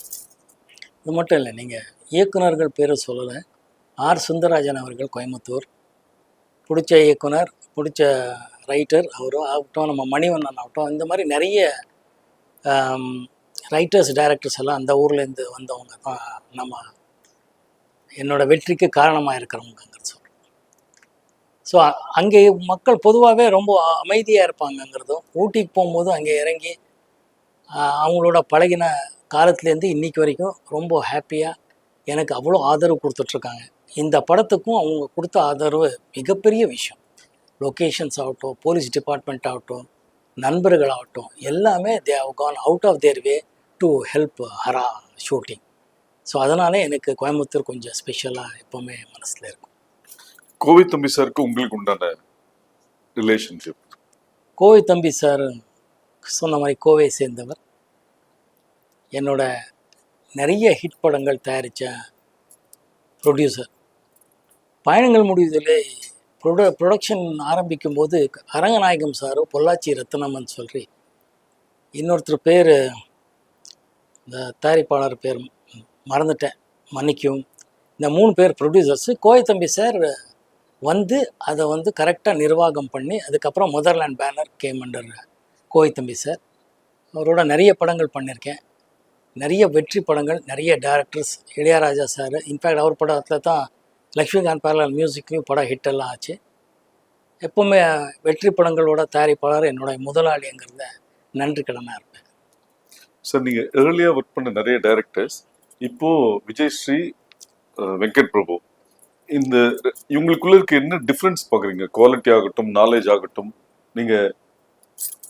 இது மட்டும் இல்லை, நீங்கள் இயக்குனர்கள் பேரை சொல்லலை. ஆர் சுந்தரராஜன் அவர்கள் கோயம்புத்தூர், பிடிச்ச இயக்குனர், பிடிச்ச ரைட்டர் அவரும் ஆகட்டும், நம்ம மணிவண்ணன் ஆகட்டும், இந்த மாதிரி நிறைய ரைட்டர்ஸ் டைரக்டர்ஸ் எல்லாம் அந்த ஊர்லேருந்து வந்தவங்க தான் நம்ம என்னோடய வெற்றிக்கு காரணமாக இருக்கிறவங்கிறது சொல்கிறோம். ஸோ அங்கே மக்கள் பொதுவாகவே ரொம்ப அமைதியாக இருப்பாங்கங்கிறதும், ஊட்டிக்கு போகும்போது அங்கே இறங்கி அவங்களோட பழகின காலத்துலேருந்து இன்றைக்கி வரைக்கும் ரொம்ப ஹாப்பியாக எனக்கு அவ்வளோ ஆதரவு கொடுத்துட்ருக்காங்க. இந்த படத்துக்கும் அவங்க கொடுத்த ஆதரவு மிகப்பெரிய விஷயம். லொக்கேஷன்ஸ் ஆகட்டும், போலீஸ் டிபார்ட்மெண்ட் ஆகட்டும், நண்பர்கள் ஆகட்டும், எல்லாமே they have gone out of their way to help ஹரா ஷூட்டிங். ஸோ அதனால எனக்கு கோயம்புத்தூர் கொஞ்சம் ஸ்பெஷலாக எப்போவுமே மனசில் இருக்கும்.
கோவை தம்பி சாருக்கு உங்களுக்கு உண்டான ரிலேஷன்ஷிப்?
கோவை தம்பி சார் சொன்ன மாதிரி கோவை சேர்ந்தவர், என்னோட நிறைய ஹிட் படங்கள் தயாரித்த ப்ரொடியூசர். பயணங்கள் முடிவதில் ப்ரொடக்ஷன் ஆரம்பிக்கும் போது அரங்கநாயகம் சார், பொள்ளாச்சி ரத்னமன் சொல்லி இன்னொருத்தர் பேர், இந்த தயாரிப்பாளர் பேர் மறந்துட்டேன், மன்னிக்கும். இந்த 3 பேர் ப்ரொடியூசர்ஸு. கோவை தம்பி சார் வந்து அதை வந்து கரெக்டாக நிர்வாகம் பண்ணி அதுக்கப்புறம் motherland banner game under Kovai தம்பி சார். அவரோட நிறைய படங்கள் பண்ணியிருக்கேன், நிறைய வெற்றி படங்கள், நிறைய டேரக்டர்ஸ். இளையராஜா சார், இன்ஃபேக்ட் அவர் படத்தில் தான் லக்ஷ்மிகாந்த் பேரலால் மியூசிக்லையும் படம் ஹிட்டெல்லாம் ஆச்சு. எப்போவுமே வெற்றி படங்களோட தயாரிப்பாளர் என்னோட முதலாளிங்கிறத நன்றி கடனாக இருப்பேன்.
சார், நீங்கள் ஏர்லியாக ஒர்க் பண்ண நிறைய டைரக்டர்ஸ், இப்போது விஜய் ஸ்ரீ, வெங்கட் பிரபு, இந்த இவங்களுக்குள்ள இருக்க என்ன டிஃப்ரென்ஸ் பார்க்குறீங்க? குவாலிட்டி ஆகட்டும், நாலேஜ் ஆகட்டும், நீங்கள்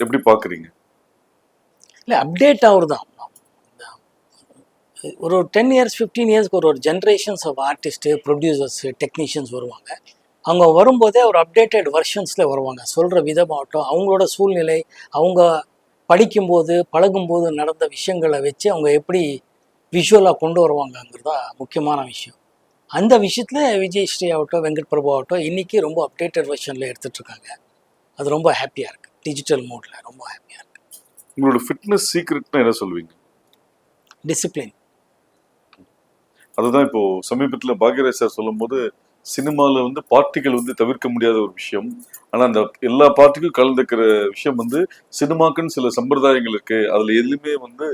எப்படி பார்க்குறீங்க?
இல்லை, அப்டேட் ஆகுறது தான். ஒரு 10 years 15 yearsக்கு ஒரு generations of artist, producers, technicians வருவாங்க. அவங்க வரும்போதே ஒரு அப்டேட்டட் வெர்ஷன்ஸில் வருவாங்க. சொல்கிற விதமாகட்டும், அவங்களோட சூழ்நிலை, அவங்க படிக்கும்போது பழகும்போது நடந்த விஷயங்களை வச்சு அவங்க எப்படி விஷுவலாக கொண்டு வருவாங்கங்கிறது தான் முக்கியமான விஷயம். அந்த விஷயத்தில் விஜய் ஸ்ரீ ஆகட்டும், வெங்கட் பிரபு ஆகட்டும், இன்றைக்கி ரொம்ப அப்டேட்டட் வெர்ஷனில் எடுத்துகிட்ருக்காங்க. அது ரொம்ப ஹாப்பியாக இருக்குது. டிஜிட்டல் மோடில் ரொம்ப ஹாப்பியாக இருக்குது.
உங்களோட ஃபிட்னஸ் சீக்ரெட்னா என்ன சொல்லுவீங்க?
டிசிப்ளின்.
அதுதான் இப்போ சமீபத்துல பாக்யராஜ் சார் சொல்லும்போது, சினிமால வந்து பார்ட்டிகள் வந்து தவிர்க்க முடியாத ஒரு விஷயம். ஆனா அந்த எல்லா பார்ட்டிக்கும் கலந்துக்கிற விஷயம் வந்து சினிமாக்குன்னு சில சம்பிரதாயங்கள் இருக்கு. அதுல எதுலயுமே வந்து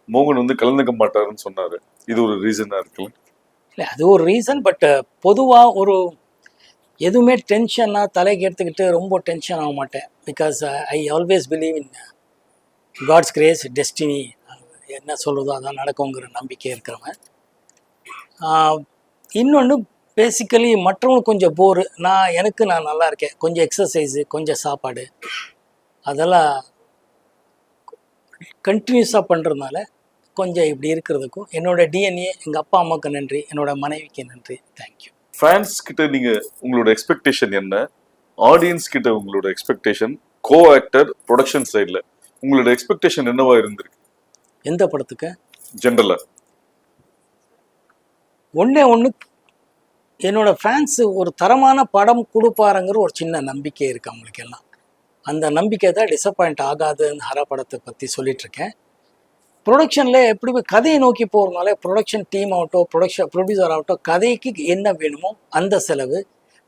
மோகன் வந்து கலந்துக்க மாட்டாருன்னு சொன்னாரு. இது ஒரு ரீசனா இருக்குல்ல?
இல்லை, அது ஒரு ரீசன். பட் பொதுவாக ஒரு எதுவுமே டென்ஷனாக தலைக்கு எடுத்துக்கிட்டு ரொம்ப டென்ஷன் ஆக மாட்டேன். Because I always believe in God's grace, destiny. என்ன சொல்லுதோ அதான் நடக்குங்கிற நம்பிக்கை இருக்கிறவன். இன்னொன்று, பேசிக்கலி மற்றவங்களுக்கு கொஞ்சம் போரு, நான் நல்லா இருக்கேன், கொஞ்சம் எக்ஸசைஸு, கொஞ்சம் சாப்பாடு, அதெல்லாம் கண்டினியூஸாக பண்ணுறதுனால கொஞ்சம் இப்படி இருக்கிறதுக்கும் என்னோடய டிஎன்ஏ, எங்கள் அப்பா அம்மாவுக்கு நன்றி, என்னோடய மனைவிக்கு நன்றி. தேங்க்யூ.
ஃபேன்ஸ் கிட்ட நீங்க உங்களோட எக்ஸ்பெக்டேஷன் என்ன? ஆடியன்ஸ் கிட்ட உங்களோட எக்ஸ்பெக்டேஷன், கோ ஆக்டர், ப்ரொடக்ஷன் சைட்ல உங்களோட எக்ஸ்பெக்டேஷன் என்னவா இருந்திருக்கு
எந்த படத்துக்கு?
ஜென்ரலா?
ஒன்று, என்னோடய ஃபேன்ஸு ஒரு தரமான படம் கொடுப்பாருங்கிற ஒரு சின்ன நம்பிக்கை இருக்குது அவங்களுக்கு எல்லாம். அந்த நம்பிக்கை தான் டிசப்பாயிண்ட் ஆகாதுன்னு ஹரா படத்தை பற்றி சொல்லிகிட்ருக்கேன். ப்ரொடக்ஷனில் எப்படி கதையை நோக்கி போகிறதுனால ப்ரொடக்ஷன் டீம் ஆகட்டும், ப்ரொடியூசர் ஆகட்டும், கதைக்கு என்ன வேணுமோ அந்த செலவு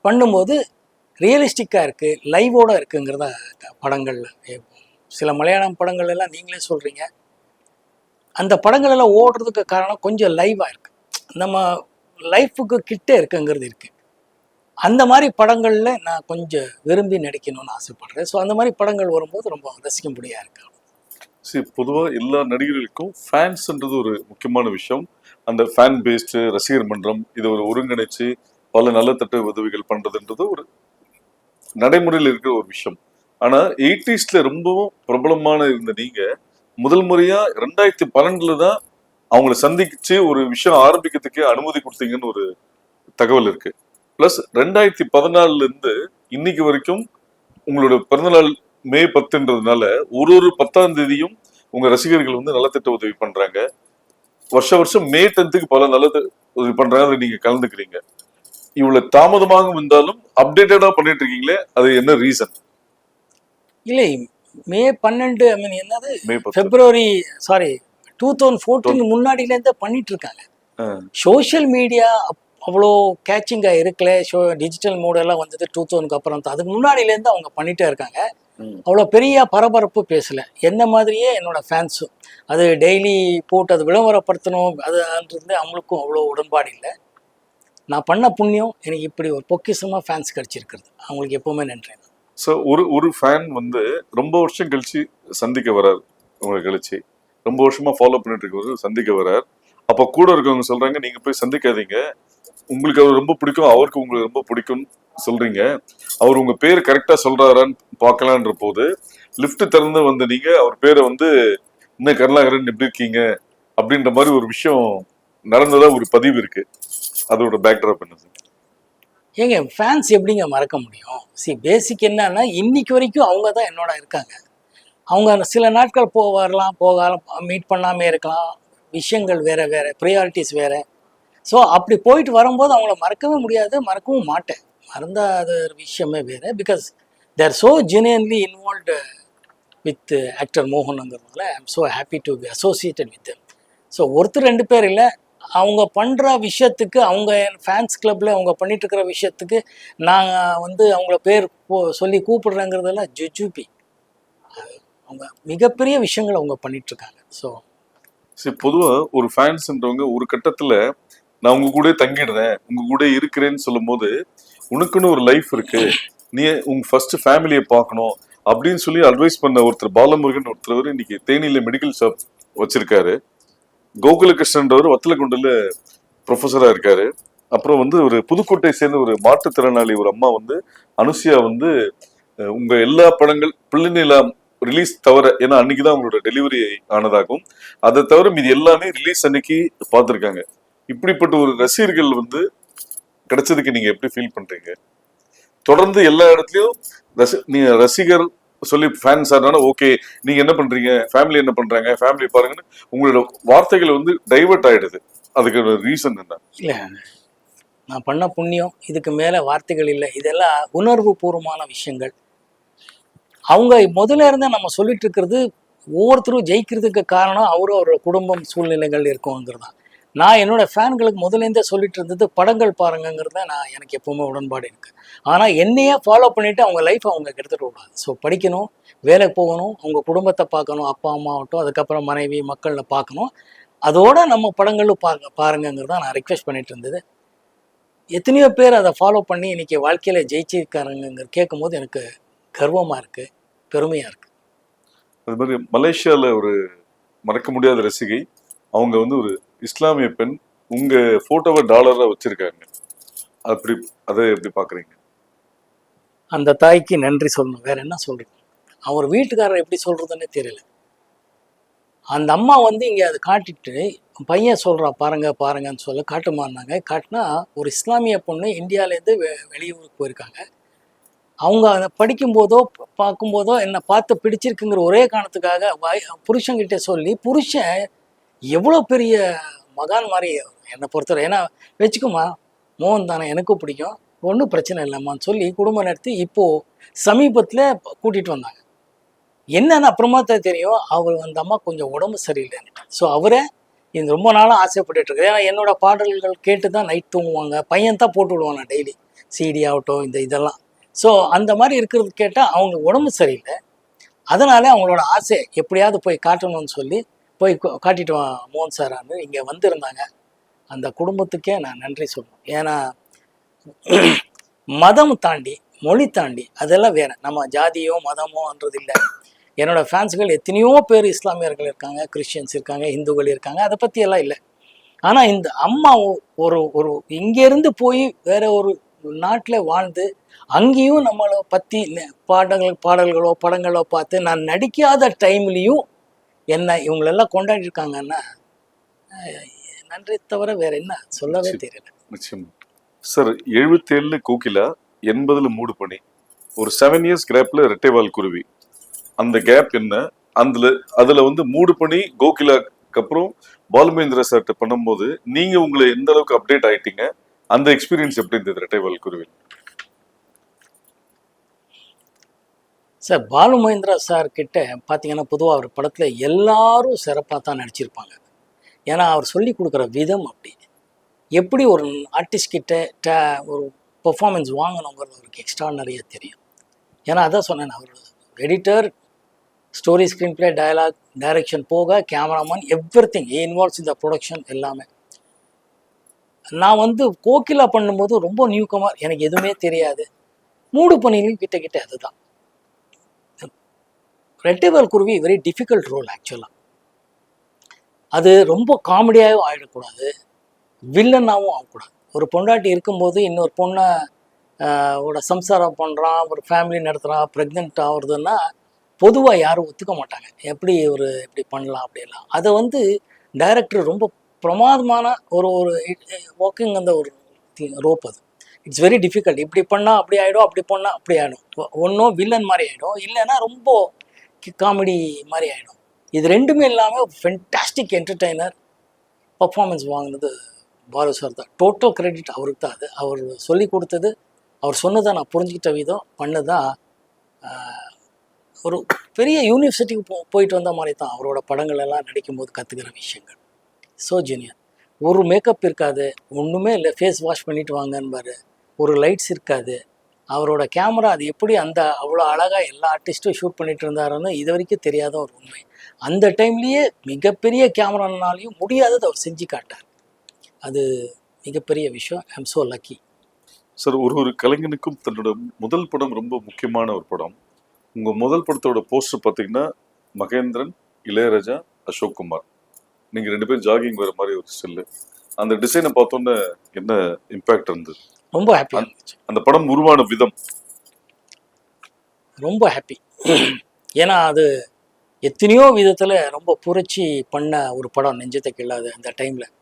பண்ணும்போது ரியலிஸ்டிக்காக இருக்குது, லைவோடு இருக்குங்கிறத படங்களில். சில மலையாளம் படங்கள் எல்லாம் நீங்களே சொல்கிறீங்க, அந்த படங்கள் எல்லாம் ஓடுறதுக்கு காரணம் கொஞ்சம் லைவாக இருக்குது, நம்ம லைஃபுக்கு கிட்டே இருக்குங்கிறது இருக்குது. அந்த மாதிரி படங்களில் நான் கொஞ்சம் விரும்பி நடிக்கணும்னு ஆசைப்படுறேன். ஸோ அந்த மாதிரி படங்கள் வரும்போது ரொம்ப ரசிக்கும்படியாக இருக்கு.
சரி, பொதுவாக எல்லா நடிகர்களுக்கும் ஃபேன்ஸ்ன்றது ஒரு முக்கியமான விஷயம். அந்த ஃபேன் பேஸ்டு ரசிகர் மன்றம் இதை ஒரு ஒருங்கிணைச்சு பல நலத்தட்ட உதவிகள் பண்றதுன்றது ஒரு நடைமுறையில் இருக்கிற ஒரு விஷயம். ஆனா 80s ரொம்பவும் பிரபலமான இருந்த நீங்க முதல் முறையா 2012 தான் அவங்கள சந்திச்சு ஒரு விஷயம் ஆரம்பிக்கிறதுக்கே அனுமதி கொடுத்தீங்கன்னு ஒரு தகவல் இருக்கு. பிளஸ் 2014 இருந்து இன்னைக்கு வரைக்கும் உங்களோட பிறந்தநாள் மே 10ன்றதுனால ஒரு 10ஆம் தேதியும் உங்க ரசிகர்கள் வந்து நலத்திட்ட உதவி பண்றாங்க. வருஷம் மே 10க்கு பல நலத்திட்ட உதவி பண்றாங்க, அதுல நீங்க கலந்துக்கிறீங்க. இவ்வளவு தாமதமாக இருந்தாலும் அப்டேட்டடா பண்ணிட்டு இருக்கீங்களே, அது என்ன ரீசன்?
இல்லை, மே 12 ஐ மீன் என்னது,
மே 10
பிப்ரவரி 2014 முன்னாடியிலேருந்தே பண்ணிட்டு இருக்காங்க. சோஷியல் மீடியா அவ்வளோ கேச்சிங்காக இருக்கல, டிஜிட்டல் மோடெல்லாம் வந்தது 2000க்கு அப்புறம் தான். அதுக்கு முன்னாடியிலேருந்து அவங்க பண்ணிகிட்டே இருக்காங்க. அவ்வளோ பெரிய பரபரப்பு பேசலை. என்ன மாதிரியே என்னோட ஃபேன்ஸும் அது டெய்லி போட்டு அது விளம்பரப்படுத்தணும், அதுன்றது அவங்களுக்கும் அவ்வளோ உடன்பாடு இல்லை. நான் பண்ண புண்ணியம் எனக்கு இப்படி ஒரு பொக்கிஷமாக ஃபேன்ஸ் கிடச்சிருக்கிறது. அவங்களுக்கு எப்போவுமே நன்றி.
ஸோ ஒரு ஃபேன் வந்து ரொம்ப வருஷம் கழிச்சு சந்திக்க வரார், உங்களை கழிச்சு ரொம்ப வருஷமா ஃபாலோ பண்ணிட்டு இருக்கவர் சந்திக்க வரார். அப்போ கூட இருக்கவங்க சொல்றாங்க, நீங்க போய் சந்திக்காதீங்க, உங்களுக்கு அவர் ரொம்ப பிடிக்கும், அவருக்கு உங்களுக்கு ரொம்ப பிடிக்கும்னு சொல்றீங்க, அவர் உங்க பேர் கரெக்டா சொல்றாரான்னு பார்க்கலான்ற போது லிஃப்ட் திறந்து வந்து நீங்க அவர் பேரை வந்து இன்னும் கருணாகரன் எப்படி இருக்கீங்க அப்படின்ற மாதிரி ஒரு விஷயம் நடந்ததா ஒரு பதிவு இருக்கு. அதோட பேக்ட்ராப் என்ன?
ஏங்க, ஃபேன்ஸ் எப்படிங்க மறக்க முடியும்? பேசிக் என்னன்னா, இன்னைக்கு வரைக்கும் அவங்க தான் என்னோட இருக்காங்க. அவங்க சில நாட்கள் வரலாம், போகலாம், மீட் பண்ணாமல் இருக்கலாம், விஷயங்கள் வேறு வேறு, ப்ரியாரிட்டிஸ் வேறு. ஸோ அப்படி போயிட்டு வரும்போது அவங்கள மறக்கவே முடியாது, மறக்கவும் மாட்டேன். மறந்தால் அது ஒரு விஷயமே வேறு. Because they're so genuinely involved with actor மோகனுங்கிறதுனால I am so happy to be associated with them. So ஒருத்தர் 2 பேர் இல்லை, அவங்க பண்ணுற விஷயத்துக்கு, அவங்க ஃபேன்ஸ் கிளப்பில் அவங்க பண்ணிகிட்ருக்கிற விஷயத்துக்கு நான் வந்து அவங்கள பேர் சொல்லி கூப்பிடுறேங்கிறதெல்லாம் ஜுஜுபி. அவங்க மிகப்பெரிய விஷயங்கள் அவங்க பண்ணிகிட்ருக்காங்க. ஸோ
சரி, பொதுவாக ஒரு ஃபேன்ஸ்ன்றவங்க ஒரு கட்டத்தில் நான் உங்க கூட தங்கிடுறேன், உங்க கூட இருக்கிறேன்னு சொல்லும் போது உனக்குன்னு ஒரு லைஃப் இருக்கு, நீ உங்க ஃபர்ஸ்ட் ஃபேமிலியை பார்க்கணும் அப்படின்னு சொல்லி அட்வைஸ் பண்ண ஒருத்தர் பாலமுருகன் ஒருத்தர் இன்னைக்கு தேனியில மெடிக்கல் ஷாப் வச்சிருக்காரு. கோகுலகிருஷ்ணன்றவர் வத்தலக்குண்டில் ப்ரொஃபஸரா இருக்காரு. அப்புறம் வந்து ஒரு புதுக்கோட்டை சேர்ந்த ஒரு மாற்றுத்திறனாளி ஒரு அம்மா வந்து அனுசியா வந்து உங்க எல்லா படங்கள் பிள்ளைநிலா ரிலீஸ் தவிர, ஏன்னா அன்னைக்குதான் அவங்களோட டெலிவரி ஆனதாகும், அதை தவிர மீது எல்லாமே ரிலீஸ் அன்னைக்கு பார்த்துருக்காங்க. இப்படிப்பட்ட ஒரு ரசிகர்கள் வந்து கிடைச்சதுக்கு நீங்க எப்படி ஃபீல் பண்றீங்க? தொடர்ந்து எல்லா இடத்துலயும் நீங்க ரசிகர் சொல்லி ஃபேன்ஸ் ஆனாலும் ஓகே, நீங்க என்ன பண்றீங்க, ஃபேமிலி என்ன பண்றாங்க, ஃபேமிலி பாருங்கன்னு உங்களோட வார்த்தைகள் வந்து டைவர்ட் ஆயிடுது. அதுக்கு ஒரு ரீசன் என்ன?
இல்லை, நான் பண்ண புண்ணியம், இதுக்கு மேலே வார்த்தைகள் இல்லை. இதெல்லாம் உணர்வு பூர்வமான விஷயங்கள். அவங்க முதல்ல இருந்தே நம்ம சொல்லிட்டு இருக்கிறது ஒவ்வொருத்தரும் ஜெயிக்கிறதுக்கு காரணம் அவரும் அவரோட குடும்பம் சூழ்நிலைகள் இருக்குங்கிறது தான். நான் என்னோட ஃபேன்களுக்கு முதலேருந்தே சொல்லிட்டு இருந்தது படங்கள் பாருங்கங்கிறத நான் எனக்கு எப்பவுமே உடன்பாடு இருக்கு. ஆனால் என்னையே ஃபாலோ பண்ணிட்டு அவங்க லைஃப் அவங்க எடுத்துகிட்டு கூடாது. ஸோ படிக்கணும், வேலைக்கு போகணும், அவங்க குடும்பத்தை பார்க்கணும், அப்பா அம்மா ஆகட்டும், அதுக்கப்புறம் மனைவி மக்களை பார்க்கணும். அதோட நம்ம படங்களும் பாருங்கிறத நான் ரிக்வெஸ்ட் பண்ணிட்டு இருந்தது. எத்தனையோ பேர் அதை ஃபாலோ பண்ணி இன்னைக்கு வாழ்க்கையில ஜெயிச்சிருக்காருங்க கேட்கும் போது எனக்கு கர்வமாக இருக்கு, பெருமையாக இருக்கு.
அது மாதிரி மலேசியால ஒரு மறக்க முடியாத ரசிகை, அவங்க வந்து ஒரு இஸ்லாமிய பெண், உங்க போட்டோவை டாலரா வச்சிருக்காங்க. அப்படி அதை எப்படி பாக்குறீங்க?
அந்த தாய்க்கு நன்றி சொல்லணும், வேற என்ன சொல்றது. அவர் வீட்டுக்காரர் எப்படி சொல்றதுன்னே தெரியல. அந்த அம்மா வந்து இங்கே அதை காட்டிட்டு பையன் சொல்கிறா பாருங்க பாருங்கன்னு சொல்ல காட்டுமான்னாங்க. காட்டினா ஒரு இஸ்லாமிய பொண்ணு இந்தியாவிலேருந்து வெளியூருக்கு போயிருக்காங்க. அவங்க அதை படிக்கும்போதோ பார்க்கும்போதோ என்னை பார்த்து பிடிச்சிருக்குங்கிற ஒரே காரணத்துக்காக புருஷன்கிட்ட சொல்லி, புருஷன் எவ்வளோ பெரிய மகான் மாதிரி என்னை பொறுத்தவரை. ஏன்னா வச்சுக்குமா மோகன் தானே, எனக்கும் பிடிக்கும், ஒன்றும் பிரச்சனை இல்லைம்மான்னு சொல்லி குடும்பம் நடத்தி இப்போது சமீபத்தில் கூட்டிகிட்டு வந்தாங்க. என்னன்னு அப்புறமா தான் தெரியும், அவர் அந்த அம்மா கொஞ்சம் உடம்பு சரியில்லைன்னு. ஸோ அவரை இந்த ரொம்ப நாளாக ஆசைப்பட்டுட்டு இருக்கு. ஏன்னா என்னோட பாடல்கள் கேட்டு தான் நைட் தூங்குவாங்க. பையன் தான் போட்டு விடுவாங்க டெய்லி சிடி ஆகட்டும், இதெல்லாம். ஸோ அந்த மாதிரி இருக்கிறது கேட்டால் அவங்க உடம்பு சரியில்லை. அதனால அவங்களோட ஆசை எப்படியாவது போய் காட்டணும்னு சொல்லி போய் காட்டிட்டு வா மோகன் சாரான்னு இங்கே வந்திருந்தாங்க. அந்த குடும்பத்துக்கே நான் நன்றி சொல்லணும். ஏன்னா மதம் தாண்டி, மொழி தாண்டி, அதெல்லாம் வேற. நம்ம ஜாதியோ மதமோன்றது இல்லை. என்னோட ஃபேன்ஸுகள் எத்தனையோ பேர் இஸ்லாமியர்கள் இருக்காங்க, கிறிஸ்டியன்ஸ் இருக்காங்க, இந்துக்கள் இருக்காங்க, அதை பற்றி எல்லாம் இல்லை. ஆனால் இந்த அம்மா ஒரு இங்கேருந்து போய் வேற ஒரு நாட்டில் வாழ்ந்து அங்கேயும் நம்மளை பற்றி பாடல்களோ படங்களோ பார்த்து நான் நடிக்காத டைம்லேயும் என்ன இவங்களெல்லாம் கொண்டாடி இருக்காங்கன்னா நன்றி தவிர வேற என்ன சொல்லவே தெரியல.
நிச்சயமா சார். 77 கோகிலா, 80 மூடு பனி, ஒரு 7 இயர்ஸ் கேப்ல ரெட்டைவால் குருவி. அந்த கேப் என்ன? அதுல வந்து மூடு பனி கோகிலாக்கு அப்புறம் பாலுமேந்திர சார்ட்ட பண்ணும்போது நீங்க உங்களை எந்த அளவுக்கு அப்டேட் ஆயிட்டீங்க? அந்த எக்ஸ்பீரியன்ஸ் எப்படி இருந்தது ரெட்டைவால் குருவி?
சார் பாலு மகேந்திரா சார் கிட்ட பார்த்தீங்கன்னா பொதுவாக அவர் படத்தில் எல்லாரும் சிறப்பாக தான் நடிச்சிருப்பாங்க. ஏன்னா அவர் சொல்லி கொடுக்குற விதம் அப்படி. எப்படி ஒரு ஆர்டிஸ்ட் கிட்ட ஒரு பெர்ஃபார்மன்ஸ் வாங்கணுங்கிறது அவருக்கு எக்ஸ்ட்ரானரியாக தெரியும். ஏன்னா அதான் சொன்னேன், அவர் editor, story, screenplay, dialogue, direction போக கேமராமேன், எவ்ரிதிங் இன்வால்வ்ஸ் இந்த ப்ரொடக்ஷன் எல்லாமே. நான் வந்து கோகிலா பண்ணும்போது ரொம்ப நியூகமர், எனக்கு எதுவுமே தெரியாது. மூடு பனிலையும் கிட்ட அதுதான். ரெட்டைவால் குருவி வெரி டிஃபிகல்ட் ரோல் ஆக்சுவலாக. அது ரொம்ப காமெடியாகவும் ஆகிடக்கூடாது, வில்லனாகவும் ஆகக்கூடாது. ஒரு பொண்டாட்டி இருக்கும்போது இன்னொரு பொண்ணை ஓட சம்சாரம் பண்ணுறான், ஒரு ஃபேமிலி நடத்துகிறான், ப்ரெக்னென்ட் ஆகுறதுன்னா பொதுவாக யாரும் ஒத்துக்க மாட்டாங்க. எப்படி பண்ணலாம் அப்படிலாம். அதை வந்து டைரக்டர் ரொம்ப பிரமாதமான ஒரு வாக்கிங் அந்த ஒரு ரோப். அது இட்ஸ் வெரி டிஃபிகல்ட். இப்படி பண்ணால் அப்படி ஆகிடும், அப்படி பண்ணால் அப்படி ஆகிடும். ஒன்றும் வில்லன் மாதிரி ஆகிடும், இல்லைன்னா ரொம்ப காமெடி மாதிரி ஆகிடும். இது ரெண்டுமே இல்லாமல் ஃபென்டாஸ்டிக் என்டர்டெய்னர் பர்ஃபார்மன்ஸ் வாங்கினது பாலு சார் தான். டோட்டல் கிரெடிட் அவருக்கு தான். அது அவர் சொல்லி கொடுத்தது, அவர் சொன்னதை நான் புரிஞ்சுக்கிட்ட விதம் பண்ணதான் ஒரு பெரிய யூனிவர்சிட்டிக்கு போயிட்டு வந்த மாதிரி தான் அவரோட படங்கள் எல்லாம் நடிக்கும்போது கற்றுக்கிற விஷயங்கள். So junior. ஒரு மேக்கப் இருக்காது, ஒன்றுமே இல்லை, ஃபேஸ் வாஷ் பண்ணிட்டு வாங்கன்பாரு. ஒரு லைட்ஸ் இருக்காது. அவரோட கேமரா அது எப்படி அவ்வளோ அழகாக எல்லா ஆர்டிஸ்ட்டும் ஷூட் பண்ணிட்டு இருந்தாருன்னு இது வரைக்கும் தெரியாத ஒரு உண்மை. அந்த டைம்லேயே மிகப்பெரிய கேமரானாலையும் முடியாதது அவர் செஞ்சு காட்டார். அது மிகப்பெரிய விஷயம். ஐ எம் ஸோ லக்கி.
சார், ஒரு கலைஞனுக்கும் தன்னோட முதல் படம் ரொம்ப முக்கியமான ஒரு படம். உங்கள் முதல் படத்தோட போஸ்டர் பார்த்தீங்கன்னா மகேந்திரன், இளையராஜா, அசோக் குமார், நீங்கள் 2 பேரும் ஜாகிங் வர மாதிரி ஒரு ஸ்டில்லு. அந்த டிசைனை பார்த்தோன்னே என்ன இம்பேக்ட் இருந்தது?
ரொம்ப ஹாப்பி.
அந்த படம் உருவான விதம்
ரொம்ப ஹாப்பி. ஏன்னா அது எத்தனையோ விதத்தில் ரொம்ப புரட்சி பண்ண ஒரு படம் நெஞ்சத்தை கிள்ளாது. அந்த டைமில்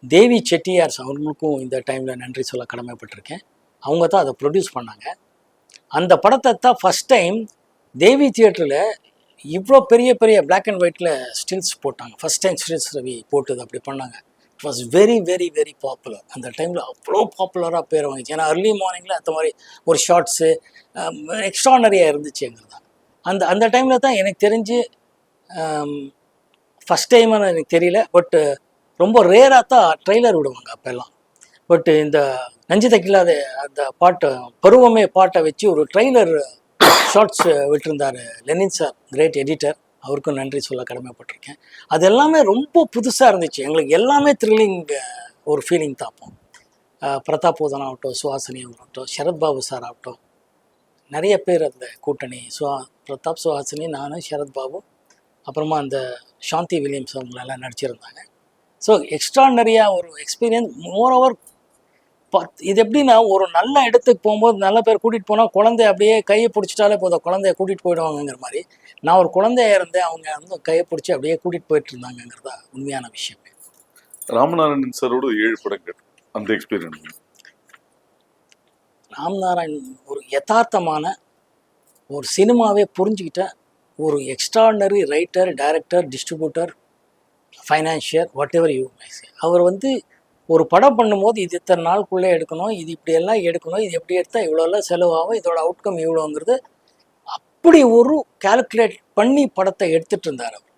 தேவி செட்டியார் அவங்களுக்கும் இந்த டைமில் நன்றி சொல்ல கடமைப்பட்டிருக்கேன். அவங்க தான் அதை ப்ரொடியூஸ் பண்ணாங்க. அந்த படத்தை தான் ஃபஸ்ட் டைம் தேவி தியேட்டரில் இவ்வளோ பெரிய பெரிய பிளாக் அண்ட் ஒயிட்டில் ஸ்டில்ஸ் போட்டாங்க. ஃபஸ்ட் டைம் ஸ்டில்ஸ் ரவி போட்டது அப்படி பண்ணாங்க. It was very very very popular. அந்த டைமில் அவ்வளோ பாப்புலராக பேர் வாங்கிச்சு. ஏன்னா அர்லி மார்னிங்கில் அந்த மாதிரி ஒரு ஷார்ட்ஸு எக்ஸ்ட்ரானரியாக இருந்துச்சு எங்களுக்கு தான். அந்த டைமில் தான் எனக்கு தெரிஞ்சு ஃபஸ்ட் டைம்னு எனக்கு தெரியல, பட் ரொம்ப ரேராக தான் ட்ரெய்லர் விடுவாங்க அப்போல்லாம். பட் இந்த நஞ்சு தைக்கலாத அந்த பாட்டு பருவமே பாட்டை வச்சு ஒரு ட்ரெய்லர் ஷார்ட்ஸ் விட்டுருந்தார் லெனின் சார், கிரேட் எடிட்டர். அவருக்கும் நன்றி சொல்ல கடமைப்பட்டிருக்கேன். அது எல்லாமே ரொம்ப புதுசாக இருந்துச்சு எங்களுக்கு. எல்லாமே த்ரில்லிங் ஒரு ஃபீலிங் தாப்போம். பிரதாப் போதன் ஆகட்டும், சுஹாசினி ஆகட்டும், சரத்பாபு சார் ஆகட்டும், நிறைய பேர் அந்த கூட்டணி, பிரதாப், சுஹாசினி, நான், சரத்பாபு, அப்புறமா அந்த சாந்தி வில்லியம்ஸ் அவங்களெல்லாம் நடிச்சிருந்தாங்க. ஸோ எக்ஸ்ட்ராடனரியாக ஒரு எக்ஸ்பீரியன்ஸ். மோரோவர் இது எப்படின்னா, ஒரு நல்ல இடத்துக்கு போகும்போது நல்ல பேர் கூட்டிகிட்டு போனால் குழந்தைய அப்படியே கையை பிடிச்சிட்டாலே போதும், குழந்தைய கூட்டிகிட்டு போயிடுவாங்கங்கிற மாதிரி. நான் ஒரு குழந்தைய இருந்தேன், அவங்க வந்து கையை பிடிச்சி அப்படியே கூட்டிகிட்டு போயிட்டு இருந்தாங்கங்கிறதா உண்மையான விஷயமே.
ராமநாராயணன் சாரோட 7 படங்கள், அந்த எக்ஸ்பீரியன்ஸ்.
ராம்நாராயண் ஒரு யதார்த்தமான ஒரு சினிமாவே புரிஞ்சுக்கிட்ட ஒரு extraordinary writer, director, distributor, financier, whatever you may say. அவர் வந்து ஒரு படம் பண்ணும்போது இது இத்தனை நாளுக்குள்ளே எடுக்கணும், இது இப்படியெல்லாம் எடுக்கணும், இது எப்படி எடுத்தால் இவ்வளோலாம் செலவாகும், இதோட அவுட்கம் இவ்வளோங்கிறது அப்படி ஒரு கால்குலேட் பண்ணி படத்தை எடுத்துகிட்டு இருந்தார் அவர்.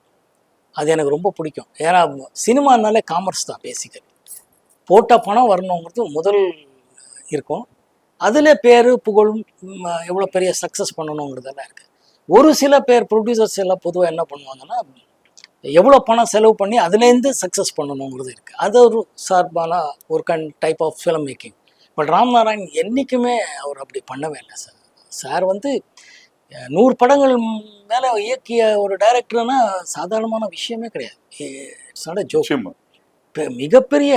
அது எனக்கு ரொம்ப பிடிக்கும். ஏன்னா சினிமானாலே காமர்ஸ் தான் பேசிக்கலி. போட்ட பணம் வரணுங்கிறது முதல் இருக்கும். அதில் பேர் புகழ் எவ்வளோ பெரிய சக்ஸஸ் பண்ணணுங்கிறதெல்லாம் இருக்குது. ஒரு சில பேர் ப்ரொடியூசர்ஸ் எல்லாம் பொதுவாக என்ன பண்ணுவாங்கன்னா, எவ்வளோ பணம் செலவு பண்ணி அதுலேருந்து சக்ஸஸ் பண்ணணுங்கிறது இருக்குது. அது ஒரு சார்பான ஒரு type of film making. But Ramnarayan என்றைக்குமே அவர் அப்படி பண்ணவே இல்லை சார். சார் வந்து 100 படங்கள் மேலே இயக்கிய ஒரு டைரக்டர்னா சாதாரணமான விஷயமே கிடையாது. It's not a joke. மிகப்பெரிய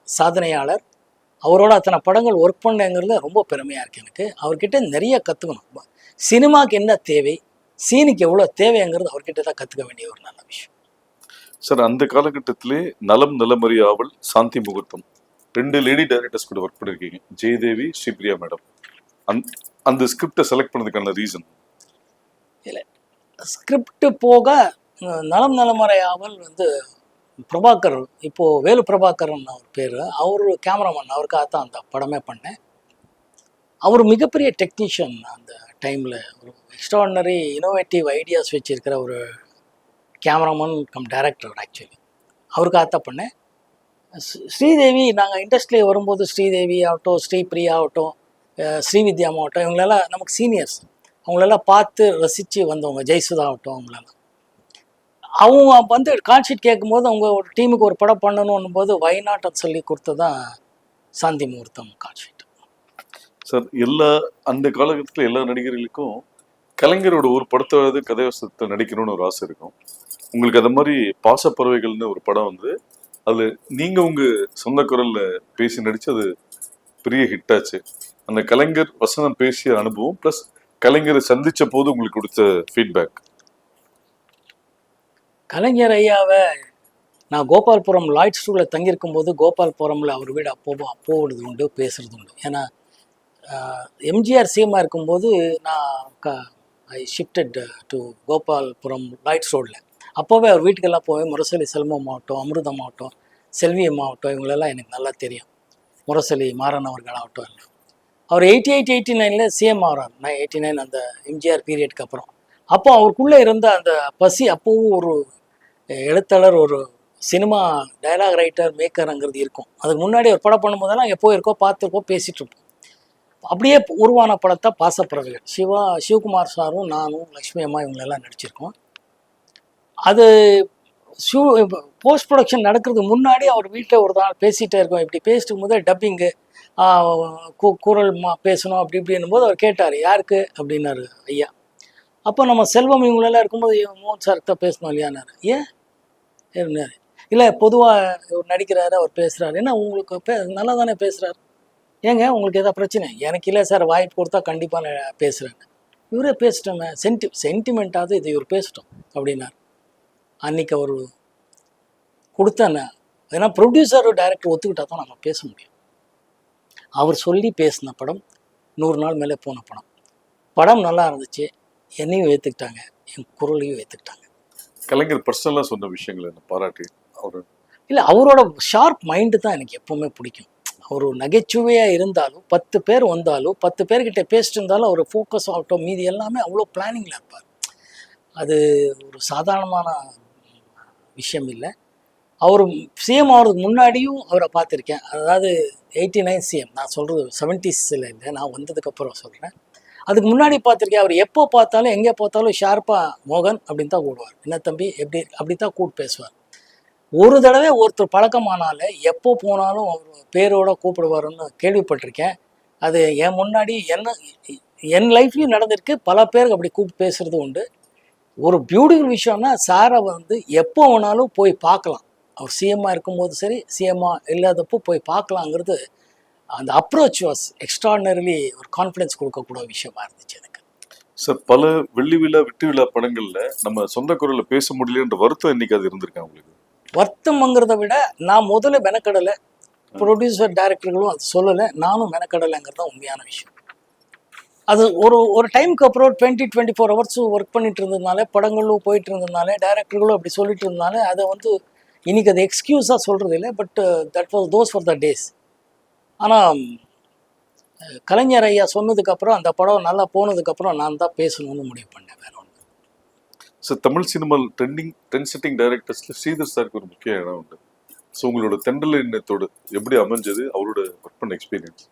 சாதனையாளர். அவரோட அத்தனை படங்கள் ஒர்க் பண்ணேங்கிறது ரொம்ப பெருமையாக இருக்குது எனக்கு. அவர்கிட்ட நிறைய கற்றுக்கணும். சினிமாவுக்கு என்ன தேவை, சீனுக்கு எவ்வளோ தேவைங்கிறது அவர்கிட்ட தான் கற்றுக்க வேண்டிய ஒரு நல்ல விஷயம்.
சார், அந்த காலகட்டத்திலே நலம் நலமறி ஆவல், சாந்தி முகூர்த்தம் 2 லேடி டைரக்டர்ஸ் கூட ஒர்க் பண்ணியிருக்கீங்க, ஜெயதேவி, ஸ்ரீபிரியா மேடம். அந்த ஸ்கிரிப்டை செலக்ட் பண்ணதுக்கான ரீசன்?
இல்லை, ஸ்கிரிப்ட் போக நலம் நலமறை ஆவல் வந்து பிரபாகர், இப்போது வேலு பிரபாகரன் அவர் பேர், அவர் கேமராமேன். அவருக்காகத்தான் அந்த படமே பண்ணேன். அவர் மிகப்பெரிய டெக்னீஷியன். அந்த டைமில் ஒரு எக்ஸ்ட்ராடனரி இனோவேட்டிவ் ஐடியாஸ் வச்சுருக்கிற ஒரு கேமராமேன் கம் டைரக்டர். ஆக்சுவலி அவருக்காகத்தான் பண்ணேன். ஸ்ரீதேவி, நாங்கள் இண்டஸ்ட்ரியில் வரும்போது ஸ்ரீதேவி ஆகட்டும், ஸ்ரீபிரியா ஆகட்டும், ஸ்ரீவித்யா ஆகட்டும், இவங்களெல்லாம் நமக்கு சீனியர்ஸ். அவங்களெல்லாம் பார்த்து ரசித்து வந்தவங்க. ஜெயசுதா ஆகட்டும், அவங்களெல்லாம் அவங்க வந்து கான்ஷீட் கேட்கும்போது அவங்க ஒரு டீமுக்கு ஒரு படம் பண்ணணும் போது வைநாட்டம் சொல்லி கொடுத்ததான் சாந்தி முகூர்த்தம் கான்ஷீட்.
சார், அந்த காலகட்டத்தில் எல்லா நடிகர்களுக்கும் கலைஞரோட ஒரு படத்தாவது கதைவசத்தை நடிக்கணும்னு ஒரு ஆசை இருக்கும். உங்களுக்கு அது மாதிரி பாசப்பறவைகள்னு ஒரு படம் வந்து அது நீங்க உங்க சொந்த குரல்ல பேசி நடிச்சு அது பெரிய ஹிட் ஆச்சு. அந்த கலைஞர் வசனம் பேசிய அனுபவம் பிளஸ் கலைஞரை சந்திச்ச போது உங்களுக்கு கொடுத்த ஃபீட்பேக்.
கலைஞர் ஐயாவை நான் கோபால்புரம் லாய்ட்ஸ் ஸ்கூலில் தங்கியிருக்கும் போது கோபால்புரமில் அவர் வீடு போகிறது உண்டு, பேசுகிறது உண்டு. ஏன்னா எம்ஜிஆர் சிஎம்மாக இருக்கும்போது நான் ஐ ஷிஃப்டட் டு கோபால்புரம் லாய்ட்ஸ் ரோடில். அப்போவே அவர் வீட்டுக்கெல்லாம் போய் முரசொலி செல்வம் ஆகட்டும், அமிர்தம் ஆகட்டும், செல்வியம் ஆகட்டும், இவங்களெல்லாம் எனக்கு நல்லா தெரியும். முரசொலி மாறன் அவர்கள் ஆகட்டும் எல்லாம். அவர் 88, 89 சிஎம் ஆகிறார். 89 அந்த எம்ஜிஆர் பீரியடுக்கு அப்புறம். அப்போ அவருக்குள்ளே இருந்த அந்த பசி, அப்போவும் ஒரு எழுத்தாளர், ஒரு சினிமா டைலாக் ரைட்டர், மேக்கருங்கிறது இருக்கும். அதுக்கு முன்னாடி ஒரு படம் பண்ணும்போதெல்லாம் எப்போ இருக்கோ பார்த்துருக்கோம், பேசிகிட்டு இருப்போம். அப்படியே உருவான படத்தை பாசப்பறவைகள். சிவகுமார் சாரும் நானும் லக்ஷ்மி அம்மா இவங்களெல்லாம் நடிச்சிருக்கோம். அது போஸ்ட் ப்ரொடக்ஷன் நடக்கிறதுக்கு முன்னாடி அவர் வீட்டில் ஒரு நாள் பேசிகிட்டே இருக்கோம். இப்படி பேசிட்டு போது டப்பிங்கு குரல் பேசணும் அப்படி இப்படின்னும் போது அவர் கேட்டார், யாருக்கு அப்படின்னாரு ஐயா. அப்போ நம்ம செல்வம் இவங்களெல்லாம் இருக்கும்போது மோகன் சார்கிட்ட பேசணும் இல்லையானாரு. ஏன் இருந்தார்? இல்லை, பொதுவாக நடிக்கிறாரு, அவர் பேசுகிறாரு. ஏன்னா உங்களுக்கு நல்லா தானே பேசுகிறாரு, ஏங்க உங்களுக்கு எதாவது பிரச்சனை? எனக்கு இல்லை சார், வாய்ப்பு கொடுத்தா கண்டிப்பாக நான் பேசுகிறேன்னு. இவரே பேசிட்டோங்க, சென்டிமெண்ட்டாவது இது இவர் பேசிட்டோம் அப்படின்னார். அன்றைக்கி அவர் கொடுத்தேன்னு. ஏன்னா ப்ரொடியூசர் டைரக்டர் ஒத்துக்கிட்டா தான் நம்ம பேச முடியும். அவர் சொல்லி பேசின படம் 100 நாள் மேலே போன படம். படம் நல்லா இருந்துச்சு, என்னையும் ஏற்றுக்கிட்டாங்க, என் குரலையும் ஏற்றுக்கிட்டாங்க.
கலைஞர் பர்சனலாக சொன்ன விஷயங்கள் என்ன பாராட்டி அவர்? இல்லை,
அவரோட ஷார்ப் மைண்டு தான் எனக்கு எப்போவுமே பிடிக்கும். அவர் நகைச்சுவையாக இருந்தாலும் 10 பேர் வந்தாலும் 10 பேர்கிட்ட பேசிட்டு இருந்தாலும் அவர் ஃபோக்கஸ் ஆகட்டும், மீதி எல்லாமே அவ்வளோ பிளானிங்கில் இருப்பார். அது ஒரு சாதாரணமான விஷயம் இல்லை. அவர் சிஎம் ஆகிறதுக்கு முன்னாடியும் அவரை பார்த்துருக்கேன். அதாவது 89 சிஎம், நான் சொல்கிறது 70ஸ்ல இல்லை, நான் வந்ததுக்கப்புறம் சொல்கிறேன். அதுக்கு முன்னாடி பார்த்துருக்கேன். அவர் எப்போ பார்த்தாலும் எங்கே பார்த்தாலும் ஷார்ப்பாக மோகன் அப்படின்னு தான் கூடுவார். என்ன தம்பி எப்படி அப்படி தான் கூப்பிட்டு பேசுவார். ஒரு தடவை ஒருத்தர் பழக்கமானாலே எப்போ போனாலும் அவர் பேரோட கூப்பிடுவாருன்னு கேள்விப்பட்டிருக்கேன். அது என் முன்னாடி என் லைஃப்லையும் நடந்திருக்கு. பல பேருக்கு அப்படி கூப்பிட்டு பேசுறது உண்டு. ஒரு பியூட்டிஃபுல் விஷயம்னா சாரை எப்போ வேணாலும் போய் பார்க்கலாம். அவர் சிஎம்மாக இருக்கும்போது சரி, சிஎம்மாக இல்லாதப்போ போய் பார்க்கலாங்கிறது, அந்த அப்ரோச் வாஸ் எக்ஸ்ட்ராடினரிலி ஒரு கான்ஃபிடன்ஸ் கொடுக்கக்கூடிய விஷயமா இருந்துச்சு எனக்கு.
சார், பல வெள்ளி விழா வெற்றி விழா படங்கள்ல நம்ம சொந்த குரல்ல பேச முடியலன்ற வருத்தம் இன்னைக்கு அது இருந்திருக்கா உங்களுக்கு?
வருத்தம்ங்கிறத விட நான் முதல்ல மெனக்கடலை, ப்ரொடியூசர் டைரக்டர்களும் அது சொல்லலை, நானும் மெனக்கடலைங்கிறது தான் உண்மையான விஷயம். அது ஒரு டைமுக்கு அப்புறம் 24 ஹவர்ஸ் ஒர்க் பண்ணிட்டு இருந்ததுனால, படங்களும் போயிட்டு இருந்ததுனால, டைரக்டர்களும் அப்படி சொல்லிட்டு இருந்ததுனால அதை இன்னைக்கு அது எக்ஸ்கியூஸாக சொல்கிறது இல்லை. But that was those for the days. ஆனால் கலைஞர் ஐயா சொன்னதுக்கப்புறம், அந்த படம் நல்லா போனதுக்கப்புறம் நான் தான் பேசணும்னு முடிவு பண்ணேன். வேற ஒன்று.
சார், தமிழ் சினிமாவில் ட்ரெண்ட் செட்டிங் டைரக்டர்ஸ்ல ஸ்ரீதர் சாருக்கு ஒரு முக்கிய இடம் உண்டு. ஸோ உங்களோட தென்றல் எண்ணத்தோடு எப்படி அமைஞ்சது அவரோட ஒர்க் பண்ண எக்ஸ்பீரியன்ஸ்?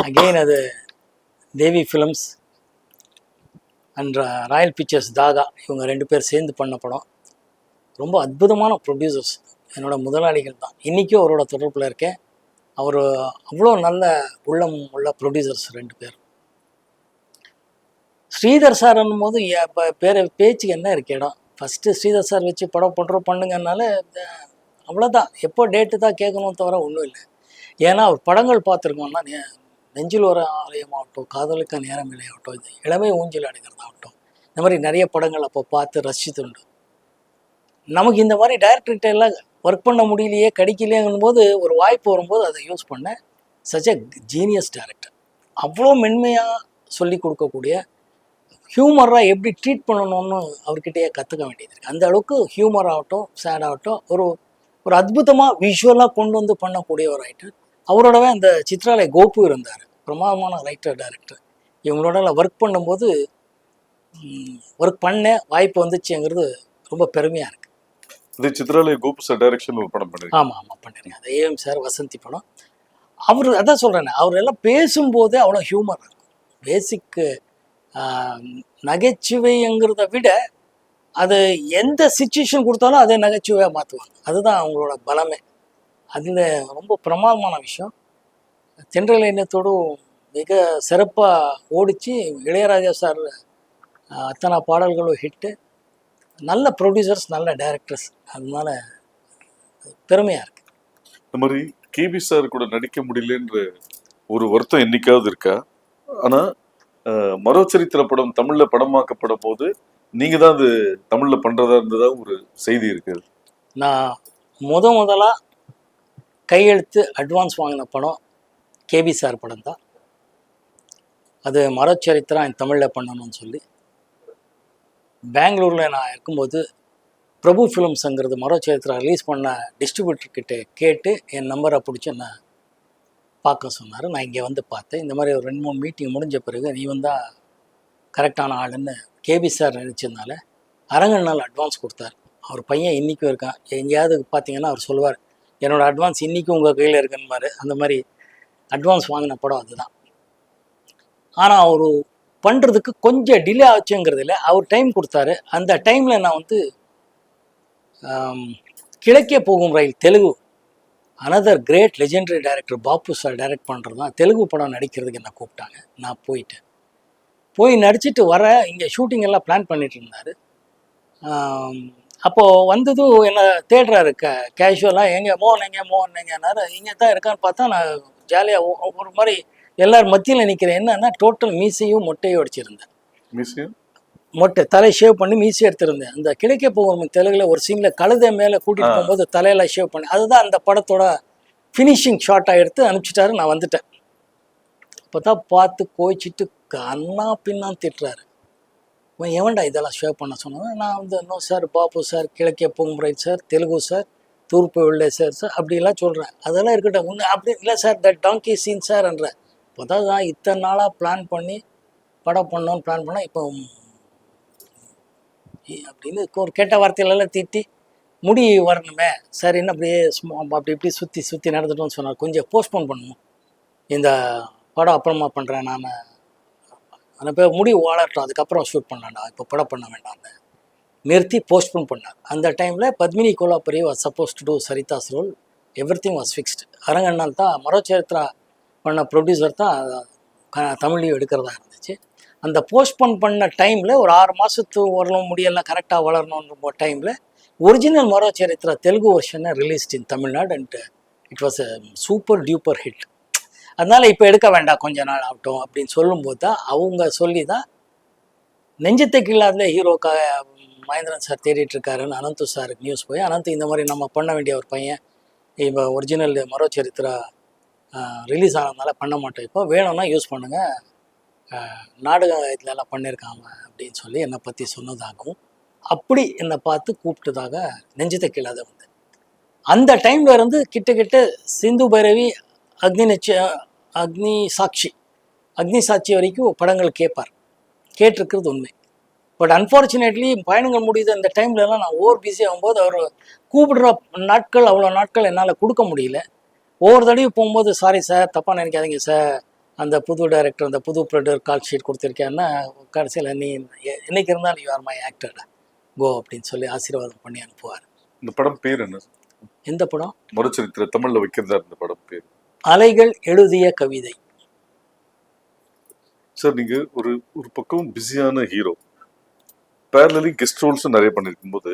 அகெயின் அது தேவி films and Royal pictures Taha, இவங்க 2 பேர் சேர்ந்து பண்ண படம். ரொம்ப அற்புதமான ப்ரொடியூசர்ஸ், என்னோட முதலாளிகள் தான். இன்றைக்கும் அவரோட தொடர்பில் இருக்கேன். அவர் அவ்வளோ நல்ல உள்ளம் உள்ள ப்ரொடியூசர்ஸ் 2 பேர். ஸ்ரீதர் சார் போது பேச்சுக்கு என்ன இருக்கு இடம்? ஃபஸ்ட்டு ஸ்ரீதர் சார் வச்சு படம் பண்ணுங்கனால அவ்வளோதான். எப்போ டேட்டு தான் கேட்கணும் தவிர ஒன்றும் இல்லை. ஏன்னா அவர் படங்கள் பார்த்துருக்கோம்னா, நெஞ்சில் ஒரு ஆலயமாகட்டும், காதலுக்கு நேரம் இல்லையாகட்டும், இது இளமை ஊஞ்சல் அடைக்கிறதாகட்டும், இந்த மாதிரி நிறைய படங்கள் அப்போ பார்த்து ரசித்துண்டு. நமக்கு இந்த மாதிரி டைரக்டர்கிட்ட எல்லாம் ஒர்க் பண்ண முடியலையே, கிடைக்கலையேங்கும் போது ஒரு வாய்ப்பு வரும்போது அதை யூஸ் பண்ண சச் எ ஜீனியஸ் டைரக்டர். அவ்வளோ மென்மையாக சொல்லி கொடுக்கக்கூடிய, ஹியூமராக எப்படி ட்ரீட் பண்ணணும்னு அவர்கிட்டயே கற்றுக்க வேண்டியது இருக்குது. அந்த அளவுக்கு ஹியூமர் ஆகட்டும், சேட் ஆகட்டும், ஒரு அற்புதமாக விஷுவலாக கொண்டு பண்ணக்கூடிய ஒரு ரைட்டர். அவரோடவே அந்த சித்ராலய கோபு இருந்தார், பிரமாதமான ரைட்டர் டைரக்டர். இவங்களோட ஒர்க் பண்ணும்போது ஒர்க் பண்ண வாய்ப்பு வந்துச்சுங்கிறது ரொம்ப பெருமையாக இருக்குது.
இது சித்ராலய கோபு சார் டைரக்ஷன் ஒரு படம் பண்ணிருக்கேன்.
ஆமாம் பண்ணிருக்கேன். அது ஏஎம் சார் வசந்தி படம். அவர் அதான் சொல்கிறேன், அவர் எல்லாம் பேசும்போதே அவ்வளோ ஹியூமர் இருக்கும். பேசிக்கு நகைச்சுவைங்கிறத விட அது எந்த சிச்சுவேஷன் கொடுத்தாலும் அதை நகைச்சுவையாக மாற்றுவாங்க. அதுதான் அவங்களோட பலமே. அதில் ரொம்ப பிரமாதமான விஷயம். தென்றல் எண்ணத்தோடும் மிக சிறப்பாக ஓடிச்சு. இளையராஜா சார் அத்தனை பாடல்களும் ஹிட்டு. நல்ல ப்ரொடியூசர்ஸ், நல்ல டைரக்டர்ஸ். அதனால பெருமையாக இருக்குது.
இந்த மாதிரி கேபி சார் கூட நடிக்க முடியலன்ற ஒரு வருத்தம் என்னைக்காவது இருக்கா? ஆனால் மரோச்சரித்திர படம் தமிழில் படமாக்கப்படும் போது நீங்கள் தான் அது தமிழில் பண்ணுறதா இருந்ததா ஒரு செய்தி இருக்குது.
நான் முதலாக கையெழுத்து அட்வான்ஸ் வாங்கின படம் கேபி சார் படம் தான். அது மரோச்சரித்திரம் என் தமிழில் பண்ணணும்னு சொல்லி பெங்களூரில் நான் இருக்கும்போது பிரபு ஃபிலிம்ஸுங்கிறது மரோச்சரித்திரம் ரிலீஸ் பண்ண டிஸ்ட்ரிபியூட்டர்கிட்ட கேட்டு என் நம்பரை பிடிச்சி என்ன பார்க்க சொன்னார். நான் இங்கே வந்து பார்த்தேன். இந்த மாதிரி ஒரு 2-3 மீட்டிங் முடிஞ்ச பிறகு நீ வந்தால் கரெக்டான ஆளுன்னு கேபி சார் நினச்சதுனால அரங்கன் நாள் அட்வான்ஸ் கொடுத்தார். அவர் பையன் இன்றைக்கும் இருக்கான். எங்கேயாவது பார்த்தீங்கன்னா அவர் சொல்லுவார், என்னோடய அட்வான்ஸ் இன்றைக்கும் உங்கள் கையில் இருக்குன்னு. அந்த மாதிரி அட்வான்ஸ் வாங்கின படம் அதுதான். ஆனால் அவர் பண்ணுறதுக்கு கொஞ்சம் டிலே ஆச்சுங்கிறதுல அவர் டைம் கொடுத்தாரு. அந்த டைமில் நான் கிழக்கே போகும் ரயில் Telugu another great legendary director Bapu sir direct பண்ணுறது தான் தெலுங்கு படம் நடிக்கிறதுக்கு என்ன கூப்பிட்டாங்க. நான் போய் நடிச்சிட்டு இங்கே ஷூட்டிங் எல்லாம் பிளான் பண்ணிட்டு இருந்தார். அப்போது வந்ததும் என்ன தேடுறாரு கேஷுவலாக, எங்கே மோகன் இங்கே தான் இருக்கான்னு பார்த்தா, நான் ஜாலியாக ஒரு மாதிரி எல்லாரும் மத்தியில் நிற்கிறேன். என்னன்னா டோட்டல் மீசையும் மொட்டையும் அடிச்சிருந்தேன். மொட்டை தலை ஷேவ் பண்ணி மீசி எடுத்திருந்தேன். அந்த கிழக்கே போகும் தெலுங்குல ஒரு சீனில் கழுதை மேலே கூட்டிகிட்டு போகும்போது தலையில ஷேவ் பண்ணி, அதுதான் அந்த படத்தோட ஃபினிஷிங் ஷாட்டாக எடுத்து அனுப்பிச்சிட்டாரு. நான் வந்துட்டேன். இப்போ தான் பார்த்து கோச்சிட்டு கண்ணா பின்னான்னு திட்டுறாரு. எவன்டா இதெல்லாம் ஷேவ் பண்ண சொன்னேன். நான் நோ சார், பாப்பு சார், கிழக்கே போகும் ரைட் சார், தெலுங்கு சார், தூர்ப்பு வெள்ளை சார் அப்படிலாம் சொல்கிறேன். அதெல்லாம் இருக்கட்டும். அப்படி இல்லை சார், தட் டாங்கி சீன் சார்ன்ற. இப்போ தான் இத்தனை நாளாக பிளான் பண்ணி படம் பண்ணோன்னு பிளான் பண்ணால் இப்போ அப்படின்னு ஒரு கெட்ட வார்த்தையிலெல்லாம் திட்டி முடி வரணுமே சார் என்ன அப்படியே சும்மா அப்படி இப்படி சுற்றி சுற்றி நடந்துட்டோம்னு சொன்னார். கொஞ்சம் போஸ்ட்போன் பண்ணுவோம், இந்த படம் அப்புறமா பண்ணுறேன் நான், அந்த பேர் முடி வளரட்டும் அதுக்கப்புறம் ஷூட் பண்ணலாம்டா, இப்போ படம் பண்ண வேண்டாம்னு நிறுத்தி போஸ்ட்போன் பண்ணார். அந்த டைமில் Padmini Kolhapure was supposed to do Saritha's role, everything was fixed. அரங்கண்ணால் தான் மரோச்சரித்ரா பண்ண ப்ரொடியூசர் தான் தமிழையும் எடுக்கிறதா இருந்துச்சு. அந்த போஸ்ட்போன் பண்ண டைமில் ஒரு 6 மாதத்து வரணும் முடியெல்லாம் கரெக்டாக வளரணுன்ற டைமில் ஒரிஜினல் மரோச்சரித்ரா தெலுங்கு வெர்ஷனை released in Tamil Nadu and it was a super duper hit. அதனால் இப்போ எடுக்க வேண்டாம் கொஞ்ச நாள் ஆகட்டும் அப்படின்னு சொல்லும்போது தான் அவங்க சொல்லி தான் நெஞ்சத்துக்கு இல்லாத ஹீரோக்காக மகேந்திரன் சார் தேடிட்டு இருக்காருன்னு அனந்து சாருக்கு நியூஸ் போய், அனந்த் இந்த மாதிரி நம்ம பண்ண வேண்டிய ஒரு பையன் இப்போ ஒரிஜினல் மரோச்சரித்ரா ரிலீஸ் ஆனதுனால பண்ண மாட்டோம், இப்போ வேணும்னா யூஸ் பண்ணுங்கள், நாடகம் இதுலலாம் பண்ணியிருக்காங்க அப்படின்னு சொல்லி என்னை பற்றி சொன்னதாகவும் அப்படி என்னை பார்த்து கூப்பிட்டதாக நெஞ்சத்தை கீழாத வந்து அந்த டைமில் இருந்து கிட்ட சிந்து பைரவி, அக்னி சாட்சி வரைக்கும் படங்கள் கேட்டிருக்கிறது உண்மை. பட் அன்ஃபார்ச்சுனேட்லி பயணங்கள் முடியுது அந்த டைம்லலாம் நான் ஓவர் பிஸி ஆகும்போது அவர் கூப்பிடுற நாட்கள் அவ்வளோ நாட்கள் என்னால் கொடுக்க முடியல. ஒவ்வொரு தடவையும் போகும்போது சாரி சார் தப்பாக நினைக்காதீங்க சார், அந்த புது டைரக்டர் அந்த புது ப்ரொடியூசர் கால் ஷீட் கொடுத்துருக்கேன்னா கடைசியில் நீ என்னைக்கு இருந்தாலும் யூ ஆர் மை ஆக்டர் கோ அப்படின்னு சொல்லி ஆசீர்வாதம் பண்ணி அனுப்புவார்.
இந்த படம் பேர் என்ன?
எந்த படம்?
மறுச்சரித்திர தமிழ்ல வைக்கிறதா இந்த படம் பேர்
அலைகள் எழுதிய கவிதை.
சார் நீங்க ஒரு ஒரு பக்கம் பிஸியான ஹீரோ, பேரலி கெஸ்ட் ரோல்ஸும் நிறைய பண்ணிருக்கும் போது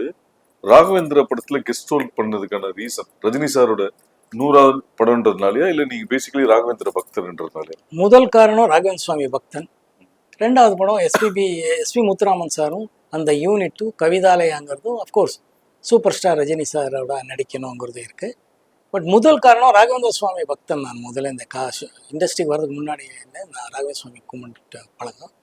ராகவேந்திரா படத்துல கெஸ்ட் ரோல் பண்ணதுக்கான ரீசன் ரஜினி சாரோட 100வது படம்ன்றதுனாலயா இல்ல நீங்க பேசிக்கலி ராகவேந்திர பக்தர்ன்றதுனாலயா?
முதல் காரணம் ராகவேந்திர சுவாமி பக்தன். 2வது படம் எஸ்பி முத்துராமன் சாரும் அந்த யூனிட்டும் கவிதாலயாங்கிறதும் அஃப்கோர்ஸ் சூப்பர் ஸ்டார் ரஜினி சாரோட நடிக்கணுங்கிறது இருக்குது. பட் முதல் காரணம் ராகவேந்திர சுவாமி பக்தன். நான் முதல்ல இந்த இண்டஸ்ட்ரிக்கு வர்றதுக்கு முன்னாடி நான் ராகவேந்திர சுவாமி கும்பிட்டு பழக்கம்.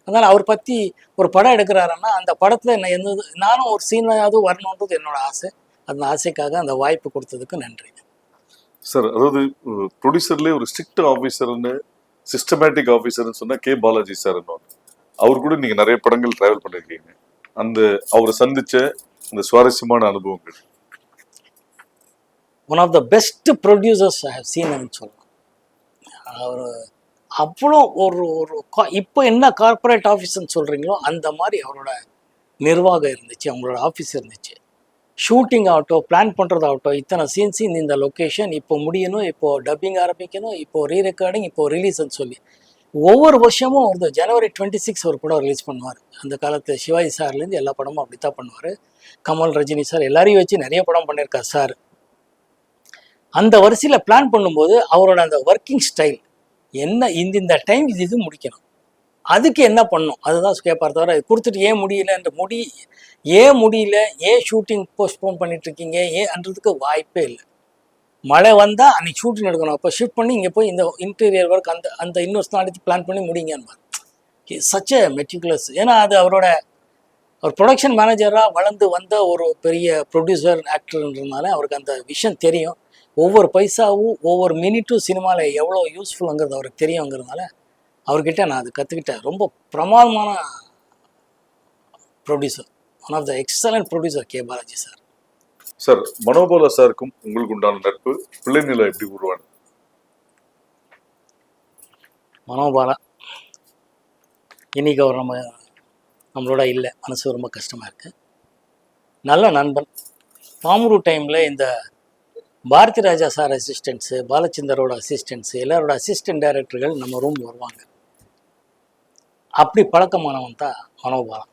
அதனால் அவர் பற்றி ஒரு படம் எடுக்கிறாருன்னா அந்த படத்தில் என்ன நானும் ஒரு சீனாவது வரணுன்றது என்னோட ஆசை. அந்த ஆசைக்காக அந்த வாய்ப்பு கொடுத்ததுக்கு நன்றி
சார். அதாவது ப்ரொடியூசர்லேயே ஒரு ஸ்ட்ரிக்ட் ஆஃபீஸர்னு சிஸ்டமேட்டிக் ஆஃபீஸர்னு சொன்னா கே பாலாஜி சார். அவர் கூட நீங்க நிறைய படங்கள் டிராவல் பண்ணிருக்கீங்க. அந்த அவரை சந்திச்ச அந்த சுவாரஸ்யமான அனுபவங்கள்.
One of the best producers I have சீன்னு சொல்லலாம். அவர் அவ்வளோ ஒரு இப்போ என்ன கார்பரேட் ஆஃபீஸ்ன்னு சொல்கிறீங்களோ அந்த மாதிரி அவரோட நிர்வாகம் இருந்துச்சு, அவங்களோட ஆஃபீஸ் இருந்துச்சு. ஷூட்டிங் ஆகட்டும், பிளான் பண்ணுறதாகட்டும், இத்தனை சீன்ஸ் இந்த லொக்கேஷன் இப்போ முடியணும், இப்போது டப்பிங் ஆரம்பிக்கணும், இப்போது ரீ ரெக்கார்டிங், இப்போது ரிலீஸ்ன்னு சொல்லி ஒவ்வொரு வருஷமும் ஒரு ஜனவரி 26 ஒரு படம் ரிலீஸ் பண்ணுவார். அந்த காலத்து சிவாஜி சார்லேருந்து எல்லா படமும் அப்படி தான் பண்ணுவார். கமல், ரஜினி சார் எல்லாரையும் வச்சு நிறைய படம் பண்ணியிருக்கார் சார். அந்த வரிசையில் பிளான் பண்ணும்போது அவரோட அந்த ஒர்க்கிங் ஸ்டைல் என்ன, இந்த டைம் இது முடிக்கணும், அதுக்கு என்ன பண்ணும் அதுதான் கேட்பார். தவிர கொடுத்துட்டு ஏன் முடியலன்ற ஏன் முடியல, ஏன் ஷூட்டிங் போஸ்ட்போன் பண்ணிட்டுருக்கீங்க ஏன்றதுக்கு வாய்ப்பே இல்லை. மழை வந்தால் அன்றைக்கி ஷூட்டிங் எடுக்கணும், அப்போ ஷூட் பண்ணி இங்கே போய் இந்த இன்டீரியர் ஒர்க் அந்த இன்னொரு நாளைக்கு பிளான் பண்ணி முடிங்கன்னு சச் எ மெட்டிகுலஸ். ஏன்னா அது அவரோட ஒரு ப்ரொடக்ஷன் மேனேஜராக வளர்ந்து வந்த ஒரு பெரிய ப்ரொடியூசர் ஆக்டர்ன்றதுனால அவருக்கு அந்த விஷயம் தெரியும். ஒவ்வொரு பைசாவும் ஒவ்வொரு மினிட்டும் சினிமாவில் எவ்வளோ யூஸ்ஃபுல்லுங்கிறது அவருக்கு தெரியுங்கிறதுனால அவர்கிட்ட நான் அது கற்றுக்கிட்டேன். ரொம்ப பிரமாதமான producer, one of the excellent producer K Balaji sir.
Sir, Manobala சாருக்கும் உங்களுக்கு உண்டான நட்பு பிள்ளைநிலை எப்படி உருவானது?
மனோபாலா இன்னைக்கு அவர் நம்மளோட இல்லை, மனசு ரொம்ப கஷ்டமாக இருக்குது. நல்ல நண்பன். பாமூரு டைமில் இந்த பாரதி ராஜா சார் அசிஸ்டன்ட்ஸு, பாலச்சந்தரோட அசிஸ்டன்ட்ஸு, எல்லாரோட அசிஸ்டன்ட் டைரக்டர்கள் நம்ம ரூம் வருவாங்க. அப்படி பழக்கமானவன் தான் மனோபாலா.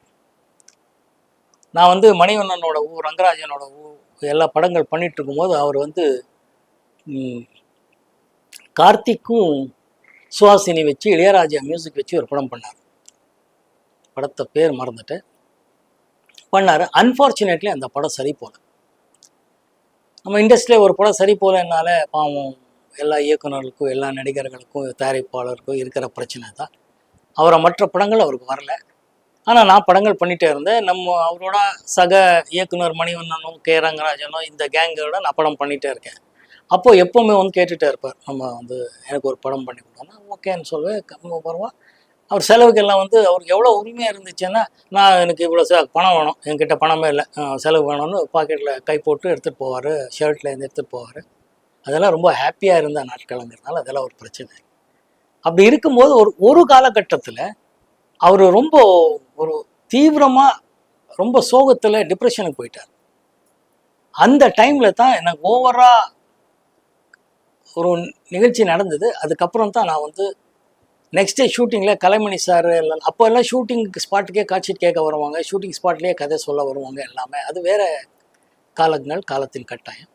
நான் மணிவண்ணனோட ரங்கராஜனோட எல்லா படங்கள் பண்ணிட்டு இருக்கும்போது அவர் கார்த்திக்கும் சுஹாசினி வச்சு இளையராஜா மியூசிக் வச்சு ஒரு படம் பண்ணார். படத்தை பேர் மறந்துட்டு பண்ணார். அன்ஃபார்ச்சுனேட்லி அந்த படம் சரி போல. நம்ம இண்டஸ்ட்ரியில் ஒரு படம் சரி போலனால பாவம் எல்லா இயக்குநர்களுக்கும் எல்லா நடிகர்களுக்கும் தயாரிப்பாளருக்கும் இருக்கிற பிரச்சனை தான். அவரை மற்ற படங்கள் அவருக்கு வரல. ஆனால் நான் படங்கள் பண்ணிகிட்டே இருந்தேன். அவரோட சக இயக்குனர் மணிவண்ணனும் கே ரங்கராஜனும் இந்த கேங்கோட நான் படம் பண்ணிகிட்டே இருக்கேன். அப்போது எப்போவுமே கேட்டுகிட்டே இருப்பார், நம்ம எனக்கு ஒரு படம் பண்ணி கொடுத்தோன்னா ஓகேன்னு சொல்லுவேன். பரவா அவர் செலவுக்கெல்லாம் வந்து அவருக்கு எவ்வளோ உரிமையாக இருந்துச்சுன்னா, நான் எனக்கு இவ்வளோ பணம் வேணும், என்கிட்ட பணமே இல்லை, செலவு வேணும்னு பாக்கெட்டில் கை போட்டு எடுத்துகிட்டு போவார், ஷர்ட்லேருந்து எடுத்துகிட்டு போவார். அதெல்லாம் ரொம்ப ஹாப்பியாக இருந்த நாட்களுங்கிறதுனால அதெல்லாம் ஒரு பிரச்சனை. அப்படி இருக்கும்போது ஒரு காலகட்டத்தில் அவர் ரொம்ப ஒரு தீவிரமாக ரொம்ப சோகத்தில் டிப்ரெஷனுக்கு போயிட்டார். அந்த டைமில் தான் எனக்கு ஓவராக ஒரு நிகழ்ச்சி நடந்தது. அதுக்கப்புறம் தான் நான் வந்து நெக்ஸ்ட் டே ஷூட்டிங்கில் கலைமணி சார் எல்லாம் அப்போ எல்லாம் ஷூட்டிங் ஸ்பாட்டுக்கே காட்சி கேட்க வருவாங்க, ஷூட்டிங் ஸ்பாட்லேயே கதை சொல்ல வருவாங்க எல்லாமே. அது வேறு காலங்கள், காலத்தின் கட்டாயம்.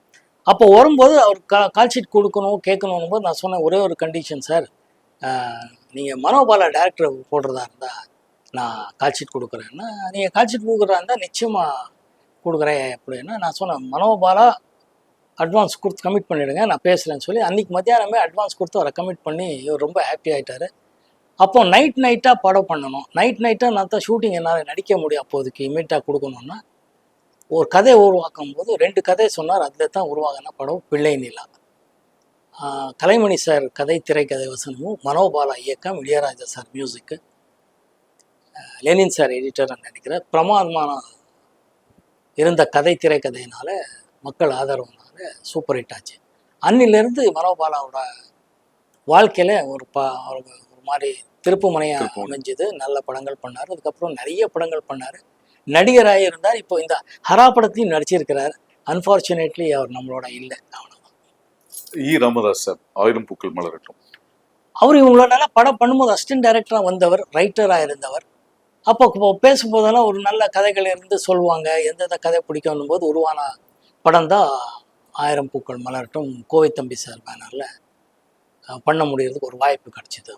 அப்போ வரும்போது அவர் கால் ஷீட் கொடுக்கணும் கேட்கணும் போது நான் சொன்னேன், ஒரே ஒரு கண்டிஷன் சார், நீங்கள் மனோபாலா டேரக்டர் போடுறதா இருந்தால் நான் கால் ஷீட் கொடுக்குறேன்னா, நீங்கள் கால் ஷீட் கொடுக்குறதா இருந்தால் நிச்சயமாக கொடுக்குறேன் அப்படின்னா. நான் சொன்னேன், மனோபாலா அட்வான்ஸ் கொடுத்து கமிட் பண்ணிவிடுங்க, நான் பேசுகிறேன்னு சொல்லி அன்றைக்கி மத்தியானமே அட்வான்ஸ் கொடுத்து அவரை கமிட் பண்ணி இவர் ரொம்ப ஹாப்பி ஆகிட்டார். அப்போ நைட்டாக படம் பண்ணணும். நைட்டாக நான் தான் ஷூட்டிங் என்னால் நடிக்க முடியும். அப்போதைக்கு இமீடியட்டாக கொடுக்கணுன்னா ஒரு கதை உருவாக்கும் போது 2 கதை சொன்னார். அதில் தான் உருவாகின படம் பிள்ளை நிலா. கலைமணி சார் கதை, திரைக்கதை வசனமும், மனோபாலா இயக்கம், இளையராஜா சார் மியூசிக்கு, லெனின் சார் எடிட்டர் நினைக்கிறேன். பிரமாதமான இருந்த கதை, திரைக்கதையினால மக்கள் ஆதரவுனால சூப்பர் ஹிட் ஆச்சு. அன்னிலிருந்து மனோபாலாவோட வாழ்க்கையில் ஒரு மாதிரி திருப்பு முனையாக அமைஞ்சது. நல்ல படங்கள் பண்ணார். அதுக்கப்புறம் நிறைய படங்கள் பண்ணார். நடிகராக இருந்தார். இப்போ இந்த ஹரா படத்தையும் நடிச்சிருக்கிறார். அன்ஃபார்ச்சுனேட்லி அவர் நம்மளோட இல்லை. அவ்வளோதான்.
ராமதாஸ் சார், ஆயிரம் பூக்கள் மலரட்டும்,
அவர் இவங்களோட படம் பண்ணும்போது அசிஸ்டன்ட் டைரக்டராக வந்தவர், ரைட்டராக இருந்தவர். அப்போ பேசும்போதெல்லாம் ஒரு நல்ல கதைகள் இருந்து சொல்லுவாங்க. எந்தெந்த கதை பிடிக்கும் போது உருவான படம் தான் ஆயிரம் பூக்கள் மலரட்டும். கோவை தம்பி சார் பேனரில் பண்ண முடியறதுக்கு ஒரு வாய்ப்பு கிடைச்சிது.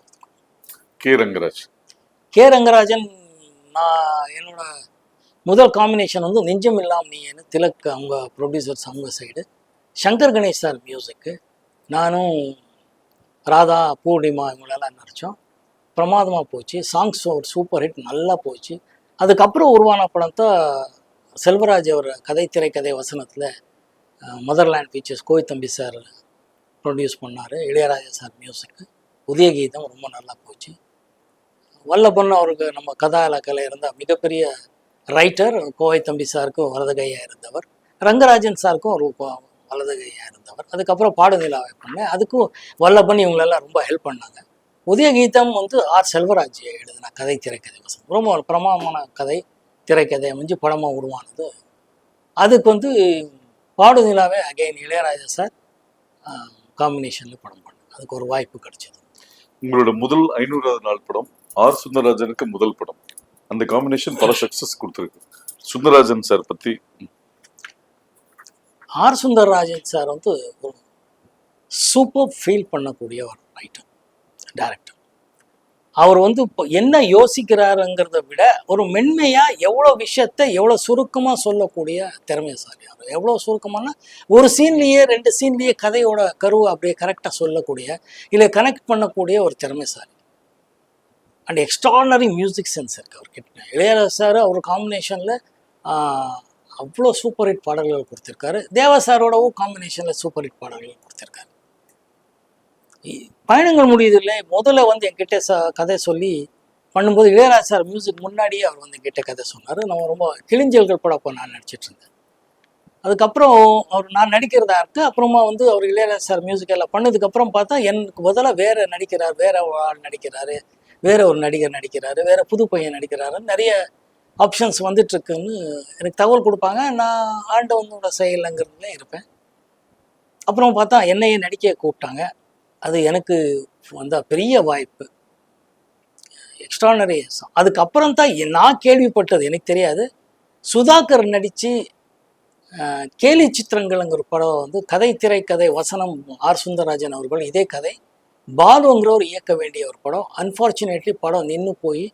கே ரங்கராஜன் நான் என்னோட முதல் காம்பினேஷன் வந்து நெஞ்சம் இல்லாமல் நீன்னு திலக் அவங்க ப்ரொடியூசர்ஸ் அவங்க சைடு, சங்கர் கணேஷ் சார் மியூசிக்கு, நானும் ராதா பூர்ணிமா இவங்களெல்லாம் நடித்தோம். பிரமாதமாக போச்சு. சாங்ஸ் ஒரு சூப்பர் ஹிட், நல்லா போச்சு. அதுக்கப்புறம் உருவான படம் தான் செல்வராஜ் அவர் கதை, திரைக்கதை வசனத்தில் மதர்லேண்ட் பீச்சர்ஸ் கோவை தம்பி சார் ப்ரொடியூஸ் பண்ணார். இளையராஜா சார் மியூசிக்கு, உதயகீதம் ரொம்ப நல்லா போச்சு. வல்லபன் அவருக்கு நம்ம கதா இலக்கில் இருந்த மிகப்பெரிய ரைட்டர். கோவை தம்பி சாருக்கும் வலதுகையாக இருந்தவர், ரங்கராஜன் சாருக்கும் ஒரு வலதுகையாக இருந்தவர். அதுக்கப்புறம் பாடுநிலாவை பண்ணேன். அதுக்கும் வல்லபன் இவங்களெல்லாம் ரொம்ப ஹெல்ப் பண்ணாங்க. உதயகீதம் வந்து ஆர் செல்வராஜ் எழுதின கதை, திரைக்கதை வசனம். ரொம்ப ஒரு பிரமாதமான கதை, திரைக்கதை அமைஞ்சு படமாக உருவானது. அதுக்கு வந்து பாடுநிலாவே அகைன் இளையராஜா சார் காம்பினேஷனில் படம் பண்ணேன். அதுக்கு ஒரு வாய்ப்பு கிடைச்சது.
உங்களோட முதல் 500வது நாள் படம் ஆர் சுந்தரராஜனுக்கு முதல் படம். அந்த காம்பினேஷன் பல சக்சஸ் கொடுத்துருக்கு. சுந்தரராஜன் சார் பத்தி.
ஆர் சுந்தரராஜன் சார் வந்து ஒரு சூப்பர் ஃபீல் பண்ணக்கூடிய ஒரு ரைட்டர், டைரக்டர். அவர் வந்து இப்போ என்ன யோசிக்கிறாருங்கிறத விட ஒரு மென்மையாக எவ்வளோ விஷயத்த எவ்வளோ சுருக்கமாக சொல்லக்கூடிய திறமைசாலி. அவர் எவ்வளோ சுருக்கமானா ஒரு சீன்லேயே 2 சீன்லேயே கதையோட கருவை அப்படியே கரெக்டாக சொல்லக்கூடிய, இல்லை கனெக்ட் பண்ணக்கூடிய ஒரு திறமைசாலி. அண்ட் எக்ஸ்ட்ரானரி மியூசிக் சென்ஸ் இருக்குது அவர்கிட்ட. இளையராஜா சார் அவர் காம்பினேஷனில் அவ்வளோ சூப்பர் ஹிட் பாடல்கள் கொடுத்துருக்காரு. தேவா சாரோடவும் காம்பினேஷனில் சூப்பர் ஹிட் பாடல்கள் கொடுத்துருக்காரு. பயணங்கள் முடியுது இல்லை, முதல்ல வந்து என்கிட்ட கதை சொல்லி பண்ணும்போது இளையராஜா சார் மியூசிக் முன்னாடியே அவர் வந்து என்கிட்ட கதை சொன்னார். நம்ம ரொம்ப கிளிஞ்சல்கள் படம் அப்போ நான் நடிச்சிட்டு இருந்தேன். அதுக்கப்புறம் அவர் நான் நடிக்கிறதா இருக்கு. அப்புறமா வந்து அவர் இளையராஜா சார் மியூசிக் எல்லாம் பண்ணதுக்கப்புறம் பார்த்தா எனக்கு முதல்ல வேற நடிக்கிறார், வேற ஆள் நடிக்கிறாரு, வேற ஒரு நடிகர் நடிக்கிறாரு, வேற புது பையன் நடிக்கிறாரு, நிறைய ஆப்ஷன்ஸ் வந்துட்டுருக்குன்னு எனக்கு தகவல் கொடுப்பாங்க. நான் ஆண்டவனோட செயலுங்கிறதுல இருப்பேன். அப்புறம் பார்த்தா என்னையே நடிக்க கூப்பிட்டாங்க. அது எனக்கு வந்த பெரிய வாய்ப்பு, எக்ஸ்ட்ரானரி. அதுக்கப்புறம் தான் நான் கேள்விப்பட்டது, எனக்கு தெரியாது. சுதாகர் நடித்து கேலி சித்திரங்கள்ங்கிற படம் வந்து கதை, திரைக்கதை வசனம் ஆர் சுந்தரராஜன் அவர்கள். இதே கதை பாலுங்கிறவர் இயக்க வேண்டிய ஒரு படம். அன்ஃபார்ச்சுனேட்லி படம் நின்று போய்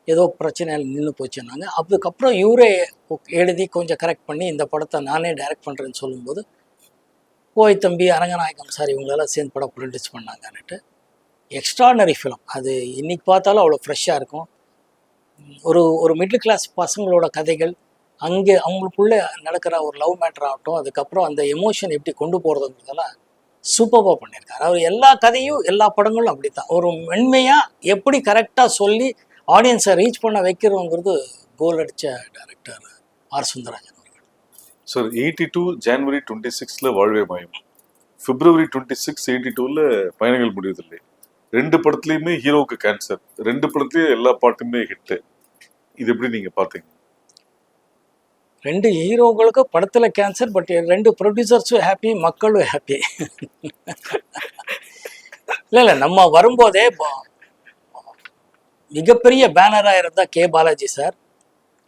ஏதோ பிரச்சனையால் நின்று போச்சுன்னாங்க. அதுக்கப்புறம் இவரே எழுதி கொஞ்சம் கரெக்ட் பண்ணி இந்த படத்தை நானே டைரக்ட் பண்ணுறேன்னு சொல்லும்போது கோவை தம்பி, அரங்கநாயகம் சார் இவங்களெல்லாம் சேர்ந்து படம் ப்ரொடியூஸ் பண்ணாங்கன்னுட்டு எக்ஸ்ட்ரானரி ஃபிலிம். அது இன்றைக்கி பார்த்தாலும் அவ்வளோ ஃப்ரெஷ்ஷாக இருக்கும். ஒரு மிடில் கிளாஸ் பசங்களோட கதைகள், அங்கே அவங்களுக்குள்ளே நடக்கிற ஒரு லவ் மேட்டர் ஆகட்டும், அதுக்கப்புறம் அந்த எமோஷன் எப்படி கொண்டு போகிறதுங்கிறதெல்லாம் சூப்பராக பண்ணியிருக்காரு. அவர் எல்லா கதையும் எல்லா படங்களும் அப்படி தான் ஒரு மென்மையாக எப்படி கரெக்டாக சொல்லி ஆடியன்ஸை ரீச் பண்ண வைக்கிறோங்கிறது கோல் அடித்த டைரக்டர் ஆர் சுந்தரராஜன் அவர்கள்.
சார் 82 ஜனவரி 26ல வாழ்வே மாயம், பிப்ரவரி 26 82ல பயணங்கள் முடிவதில்லை. 2 படத்துலையுமே ஹீரோவுக்கு கேன்சர், 2 படத்துலயும் எல்லா பாட்டுமே ஹிட். இது எப்படி நீங்க பாத்தீங்க?
2 ஹீரோங்களுக்கு படத்தில் கேன்சர், பட் 2 ப்ரொடியூசர்ஸும் ஹாப்பி, மக்களும் ஹாப்பி. இல்லை நம்ம வரும்போதே மிகப்பெரிய பேனராக இருந்தால் கே பாலாஜி சார்,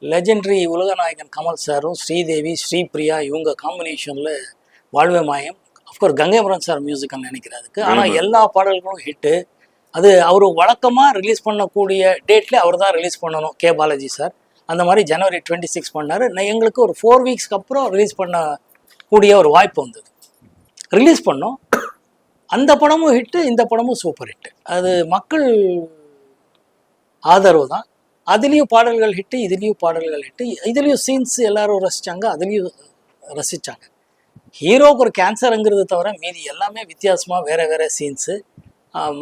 லெஜெண்டரி உலகநாயகன் கமல் சாரும் ஸ்ரீதேவி ஸ்ரீபிரியா இவங்க காம்பினேஷனில் வாழ்வே மாயம். அஃப்கோர்ஸ் கங்கைபுரம் சார் மியூசிக்னு நினைக்கிறதுக்கு. ஆனால் எல்லா பாடல்களும் ஹிட்டு. அது அவர் வழக்கமாக ரிலீஸ் பண்ணக்கூடிய டேட்லேயே அவர் தான் ரிலீஸ் பண்ணணும், கே பாலாஜி சார். அந்த மாதிரி ஜனவரி 26 பண்ணார். எங்களுக்கு ஒரு 4 வீக்ஸ்க்கு அப்புறம் ரிலீஸ் பண்ணக்கூடிய ஒரு வாய்ப்பு வந்தது. ரிலீஸ் பண்ணோம். அந்த படமும் ஹிட்டு, இந்த படமும் சூப்பர் ஹிட்டு. அது மக்கள் ஆதரவு தான். அதுலேயும் பாடல்கள் ஹிட்டு, இதுலேயும் பாடல்கள் ஹிட்டு. இதுலேயும் சீன்ஸ் எல்லாரும் ரசித்தாங்க, அதுலேயும் ரசித்தாங்க. ஹீரோவுக்கு ஒரு கேன்சருங்கிறது தவிர மீதி எல்லாமே வித்தியாசமாக வேறு வேறு சீன்ஸு.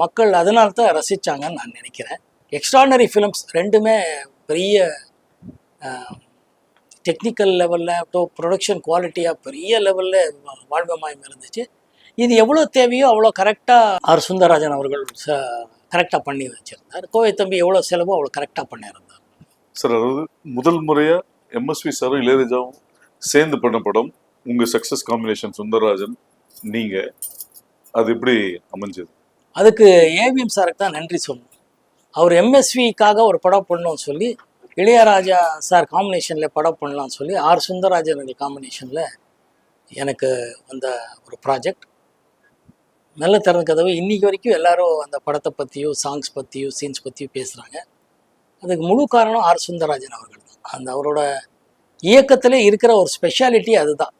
மக்கள் அதனால தான் ரசித்தாங்கன்னு நான் நினைக்கிறேன். எக்ஸ்ட்ராடனரி ஃபிலிம்ஸ் ரெண்டுமே பெரிய டெக்னிக்கல் லெவலில் ப்ரொடக்ஷன் குவாலிட்டியாக பெரிய லெவலில் வாழ்வே மாயம் இருந்துச்சு. இது எவ்வளோ தேவையோ அவ்வளோ கரெக்டாக ஆர் சுந்தரராஜன் அவர்கள் கரெக்டாக பண்ணி வச்சுருந்தார். கோவை தம்பி எவ்வளோ செலவோ அவ்வளோ கரெக்டாக பண்ணியிருந்தார்.
சார், அதாவது முதல் முறையாக எம்எஸ்வி சாரும் இளையராஜாவும் சேர்ந்து பண்ண படம், உங்கள் சக்ஸஸ் காம்பினேஷன் சுந்தரராஜன் நீங்கள், அது எப்படி அமைஞ்சது?
அதுக்கு ஏவிஎம் சாருக்கு தான் நன்றி சொல்லணும். அவர் எம்எஸ்விக்காக ஒரு படம் பண்ணணும்னு சொல்லி, இளையராஜா சார் காம்பினேஷனில் படம் பண்ணலாம்னு சொல்லி ஆர் சுந்தரராஜன் காம்பினேஷனில் எனக்கு வந்த ஒரு ப்ராஜெக்ட். நல்ல திறந்த கதவு. இன்றைக்கி வரைக்கும் எல்லாரும் அந்த படத்தை பற்றியும் சாங்ஸ் பற்றியும் சீன்ஸ் பற்றியும் பேசுகிறாங்க. அதுக்கு முழு காரணம் ஆர் சுந்தரராஜன் அவர்கள் தான். அந்த அவரோட இயக்கத்தில் இருக்கிற ஒரு ஸ்பெஷாலிட்டி அதுதான்.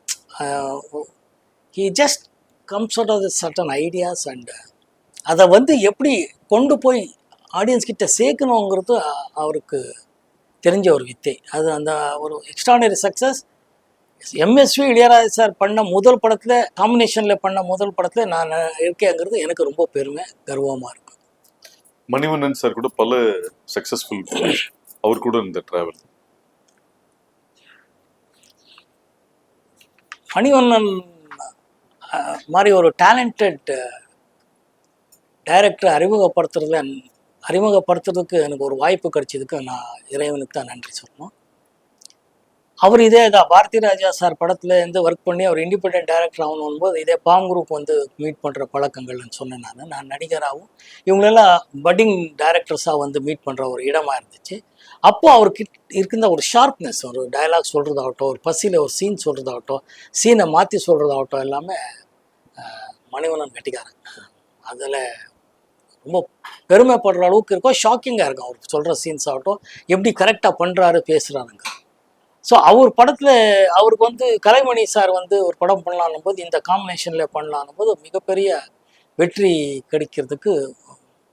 He just comes out of the certain ideas and அதை எப்படி கொண்டு போய் ஆடியன்ஸ் கிட்ட சேர்க்கணுங்கிறது அவருக்கு தெரிஞ்ச ஒரு வித்தை. அது அந்த ஒரு extraordinary success. MSV Ilaiyaraaja sir பண்ண முதல் படத்தில், காம்பினேஷனில் பண்ண முதல் படத்தில் நான் இருக்கேங்கிறது எனக்கு ரொம்ப பெருமை, கர்வமாக இருக்கு.
மணிவண்ணன் சார் கூட பல சக்ஸஸ்ஃபுல், அவர் கூட இந்த டிராவல்.
மணிவண்ணன் மாதிரி ஒரு டேலண்டட் டைரக்டரை அறிமுகப்படுத்துறதுக்கு எனக்கு ஒரு வாய்ப்பு கிடைச்சதுக்கு நான் இறைவனுக்கு தான் நன்றி சொல்லணும். அவர் இதே தான் பாரதி ராஜா சார் படத்தில் இருந்து ஒர்க் பண்ணி அவர் இண்டிபெண்டன்ட் டைரக்டர் ஆகணும் போது இதே பாம் குரூப் மீட் பண்ணுற பழக்கங்கள்னு சொன்னேன். நான் நடிகராகவும் இவங்களெல்லாம் பட்டிங் டைரக்டர்ஸாக மீட் பண்ணுற ஒரு இடமா இருந்துச்சு. அப்போது அவருக்கு இருக்கின்ற ஒரு ஷார்ப்னஸ், ஒரு டயலாக் சொல்கிறதாகட்டும், ஒரு பசியில் ஒரு சீன் சொல்கிறதாகட்டும், சீனை மாற்றி சொல்கிறதாகட்டும், எல்லாமே மணிவண்ணன் கட்டிக்காரன். அதில் ரொம்ப பெருமைப்படுற அளவுக்கு இருக்கும். ஷாக்கிங்காக இருக்கும் அவர் சொல்கிற சீன்ஸ் ஆகட்டும், எப்படி கரெக்டாக பண்ணுறாரு, பேசுகிறாருங்க. ஸோ அவர் படத்தில் அவருக்கு கலைமணி சார் ஒரு படம் பண்ணலான்னும் போது, இந்த காம்பினேஷனில் பண்ணலான்னும் போது மிகப்பெரிய வெற்றி கிடைக்கிறதுக்கு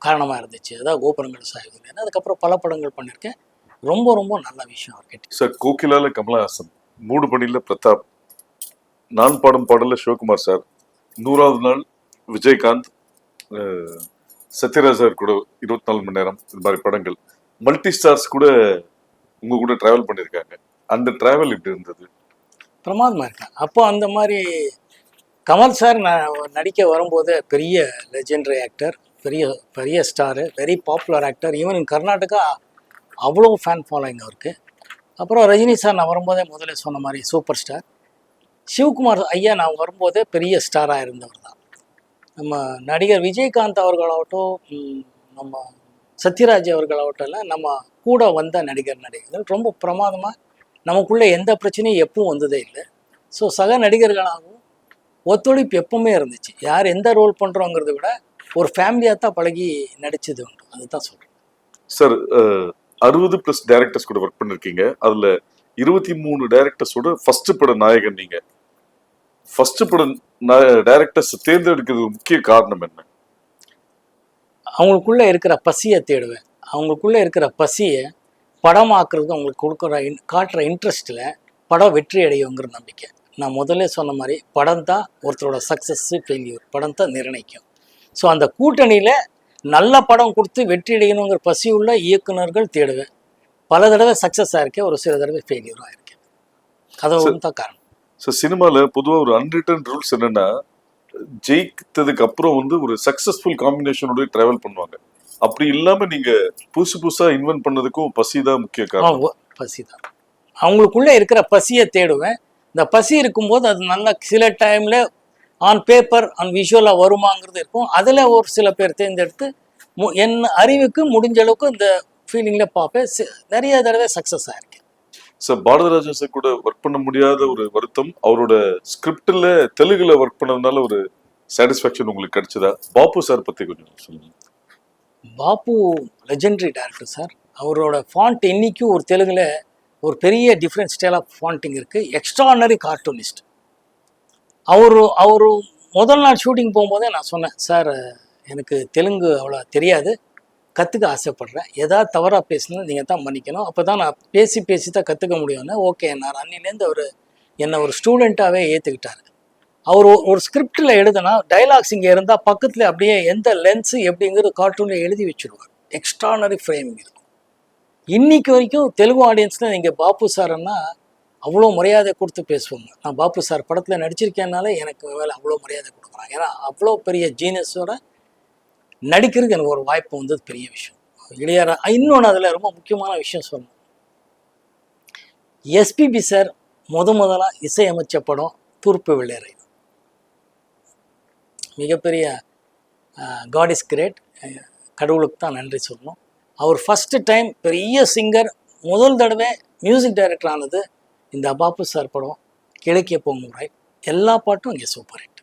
காரணமாக இருந்துச்சு. அதான் கோபுரங்கள் சாய்வு. அதுக்கப்புறம் பல படங்கள் பண்ணியிருக்கேன். ரொம்ப ரொம்ப நல்ல விஷயம் அவர் கேட்டு.
சார், கோகிலால கமலஹாசன், மூடு பணியில் பிரதாப், நான் பாடும் பாடல சிவகுமார் சார், 100வது நாள் விஜயகாந்த், சத்யராஜ் சார் கூட 24 மணி நேரம், இந்த மாதிரி படங்கள் மல்டி ஸ்டார்ஸ் கூட உங்க கூட டிராவல் பண்ணியிருக்காங்க. அந்த டிராவல் இப்படி இருந்தது?
பிரமாதமாக இருக்கேன். அப்போ அந்த மாதிரி கமல் சார் நான் நடிக்க வரும்போது பெரிய லெஜெண்டரி ஆக்டர், பெரிய பெரிய star, very popular actor. Even in Karnataka அவ்வளோ ஃபேன் ஃபாலோயிங் அவருக்கு. அப்புறம் ரஜினி சார் நான் வரும்போதே முதல்ல சொன்ன மாதிரி சூப்பர் ஸ்டார். சிவகுமார் ஐயா நான் வரும்போதே பெரிய ஸ்டாராக இருந்தவர் தான். நம்ம நடிகர் விஜயகாந்த் அவர்களாகட்டும், நம்ம சத்யராஜ் அவர்களாகட்டும், நம்ம கூட வந்த நடிகர்கள் ரொம்ப பிரமாதமாக, நமக்குள்ளே எந்த பிரச்சனையும் எப்பவும் வந்ததே இல்லை. ஸோ சக நடிகர்களாகவும் ஒத்துழைப்பு எப்பவுமே இருந்துச்சு. யார் எந்த ரோல் பண்ணுறோங்கிறத விட ஒரு ஃபேமிலியாக தான் பழகி நடிச்சது உண்டு. அதுதான் சொல்கிறேன்.
சார், 60+ டைரக்டர்ஸ் கூட ஒர்க் பண்ணிருக்கீங்க. அதில் 23 டைரக்டர்ஸோட ஃபர்ஸ்ட் பட நாயகன் நீங்க. ஃபர்ஸ்ட் பட டைரக்டர்ஸ் தேர்ந்தெடுக்கிறது முக்கிய காரணம் என்ன?
அவங்களுக்குள்ளே இருக்கிற பசியை தேடுவேன். அவங்களுக்குள்ளே இருக்கிற பசியை படமாக்குறது அவங்களுக்கு காட்டுற இன்ட்ரெஸ்ட்டில் படம் வெற்றி அடையுங்கிற நம்பிக்கை. நான் முதல்ல சொன்ன மாதிரி படம் தான் ஒருத்தரோட சக்ஸஸ் ஃபெயில்யூர், படம் தான் நிர்ணயிக்கும். ஸோ அந்த கூட்டணியில் நல்ல படம் கொடுத்து வெற்றி அடையணுங்கிற பசியுள்ள இயக்குனர்கள் தேடுவேன். பல தடவை சக்ஸஸ் ஆயிருக்கேன், ஒரு சில தடவை ஃபெயில்யூர் ஆயிருக்கேன். அது ஒன்று தான் காரணம்.
ஸோ சினிமாவில் பொதுவாக ஒரு அன்ரிட்டன் ரூல்ஸ் என்னன்னா, ஜெயித்ததுக்கு அப்புறம் வந்து ஒரு சக்சஸ்ஃபுல் காம்பினேஷனோட டிராவல் பண்ணுவாங்க. அப்படி இல்லாம நீங்க புதுசு புதுசா இன்வென்ட் பண்ணதுக்கும் பசி தான் முக்கிய காரணம்.
பசி தான். அவங்களுக்குள்ள இருக்கிற பசியை தேடுவேன். இந்த பசி இருக்கும்போது அது நல்ல சில டைம்ல ஆன் பேப்பர் ஆன் விஷுவலாக வருமாங்கிறது இருக்கும். அதில் ஒரு சில பேர் தேர்ந்தெடுத்து என் அறிவுக்கு முடிஞ்ச அளவுக்கு இந்த ஃபீலிங்கில் பார்ப்பேன். நிறைய தடவை சக்ஸஸ் ஆயிருக்கேன்.
சார், பாரதிராஜா சார் கூட ஒர்க் பண்ண முடியாத ஒரு வருத்தம், அவரோட ஸ்கிரிப்டில் தெலுங்குல ஒர்க் பண்ணதுனால ஒரு சாட்டிஸ்ஃபேக்ஷன் உங்களுக்கு கிடைச்சதா? பாப்பு சார் பற்றி கொஞ்சம் சொல்லுங்க.
பாப்பு லெஜெண்டரி டைரக்டர் சார். அவரோட ஃபாண்ட் இன்னைக்கும் ஒரு தெலுங்குல ஒரு பெரிய டிஃப்ரெண்ட் ஸ்டைல் ஆஃப் ஃபாண்டிங் இருக்குது. Extraordinary cartoonist. அவரு முதல் நாள் ஷூட்டிங் போகும்போதே நான் சொன்னேன், சார் எனக்கு தெலுங்கு அவ்வளோ தெரியாது, கற்றுக்க ஆசைப்பட்றேன், ஏதாவது தவறாக பேசினா நீங்கள் தான் மன்னிக்கணும், அப்போ தான் நான் பேசி தான் கற்றுக்க முடியும்னு. ஓகே, நான் அன்னிலேருந்து அவர் என்னை ஒரு ஸ்டூடெண்ட்டாகவே ஏற்றுக்கிட்டார். அவர் ஒரு ஸ்கிரிப்டில் எழுதுனா டைலாக்ஸ் இங்கே இருந்தால் பக்கத்தில் அப்படியே எந்த லென்ஸு எப்படிங்கிறது கார்ட்டூனில் எழுதி வச்சுருவார். எக்ஸ்ட்ரானரி ஃப்ரேமிங் இருக்கும். இன்னைக்கு வரைக்கும் தெலுங்கு ஆடியன்ஸில் நீங்கள் பாப்பு சார்ன்னா அவ்வளோ மரியாதை கொடுத்து பேசுவாங்க. நான் பாப்பு சார் படத்தில் நடிச்சிருக்கேன்னாலே எனக்கு மேலே அவ்வளோ மரியாதை கொடுக்குறாங்க. ஏன்னா அவ்வளோ பெரிய ஜீனியஸோட நடிக்கிறதுக்கு எனக்கு ஒரு வாய்ப்பு வந்தது பெரிய விஷயம். இளையரா இன்னொன்று அதில் ரொம்ப முக்கியமான விஷயம் சொல்லணும். எஸ்பிபி சார் முதலாக இசையமைச்ச படம் தூர்ப்பு வெள்ளையரை. மிகப்பெரிய காட் இஸ் கிரேட், கடவுளுக்கு தான் நன்றி சொல்லணும். அவர் ஃபஸ்ட்டு டைம் பெரிய சிங்கர் முதல் தடவை மியூசிக் டைரக்டர் ஆனது இந்த பாப்பு சார் படம் கிழக்கிய போங்குறாய். எல்லா பாட்டும் இங்கே சூப்பர் ஹிட்.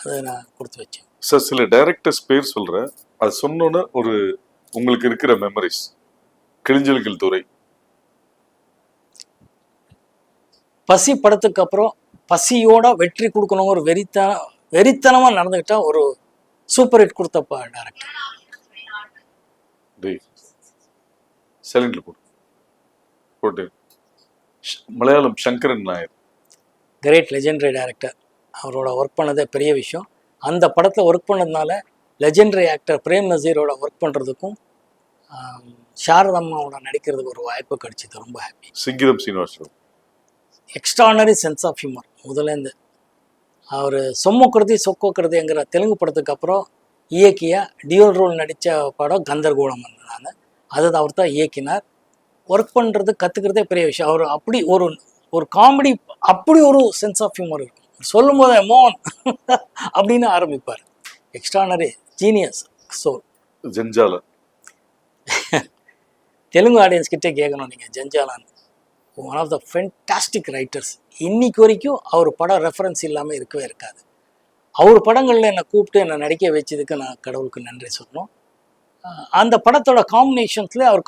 அதை நான் கொடுத்து வச்சேன்.
சார், சில டைரக்டர்ஸ் பேர் சொல்கிறேன், அது சொன்னோன்னே ஒரு உங்களுக்கு இருக்கிற மெமரிஸ். கிளிஞ்சல்கள் துறை.
பசி படத்துக்கு அப்புறம் பசியோட வெற்றி கொடுக்கணுங்கிற ஒரு வெறித்தனமாக நடந்துக்கிட்டா ஒரு சூப்பர் ஹிட் கொடுத்தப்பா டைரக்டர்.
சைலண்ட்ல போட்டு Malayalam Sankaran Nair.
Great legendary director. அவரோட ஒர்க் பண்ணதே பெரிய விஷயம். அந்த படத்தில் ஒர்க் பண்ணதுனால லெஜெண்டரி ஆக்டர் பிரேம் நசீரோட ஒர்க் பண்ணுறதுக்கும் சாரதம்மாவோட நடிக்கிறதுக்கு ஒரு வாய்ப்பு கிடைச்சிது. ரொம்ப happy.
Singeetham Srinivasan.
Extraordinary sense of humour. முதலேருந்து அவர் சொக்கோக்கிறதுங்கிற தெலுங்கு படத்துக்கு அப்புறம் இயக்கியா டியூல் ரோல் நடித்த படம் கந்தர்கோலம். நான் அதை அவர் தான் இயக்கினார். ஒர்க் பண்ணுறது கற்றுக்கிறதே பெரிய விஷயம். அவர் அப்படி ஒரு காமெடி, அப்படி ஒரு சென்ஸ் ஆஃப் ஹியூமர் இருக்கும். சொல்லும் போதே மோன் அப்படின்னு ஆரம்பிப்பார். Extraordinary genius soul.
Jandhyala.
Telugu audience கிட்டே கேட்கணும் நீங்கள். ஜஞ்சாலான்னு one of the fantastic writers. இன்னைக்கு வரைக்கும் அவர் படம் ரெஃபரன்ஸ் இல்லாமல் இருக்கவே இருக்காது. அவர் படங்களில் என்னை கூப்பிட்டு என்னை நடிக்க வச்சதுக்கு நான் கடவுளுக்கு நன்றி சொல்லணும். அந்த படத்தோட காம்பினேஷன்ஸில் அவர்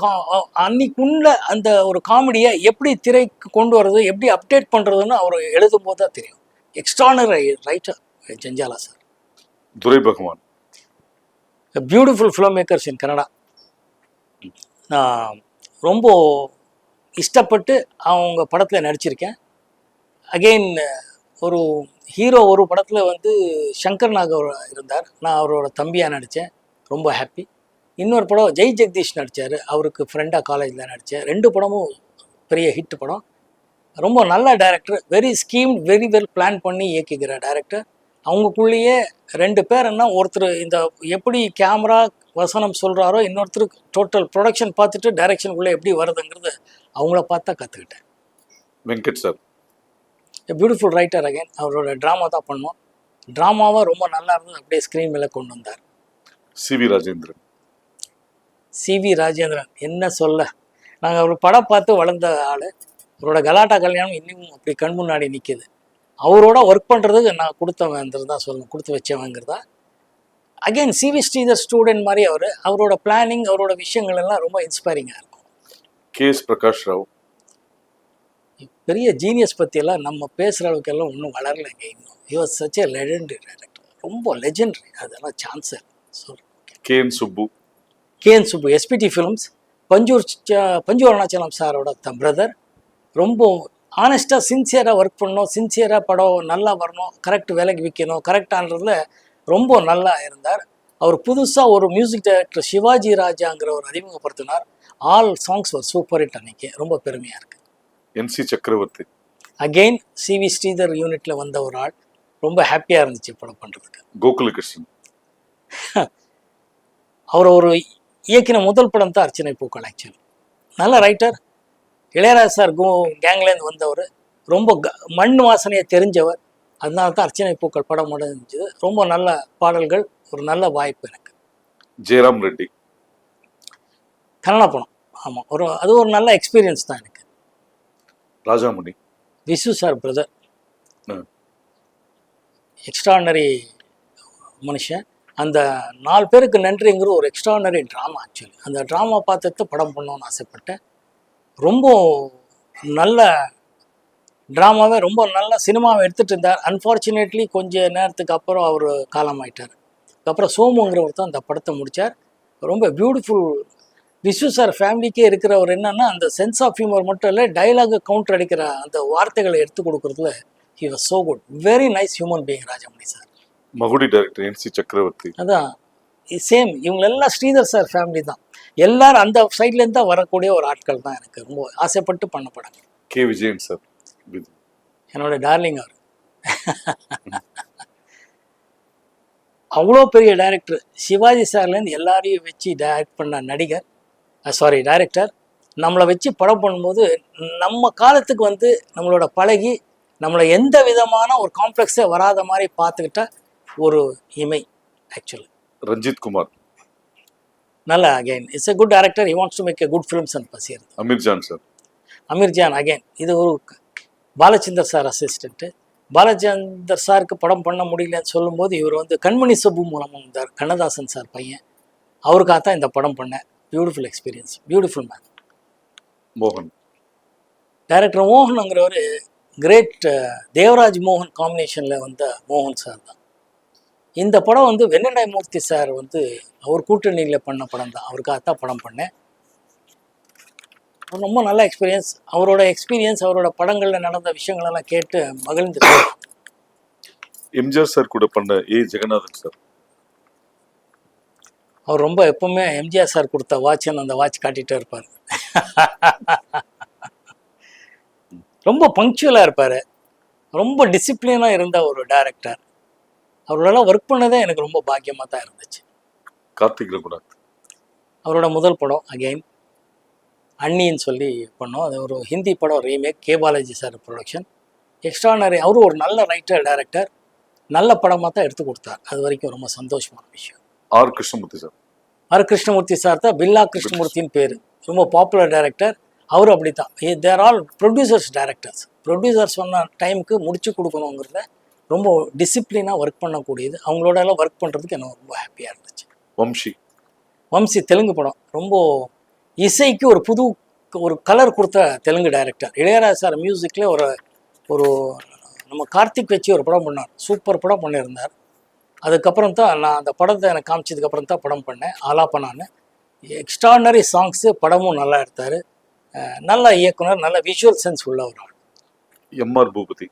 அன்னைக்குள்ள அந்த ஒரு காமெடியை எப்படி திரைக்கு கொண்டு வர்றது, எப்படி அப்டேட் பண்ணுறதுன்னு அவர் எழுதும் போது தான் தெரியும். Extraordinary writer Jandhyala sir.
Dorai Bhagavan.
Beautiful film makers in Kannada. நான் ரொம்ப இஷ்டப்பட்டு அவங்க படத்தில் நடிச்சிருக்கேன். அகெயின் ஒரு ஹீரோ ஒரு படத்தில் வந்து சங்கர் நாகர் இருந்தார். நான் அவரோட தம்பியாக நடித்தேன். ரொம்ப ஹாப்பி. இன்னொரு படம் ஜெய் ஜெகதீஷ் நடித்தார். அவருக்கு ஃப்ரெண்டாக காலேஜில் நடித்தேன். 2 படமும் பெரிய ஹிட் படம். ரொம்ப நல்ல director. Very scheme, very well plan பண்ணி இயக்கிக்கிற டைரக்டர். அவங்களுக்குள்ளேயே 2 பேர் என்ன, ஒருத்தர் இந்த எப்படி கேமரா வசனம் சொல்கிறாரோ, இன்னொருத்தருக்கு டோட்டல் ப்ரொடக்ஷன் பார்த்துட்டு டைரக்ஷனுக்குள்ளே எப்படி வருதுங்கிறது அவங்கள பார்த்தா கற்றுக்கிட்டேன்.
Venkat sir.
Beautiful writer. Again அவரோட ட்ராமா தான் பண்ணோம். ட்ராமாவாக ரொம்ப நல்லா இருந்தது. அப்படியே ஸ்க்ரீன் மேலே கொண்டு வந்தார்.
சிவி ராஜேந்திரன்.
சிவி ராஜேந்திரன் என்ன சொல்ல, நாங்கள் அவர் படம் பார்த்து வளர்ந்த ஆள். அவரோட கலாட்டா கல்யாணம் இன்னும் அப்படி கண் முன்னாடி நிற்கிது. அவரோட ஒர்க் பண்ணுறதுக்கு நான் கொடுத்தவங்கிறது தான் சொல்லணும், கொடுத்து வச்சவங்கிறதா. அகெயின் சிவி ஸ்ரீதர் ஸ்டூடெண்ட் மாதிரி அவரோட பிளானிங், அவரோட விஷயங்கள் எல்லாம் ரொம்ப இன்ஸ்பைரிங்காக இருக்கும்.
கேஎஸ் பிரகாஷ் ராவ்.
பெரிய ஜீனியஸ் பற்றியெல்லாம் நம்ம பேசுகிற அளவுக்கு எல்லாம் ஒன்றும் வளரலைங்க இன்னும். He was such a legendary director. ரொம்ப லெஜெண்டரி. அதெல்லாம் சான்ஸ் சொல்கிறேன்.
கேஎன் சுப்பு.
கேஎன் சுப்பு எஸ்பிடி ஃபிலிம்ஸ். பஞ்சு அருணாச்சலம் சாரோட பிரதர். ரொம்ப ஆனஸ்ட்டாக சின்சியராக ஒர்க் பண்ணணும், சின்சியராக படம் நல்லா வரணும், கரெக்ட் விலைக்கு விற்கணும், கரெக்டான்றதுல ரொம்ப நல்லா இருந்தார். அவர் புதுசாக ஒரு மியூசிக் டைரக்டர் சிவாஜி ராஜாங்கிற ஒரு அறிமுகப்படுத்தினார். ஆல் சாங்ஸ் ஒரு சூப்பர் ஹிட் அன்னைக்கு. ரொம்ப பெருமையாக இருக்குது.
என்சி சக்கரவர்த்தி.
அகெயின் சிவி ஸ்ரீதர் யூனிட்டில் வந்த ஒரு ஆள். ரொம்ப ஹாப்பியாக இருந்துச்சு படம் பண்ணுறதுக்கு.
கோகுலகிருஷ்ணன்.
அவர் ஒரு இயக்கின முதல் படம் தான் அர்ச்சனை பூக்கள். ஆக்சுவலி நல்ல ரைட்டர். இளையராஜா சார் கேங்லேருந்து வந்தவர். ரொம்ப மண் வாசனையை தெரிஞ்சவர். அதனால தான் அர்ச்சனை பூக்கள் படம் முடிஞ்சது. ரொம்ப நல்ல பாடல்கள், ஒரு நல்ல வாய்ப்பு எனக்கு.
ஜெயராம் ரெட்டி.
கன்னட படம். ஆமாம், அது ஒரு நல்ல எக்ஸ்பீரியன்ஸ் தான் எனக்கு.
Rajamani.
Visu sir brother. Extraordinary மனுஷன். அந்த 4 பேருக்கு நன்றிங்கிற ஒரு எக்ஸ்ட்ரானரி ட்ராமா. ஆக்சுவலி அந்த ட்ராமா பார்த்துட்டு படம் பண்ணணும்னு ஆசைப்பட்டேன். ரொம்ப நல்ல ட்ராமாவே, ரொம்ப நல்ல சினிமாவை எடுத்துகிட்டு இருந்தார். அன்ஃபார்ச்சுனேட்லி கொஞ்ச நேரத்துக்கு அப்புறம் அவர் காலமாயிட்டார். அதுக்கப்புறம் சோமுங்கிறவர் தான் அந்த படத்தை முடித்தார். ரொம்ப பியூட்டிஃபுல். விசு சார் ஃபேமிலிக்கே இருக்கிறவர். என்னன்னா அந்த சென்ஸ் ஆஃப் ஹியூமர் மட்டும் இல்லை, டைலாக் கவுண்டர் அடிக்கிற அந்த வார்த்தைகளை எடுத்து கொடுக்குறதுல he was so good. Very nice human being Rajamani sir.
Magudi director NC Chakravarthy.
அதான் சேம். இவங்களெல்லாம் ஸ்ரீதர் சார் ஃபேமிலி தான். எல்லாரும் அந்த சைட்லேருந்து தான் வரக்கூடிய ஒரு ஆட்கள் தான். எனக்கு ரொம்ப ஆசைப்பட்டு பண்ண படம்.
K Vijayan sir.
என்னோட டார்லிங் அவர். அவ்வளோ பெரிய டைரக்டர். சிவாஜி சார்லேருந்து எல்லாரையும் வச்சு டைரக்ட் பண்ண நடிகர், டைரக்டர். நம்மளை வச்சு படம் பண்ணும்போது நம்ம காலத்துக்கு வந்து நம்மளோட பழகி நம்மளை எந்த விதமான ஒரு காம்ப்ளெக்ஸே வராத மாதிரி பார்த்துக்கிட்ட ஒரு இமை. ஆக்சுவலி
ரஞ்சித் குமார்.
நல்ல again it's a good director. He wants to make a good films and பசியர்.
அமீர்ஜான் சார்.
அமீர்ஜான் அகைன் இது ஒரு பாலச்சந்தர் சார் அசிஸ்டண்ட்டு. பாலச்சந்தர் சாருக்கு படம் பண்ண முடியலன்னு சொல்லும்போது இவர் வந்து கண்மணி சபு மூலமாக வந்தார். கண்ணதாசன் சார் பையன். அவருக்காகத்தான் இந்த படம் பண்ணேன். Beautiful experience. Beautiful man.
மோகன்.
டைரக்டர் மோகனுங்கிறவர் கிரேட். தேவராஜ் மோகன் காம்பினேஷனில் வந்த மோகன் சார் தான். இந்த படம் வந்து வெண்ணடாய் மூர்த்தி சார் வந்து அவர் கூட்டணியில் பண்ண படம் தான். அவருக்காகத்தான் படம் பண்ணேன். ரொம்ப நல்ல எக்ஸ்பீரியன்ஸ். அவரோட படங்களில் நடந்த விஷயங்களெல்லாம் கேட்டு மகிழ்ந்துருக்கேன்.
எம்ஜிஆர் சார் கூட பண்ண ஜெகநாதன் சார்.
அவர் ரொம்ப எப்பவுமே எம்ஜிஆர் சார் கொடுத்த வாட்ச்னு அந்த வாட்ச் காட்டிகிட்டே இருப்பார். ரொம்ப பங்க்சுவலாக இருப்பார். ரொம்ப டிசிப்ளினாக இருந்த ஒரு டைரக்டர். அவரோடலாம் ஒர்க் பண்ணதே எனக்கு ரொம்ப பாக்கியமாக தான் இருந்துச்சு.
கார்த்திக் ரகுநாத்.
அவரோட முதல் படம் அகெயின் அண்ணின்னு சொல்லி பண்ணோம். அது ஒரு ஹிந்தி படம் remake. K Balaji sir production. Extraordinary. அவரும் ஒரு நல்ல ரைட்டர், டைரக்டர். நல்ல படமாக தான் எடுத்து கொடுத்தார். அது வரைக்கும் ரொம்ப சந்தோஷமான விஷயம்.
ஆர் கிருஷ்ணமூர்த்தி சார்.
ஆர் கிருஷ்ணமூர்த்தி சார் தான் பில்லா கிருஷ்ணமூர்த்தின்னு பேர். ரொம்ப பாப்புலர் டைரக்டர். அவரும் அப்படி தான். தேர் ஆல் ப்ரொடியூசர்ஸ் டைரக்டர்ஸ். ப்ரொடியூசர் சொன்ன டைமுக்கு முடிச்சு கொடுக்கணுங்கிறத ரொம்ப டிசிப்ளினாக ஒர்க் பண்ணக்கூடியது. அவங்களோட எல்லாம் ஒர்க் பண்ணுறதுக்கு எனக்கு ரொம்ப ஹாப்பியாக இருந்துச்சு. வம்சி தெலுங்கு படம். ரொம்ப இசைக்கு ஒரு கலர் கொடுத்த தெலுங்கு டைரக்டர். இளையராஜா சார் மியூசிக்கில் ஒரு நம்ம கார்த்திக் வச்சு ஒரு படம் பண்ணார். சூப்பர் படம் பண்ணியிருந்தார். அதுக்கப்புறம் தான் நான் அந்த படத்தை எனக்கு காமிச்சதுக்கப்புறம் தான் படம் பண்ணேன். ஆலாப்பனான்னு. Extraordinary songs. படமும் நல்லா எடுத்தார். நல்ல இயக்குனர். நல்ல விஷுவல் சென்ஸ் உள்ள ஒரு ஆள்.
எம்ஆர் பூபதி.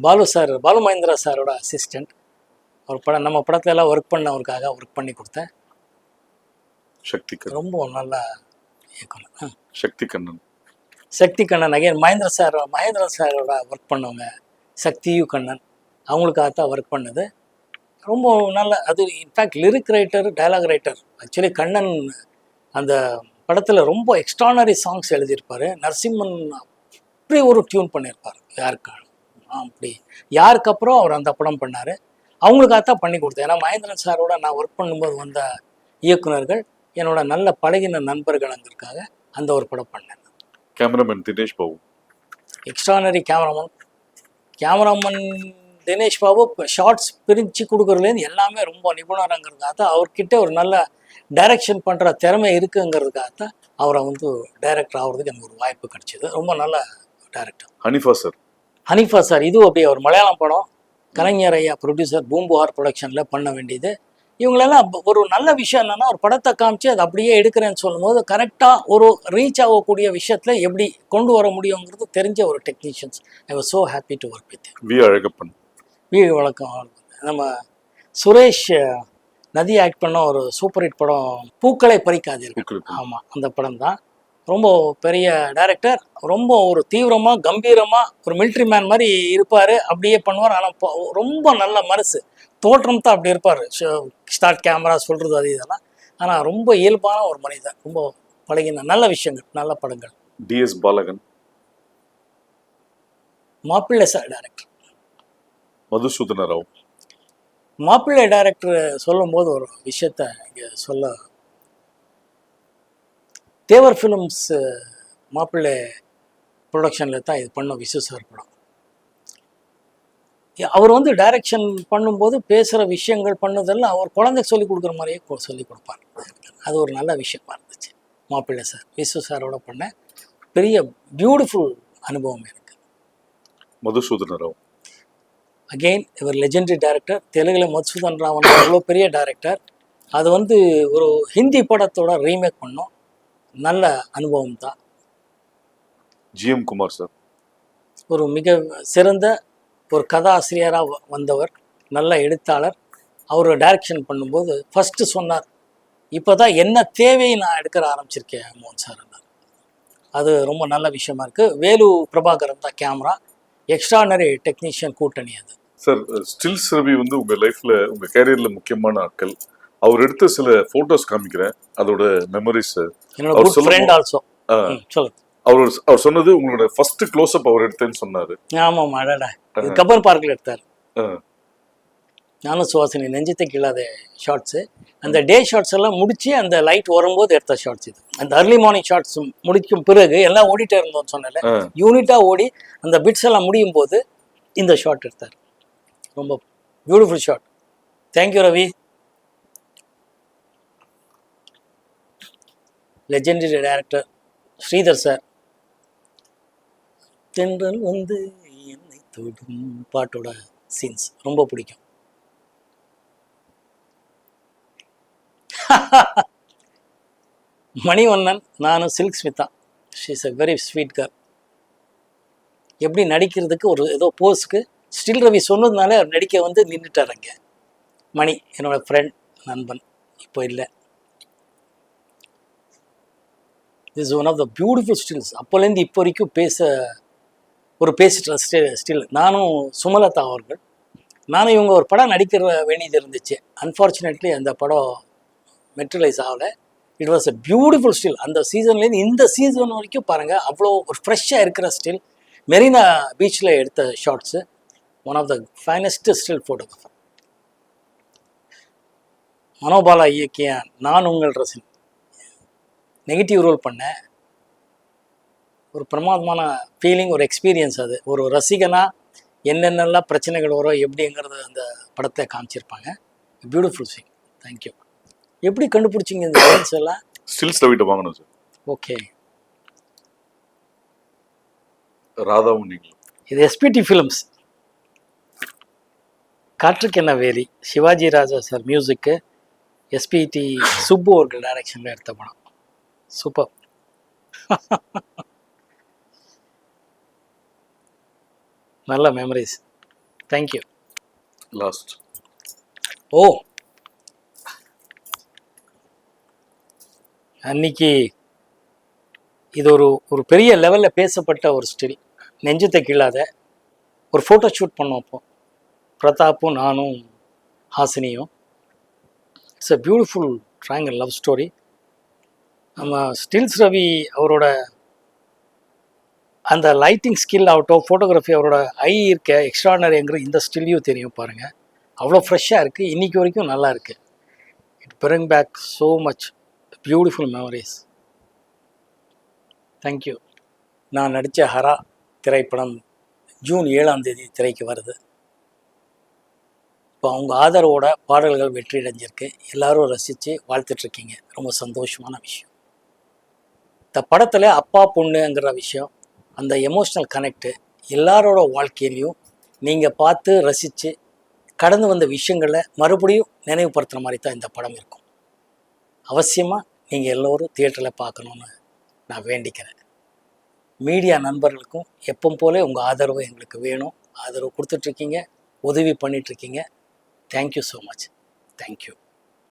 பாலு மகேந்திரா சாரோட அசிஸ்டண்ட். அவர் நம்ம படத்துல எல்லாம் ஒர்க் பண்ணி கொடுத்தேன். ரொம்ப நல்ல இயக்குனர். சக்தி கண்ணன் அகைன் மகேந்திர சாரோட ஒர்க் பண்ணவங்க. சக்தியு கண்ணன் அவங்களுக்காகத்தான் ஒர்க் பண்ணது. ரொம்ப நல்ல. அது in fact lyric writer, dialogue writer. Actually Kannan அந்த படத்தில் ரொம்ப எக்ஸ்ட்ரானரி சாங்ஸ் எழுதியிருப்பார். நரசிம்மன் அப்படி ஒரு டியூன் பண்ணியிருப்பார். யாருக்கு அப்புறம் அவர் அந்த படம் பண்ணார். அவங்களுக்காகத்தான் பண்ணி கொடுத்தேன். ஏன்னா மகேந்திரன் சாரோட நான் ஒர்க் பண்ணும்போது வந்த இயக்குனர்கள் என்னோட நல்ல பழகின நண்பர்கள்ங்கிறதுக்காக அந்த ஒரு படம் பண்ணேன்.
Cameraman Dinesh Babu.
Extraordinary cameraman Dinesh Babu. Shots பிரித்து கொடுக்குறதுலேருந்து எல்லாமே ரொம்ப நிபுணருங்கிறதுக்காக தான் அவர்கிட்ட ஒரு நல்ல டைரக்ஷன் பண்ணுற திறமை இருக்குங்கிறதுக்காக தான் அவரை வந்து டைரக்டர் ஆகிறதுக்கு எனக்கு ஒரு வாய்ப்பு கிடைச்சிது. ரொம்ப நல்ல டைரக்டர். ஹனிஃபா சார் இதுவும் அப்படியே ஒரு மலையாளம் படம். கலைஞர் ஐயா ப்ரொடியூசர் பூம்புகார் ப்ரொடக்ஷனில் பண்ண வேண்டியது. இவங்களெல்லாம் ஒரு நல்ல விஷயம் என்னன்னா, ஒரு படத்தை காமிச்சு அதை அப்படியே எடுக்கிறேன்னு சொல்லும்போது கரெக்டாக ஒரு ரீச் ஆகக்கூடிய விஷயத்துல எப்படி கொண்டு வர முடியுங்கிறது தெரிஞ்ச ஒரு technicians. I was so happy to work with.
V Alagappan.
வழக்கம் நம்ம சுரேஷ் நதி ஆக்ட் பண்ண ஒரு சூப்பர் ஹிட் படம் பூக்களை பறிக்காதீர்கள். ஆமாம், அந்த படம் தான். ரொம்ப பெரிய டைரக்டர், ரொம்ப ஒரு தீவிரமாக கம்பீரமாக ஒரு மிலிட்ரி மேன் மாதிரி இருப்பார், அப்படியே பண்ணுவார். ஆனால் ரொம்ப நல்ல மனசு, தோற்றம் தான் அப்படி இருப்பார். ஸ்டார்ட் கேமரா சொல்கிறது அது இதெல்லாம். ஆனால் ரொம்ப இயல்பான ஒரு மனிதன், ரொம்ப பழகின நல்ல விஷயங்கள், நல்ல படங்கள்.
டிஎஸ் பாலகன்.
மாப்பிள்ளை சார் டைரக்டர்.
மதுசூதன ராவ்.
மாப்பிள்ளை டைரக்டர் சொல்லும்போது ஒரு விஷயத்த இங்கே சொல்ல, தேவர் ஃபிலிம்ஸ் மாப்பிள்ளை ப்ரொடக்ஷனில் தான் இது பண்ணோம் விசு சார் படம். அவர் வந்து டைரக்ஷன் பண்ணும்போது பேசுகிற விஷயங்கள் பண்ணதெல்லாம் அவர் குழந்தைக்கு சொல்லிக் கொடுக்குற மாதிரியே சொல்லிக் கொடுப்பார். அது ஒரு நல்ல விஷயமா இருந்துச்சு. மாப்பிள்ளை சார் விசு சாரோட பண்ண பெரிய பியூட்டிஃபுல் அனுபவம் எனக்கு.
மதுசூதன ராவ்.
அகெயின் இவர் லெஜெண்டரி டைரக்டர். தெலுங்குல மதுசூதன் ராவ் அவ்வளோ பெரிய டைரக்டர். அது வந்து ஒரு ஹிந்தி படத்தோட ரீமேக் பண்ணோம். நல்ல அனுபவம் தான்.
GM Kumar sir.
ஒரு மிக சிறந்த ஒரு கதாசிரியராக வந்தவர், நல்ல எழுத்தாளர். அவர் டைரக்ஷன் பண்ணும்போது ஃபஸ்ட்டு சொன்னார், இப்போ தான் என்ன தேவையை நான் எடுக்கிற ஆரம்பிச்சிருக்கேன் மோகன் சார். அது ரொம்ப நல்ல விஷயமா இருக்குது. வேலு பிரபாகரன் தான் கேமரா. எக்ஸ்ட்ரானரி டெக்னீஷியன் கூட்டணி அது.
சார், ஸ்டில்ஸ் ரவி வந்து உங்கள் லைஃப்பில், உங்கள் கேரியரில் முக்கியமான ஆட்கள். அவர் எடுத்த சில ஃபோட்டோஸ் காமிக்கிறேன், அதோட மெமரிஸ்.
என்னோட குட் ஃப்ரெண்ட் ஆல்சோ. சொல்லுங்க.
அவர் சொன்னது உங்களோட ஃபர்ஸ்ட் க்ளோஸ் அப் அவர் எடுத்தேன்னு சொன்னாரு.
ஆமாம், அடடா, கப்பர் பார்க்கில் எடுத்தார். நானும் சுவாசினி நெஞ்சத்தை கிள்ளாத ஷார்ட்ஸு. அந்த டே ஷார்ட்ஸ் எல்லாம் முடிச்சு அந்த லைட் வரும்போது எடுத்த ஷார்ட்ஸ் இது. அந்த அர்லி மார்னிங் ஷார்ட்ஸ் முடிக்கும் பிறகு எல்லாம் ஓடிட்டே இருந்தோம்னு சொன்னல, யூனிட்டாக ஓடி அந்த பிட்ஸ் எல்லாம் முடியும் போது இந்த ஷார்ட் எடுத்தார். ரொம்ப beautiful short. Thank you Ravi. Legendary director Sridhar sir. தென்றல் வந்து என்னை தொடும் பாட்டோட சீன்ஸ் ரொம்ப பிடிக்கும். மணிவண்ணன், நானும் Silk Smitha. She is a very sweet girl. எப்படி நடிக்கிறதுக்கு ஒரு ஏதோ போஸ்க்கு ஸ்டில் ரவி சொன்னதுனால அவர் நடிக்க வந்து நின்றுட்டார் அங்கே. மணி என்னோட ஃப்ரெண்ட், நண்பன், இப்போ இல்லை. Is one of the beautiful stills. அப்போலேருந்து இப்போ வரைக்கும் பேசிட்டு ஸ்டில். நானும் சுமலதா அவர்கள், நானும் இவங்க ஒரு படம் நடிக்கிற வேண்டியது இருந்துச்சு. அன்ஃபார்ச்சுனேட்லி அந்த படம் மெட்ரலைஸ் ஆகலை. It was a beautiful still. அந்த சீசன்லேருந்து இந்த சீசன் வரைக்கும் பாருங்கள், அவ்வளோ ஒரு ஃப்ரெஷ்ஷாக இருக்கிற ஸ்டில். மெரினா பீச்சில் எடுத்த shots. One of the finest still photographer. Manobala இயக்கிய நான் உங்கள் ரசின் நெகட்டிவ் ரோல் பண்ணேன். ஒரு பிரமாதமான ஃபீலிங், ஒரு எக்ஸ்பீரியன்ஸ். அது ஒரு ரசிகனாக என்னென்னலாம் பிரச்சனைகள் வரும் எப்படிங்கிறது அந்த படத்தை காமிச்சிருப்பாங்க. Beautiful scene. தேங்க்யூ. எப்படி கண்டுபிடிச்சிங்க இந்த லைன்ஸ் எல்லாம்?
ஸ்டில்ஸ் ரவிட்ட வாங்கணும் சார்.
ஓகே.
ராதாவும் நீங்களும்.
இது எஸ்பிடி ஃபிலிம்ஸ். காற்றுக்கு என்ன வேலி, சிவாஜி ராஜா சார் மியூசிக்கு, எஸ்பிடி சுப்பு அவர்கள் டைரக்ஷனில் எடுத்த படம். சூப்பர். நல்ல மெமரிஸ். தேங்க்யூ.
லாஸ்ட்.
ஓ, அன்னைக்கு இது ஒரு பெரிய லெவலில் பேசப்பட்ட ஒரு ஸ்டில். நெஞ்சத்தை கிள்ளாத ஒரு ஃபோட்டோ ஷூட் பண்ணோம். அப்போ பிரதாப்பும் நானும் ஹாசினியும். It's a beautiful triangle love story. நம்ம ஸ்டில்ஸ் ரவி அவரோட அந்த லைட்டிங் ஸ்கில் ஆகட்டும், ஃபோட்டோகிராஃபி, அவரோட ஐ இருக்க எக்ஸ்ட்ரானரிங்கிற இந்த ஸ்டில்லையும் தெரியும் பாருங்கள். அவ்வளோ ஃப்ரெஷ்ஷாக இருக்குது, இன்றைக்கி வரைக்கும் நல்லா இருக்குது. It bring back so much beautiful memories. Thank you. நான் நடித்த ஹரா திரைப்படம் ஜூன் 7ஆம் தேதி திரைக்கு வருது. இப்போ அவங்க ஆதரவோட பாடல்கள் வெற்றி அடைஞ்சிருக்கு. எல்லோரும் ரசித்து வாழ்த்துட்ருக்கீங்க. ரொம்ப சந்தோஷமான விஷயம். இந்த படத்தில் அப்பா பொண்ணுங்கிற விஷயம், அந்த எமோஷ்னல் கனெக்டு எல்லாரோட வாழ்க்கையிலையும் நீங்கள் பார்த்து ரசித்து கடந்து வந்த விஷயங்களை மறுபடியும் நினைவுபடுத்துகிற மாதிரி தான் இந்த படம் இருக்கும். அவசியமாக நீங்கள் எல்லோரும் தியேட்டரில் பார்க்கணுன்னு நான் வேண்டிக்கிறேன். மீடியா நண்பர்களுக்கும் எப்பவும் போல உங்கள் ஆதரவு எங்களுக்கு வேணும். ஆதரவு கொடுத்துட்ருக்கீங்க, உதவி பண்ணிகிட்ருக்கீங்க. Thank you so much. தேங்க்யூ.